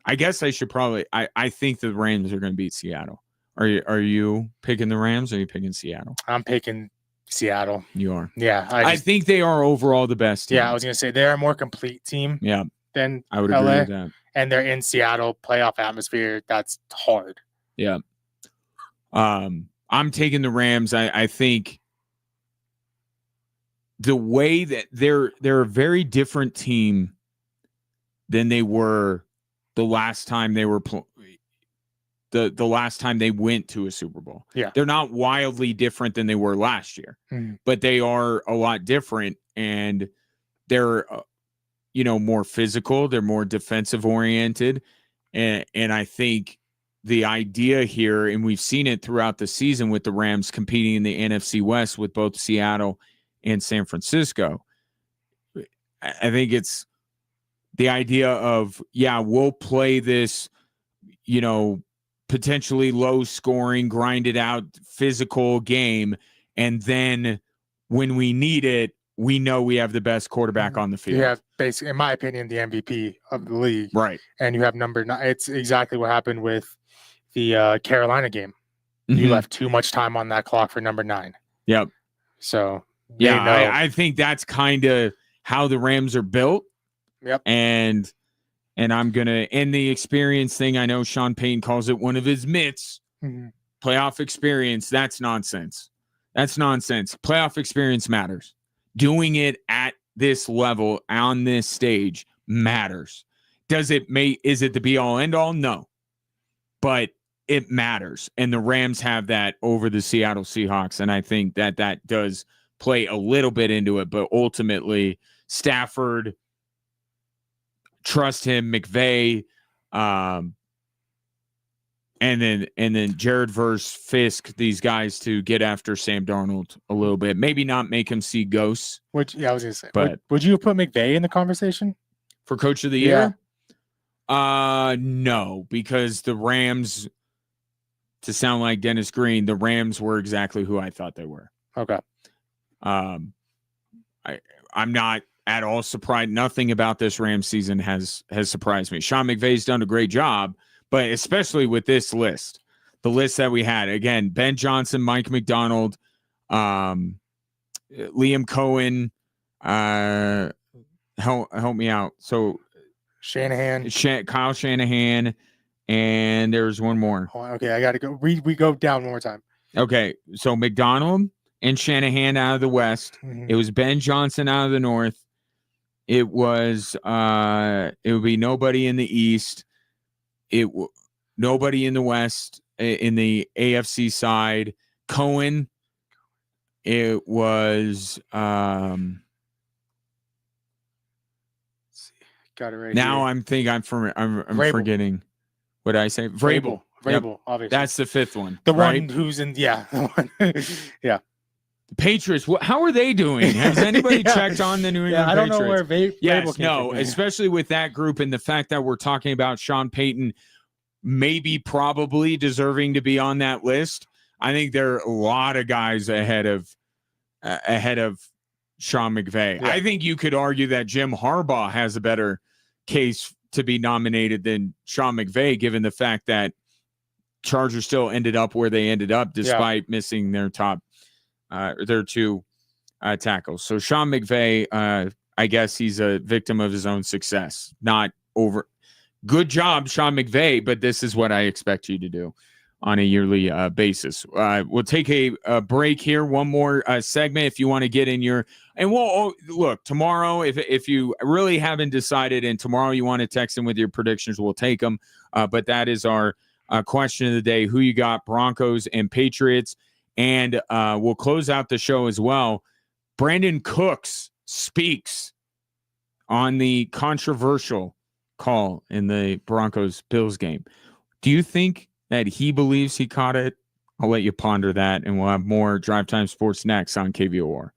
I guess I should probably, I think the Rams are going to beat Seattle. Are you picking the Rams or are you picking Seattle? I'm picking Seattle. You are. Yeah. I think they are overall the best team. Yeah, I was going to say they're a more complete team. Yeah. Than I would LA, agree with that. And they're in Seattle, playoff atmosphere. That's hard. Yeah. I'm taking the Rams. I think the way that they're a very different team than they were the last time they were the last time they went to a Super Bowl. Yeah. They're not wildly different than they were last year, but they are a lot different, and they're more physical. They're more defensive oriented. And I think the idea here, and we've seen it throughout the season with the Rams competing in the NFC West with both Seattle and San Francisco. I think it's the idea of, we'll play this, potentially low scoring, grinded out physical game. And then when we need it, we know we have the best quarterback on the field. You have basically, in my opinion, the MVP of the league. Right. And you have number 9. It's exactly what happened with the Carolina game. You left too much time on that clock for number 9. Yep. So, I think that's kind of how the Rams are built. Yep. And I'm going to end the experience thing. I know Sean Payton calls it one of his myths. Playoff experience. That's nonsense. Playoff experience matters. Doing it at this level on this stage matters. Is it the be all end all? No, but it matters. And the Rams have that over the Seattle Seahawks. And I think that does play a little bit into it, but ultimately Stafford, trust him, McVay, and then Jared versus Fisk, these guys to get after Sam Darnold a little bit. Maybe not make him see ghosts. I was going to say. But would you put McVay in the conversation? For Coach of the Year? No, because the Rams, to sound like Dennis Green, the Rams were exactly who I thought they were. Okay. I'm not at all surprised. Nothing about this Rams season has surprised me. Sean McVay's done a great job. But especially with this list, the list that we had, again, Ben Johnson, Mike McDonald, Liam Cohen, help me out. So Shanahan, Kyle Shanahan, and there's one more. Oh, okay, I got to go. We go down one more time. Okay, so McDonald and Shanahan out of the West. It was Ben Johnson out of the North. It was it would be nobody in the East. Nobody in the West, in the AFC side. Cohen, it was Got it right Now here. I'm Vrabel. forgetting what did I say. Vrabel. Vrabel, Yep. obviously. That's the fifth one. the right? one who's in, yeah. The one, yeah. The Patriots. How are they doing? Has anybody Yeah. checked on the New England Yeah, I don't Patriots? know where Vrabel Yes, came no, from. especially with that group and the fact that we're talking about Sean Payton maybe probably deserving to be on that list. I think there are a lot of guys ahead of Sean McVay. Yeah. I think you could argue that Jim Harbaugh has a better case to be nominated than Sean McVay, given the fact that Chargers still ended up where they ended up despite missing their two tackles. So Sean McVay, I guess he's a victim of his own success. Not over. Good job, Sean McVay, but this is what I expect you to do on a yearly basis. We'll take a break here. One more segment if you want to get in your – and we'll look, tomorrow, if you really haven't decided and tomorrow you want to text in with your predictions, we'll take them. But that is our question of the day. Who you got, Broncos and Patriots? And we'll close out the show as well. Brandon Cooks speaks on the controversial call in the Broncos-Bills game. Do you think that he believes he caught it? I'll let you ponder that, and we'll have more Drive Time Sports next on KVOR.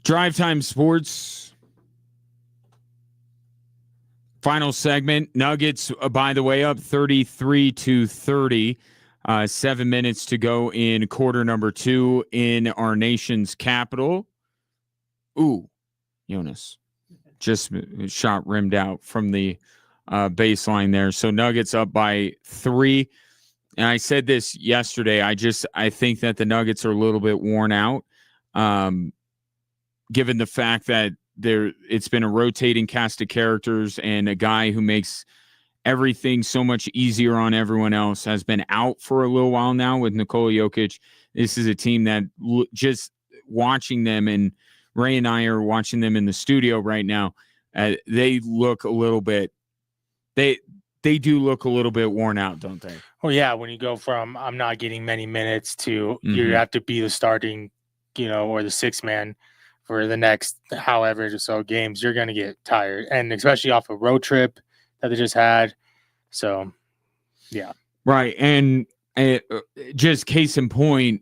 Drive Time Sports. Final segment. Nuggets, by the way, up 33-30. 7 minutes to go in quarter number 2 in our nation's capital. Ooh, Jonas just shot rimmed out from the baseline there. So Nuggets up by 3. And I said this yesterday. I think that the Nuggets are a little bit worn out, given the fact that it's been a rotating cast of characters, and a guy who makes everything so much easier on everyone else has been out for a little while now with Nikola Jokic. This is a team that just watching them, and Ray and I are watching them in the studio right now. They look a little bit. They do look a little bit worn out, don't they? Well, yeah. When you go from I'm not getting many minutes to you have to be the starting, or the 6th man for the next however or so games, you're going to get tired, and especially off a road trip that they just had. So, yeah. Right. And just case in point,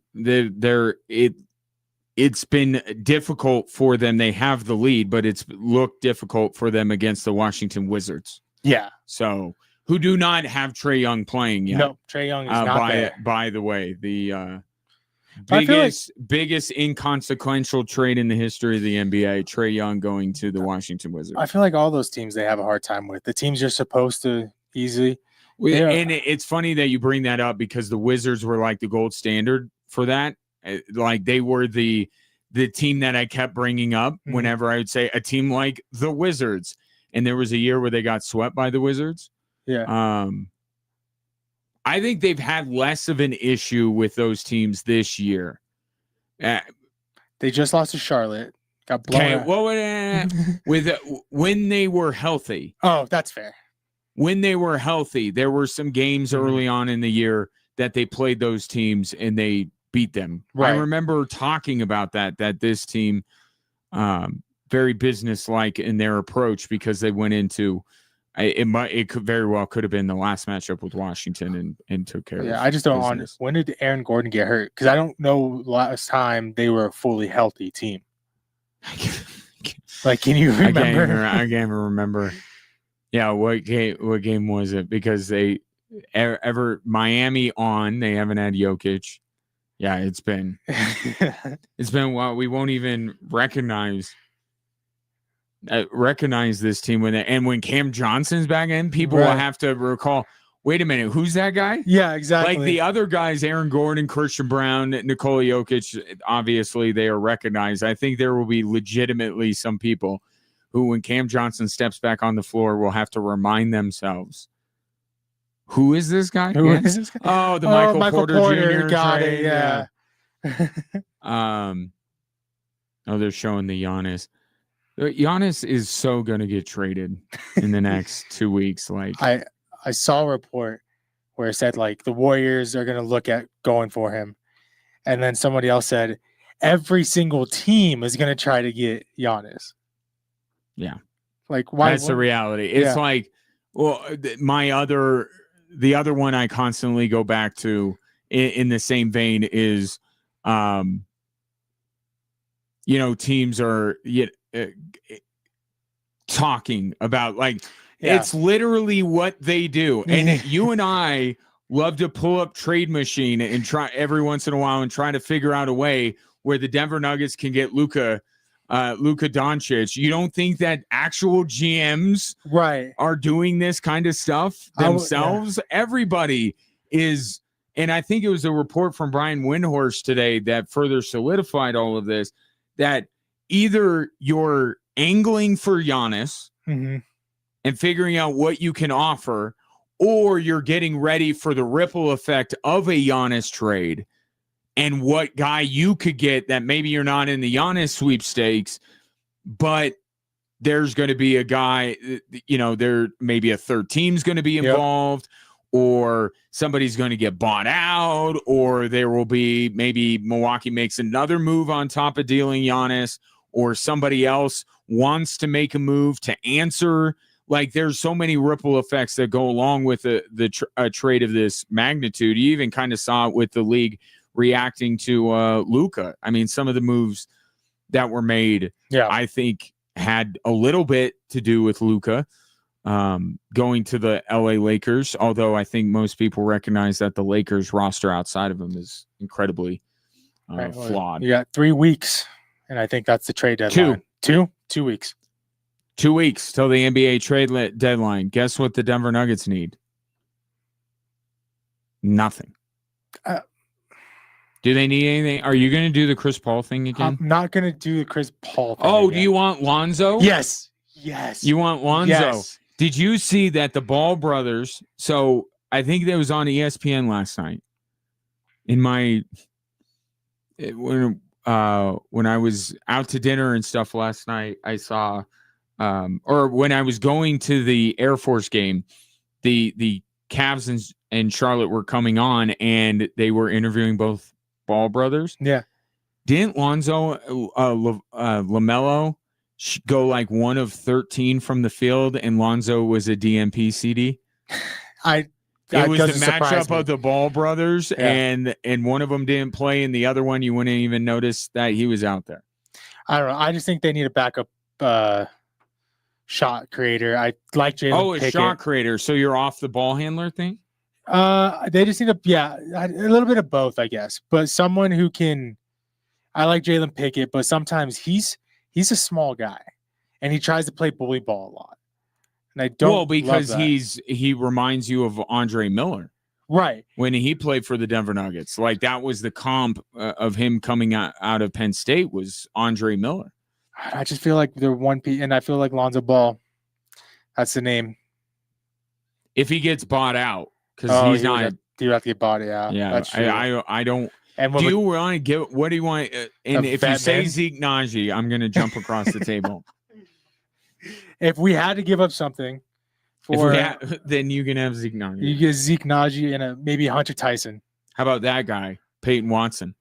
it's been difficult for them. They have the lead, but it's looked difficult for them against the Washington Wizards. Yeah. So, who do not have Trae Young playing yet. No, Trae Young is not there. By the way, the biggest inconsequential trade in the history of the NBA, Trae Young going to the Washington Wizards. I feel like all those teams they have a hard time with. The teams you're supposed to easily. And it's funny that you bring that up, because the Wizards were like the gold standard for that. Like they were the team that I kept bringing up whenever I would say a team like the Wizards. And there was a year where they got swept by the Wizards. Yeah. I think they've had less of an issue with those teams this year. They just lost to Charlotte. Got blown out. When they were healthy. Oh, that's fair. When they were healthy, there were some games early on in the year that they played those teams and they beat them. Right. I remember talking about that this team, very businesslike in their approach, because they went into it could very well could have been the last matchup with Washington and took care of it. Yeah, I just don't understand. When did Aaron Gordon get hurt? Because I don't know last time they were a fully healthy team. Like, can you remember? I can't even remember. Yeah, what game was it? Because they Miami on, they haven't had Jokic. Yeah, it's been what we won't even recognize this team when Cam Johnson's back in, people will have to recall, wait a minute, who's that guy? Yeah, exactly. Like the other guys, Aaron Gordon, Christian Brown, Nikola Jokic, obviously they are recognized. I think there will be legitimately some people who, when Cam Johnson steps back on the floor, will have to remind themselves, who is this guy? Who is this guy? Oh, the Michael Porter Jr. Got it, yeah. They're showing the Giannis. Giannis is so going to get traded in the next 2 weeks. Like I saw a report where it said like the Warriors are going to look at going for him. And then somebody else said every single team is going to try to get Giannis. Yeah. Like why? That's the reality. It's like, well, the other one I constantly go back to in the same vein is, teams are talking about it's literally what they do. And you and I love to pull up Trade Machine and try every once in a while and try to figure out a way where the Denver Nuggets can get Luka Doncic. You don't think that actual GMs are doing this kind of stuff themselves? Everybody is. And I think it was a report from Brian Windhorst today that further solidified all of this, that either you're angling for Giannis and figuring out what you can offer, or you're getting ready for the ripple effect of a Giannis trade and what guy you could get that maybe you're not in the Giannis sweepstakes, but there's going to be a guy, there maybe a third team's going to be involved, or somebody's going to get bought out, or there will be maybe Milwaukee makes another move on top of dealing Giannis, or somebody else wants to make a move to answer. Like, there's so many ripple effects that go along with a trade of this magnitude. You even kind of saw it with the league reacting to Luka. I mean, some of the moves that were made, I think, had a little bit to do with Luka going to the LA Lakers, although I think most people recognize that the Lakers roster outside of him is incredibly flawed. You got 3 weeks, and I think that's the trade deadline. 2 weeks. 2 weeks till the NBA trade deadline. Guess what the Denver Nuggets need? Nothing. Do they need anything? Are you going to do the Chris Paul thing again? I'm not going to do the Chris Paul thing again. Do you want Lonzo? Yes. You want Lonzo? Yes. Did you see that the Ball brothers? So I think that was on ESPN last night. When I was out to dinner and stuff last night, I saw, or when I was going to the Air Force game, the Cavs and Charlotte were coming on, and they were interviewing both Ball brothers. Yeah. Didn't Lonzo LaMelo go like 1 of 13 from the field, and Lonzo was a DMP CD? It was the matchup of the Ball brothers, and one of them didn't play, and the other one you wouldn't even notice that he was out there. I don't know. I just think they need a backup shot creator. I like Jalen Pickett. Shot creator. So you're off the ball handler thing? They just need a little bit of both, I guess. But someone who can. I like Jalen Pickett, but sometimes he's a small guy, and he tries to play bully ball a lot. And I don't. Well, because he reminds you of Andre Miller, right? When he played for the Denver Nuggets, like that was the comp of him coming out of Penn State was Andre Miller. I just feel like they're one piece, and I feel like Lonzo Ball. That's the name. If he gets bought out, because he's not. Do you have to get bought out? Yeah, that's true. I don't. And do you want to get? What do you want? And if you say Zeke Naji, I'm going to jump across the table. If we had to give up something, then you can have Zeke Naji. You get Zeke Naji and maybe Hunter Tyson. How about that guy, Peyton Watson?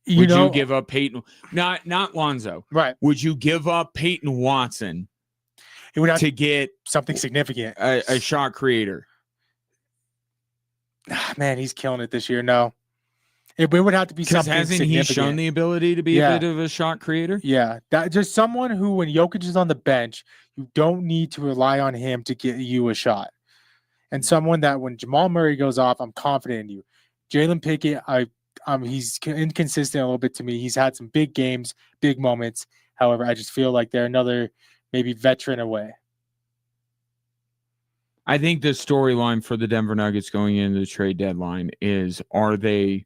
Would you give up Peyton? Not Lonzo, right? Would you give up Peyton Watson? It would have to get something significant, a shot creator. Man, he's killing it this year. No, it would have to be something hasn't significant. He shown the ability to be a bit of a shot creator? Yeah, that just someone who, when Jokic is on the bench, you don't need to rely on him to get you a shot, and someone that when Jamal Murray goes off, I'm confident in you. Jalen Pickett, he's inconsistent a little bit to me. He's had some big games, big moments. However, I just feel like they're another maybe veteran away. I think the storyline for the Denver Nuggets going into the trade deadline is, would they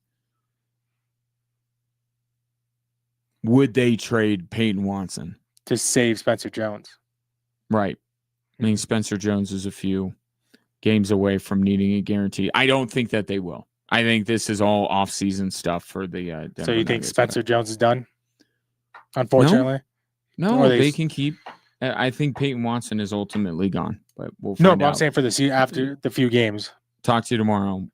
trade Peyton Watson to save Spencer Jones? Right. I mean, Spencer Jones is a few games away from needing a guarantee. I don't think that they will. I think this is all off-season stuff for the Denver So you think Nuggets, Spencer Jones is done? Unfortunately? No, they can keep. I think Peyton Watson is ultimately gone, but we'll find out. No, I'm saying for the after the few games. Talk to you tomorrow.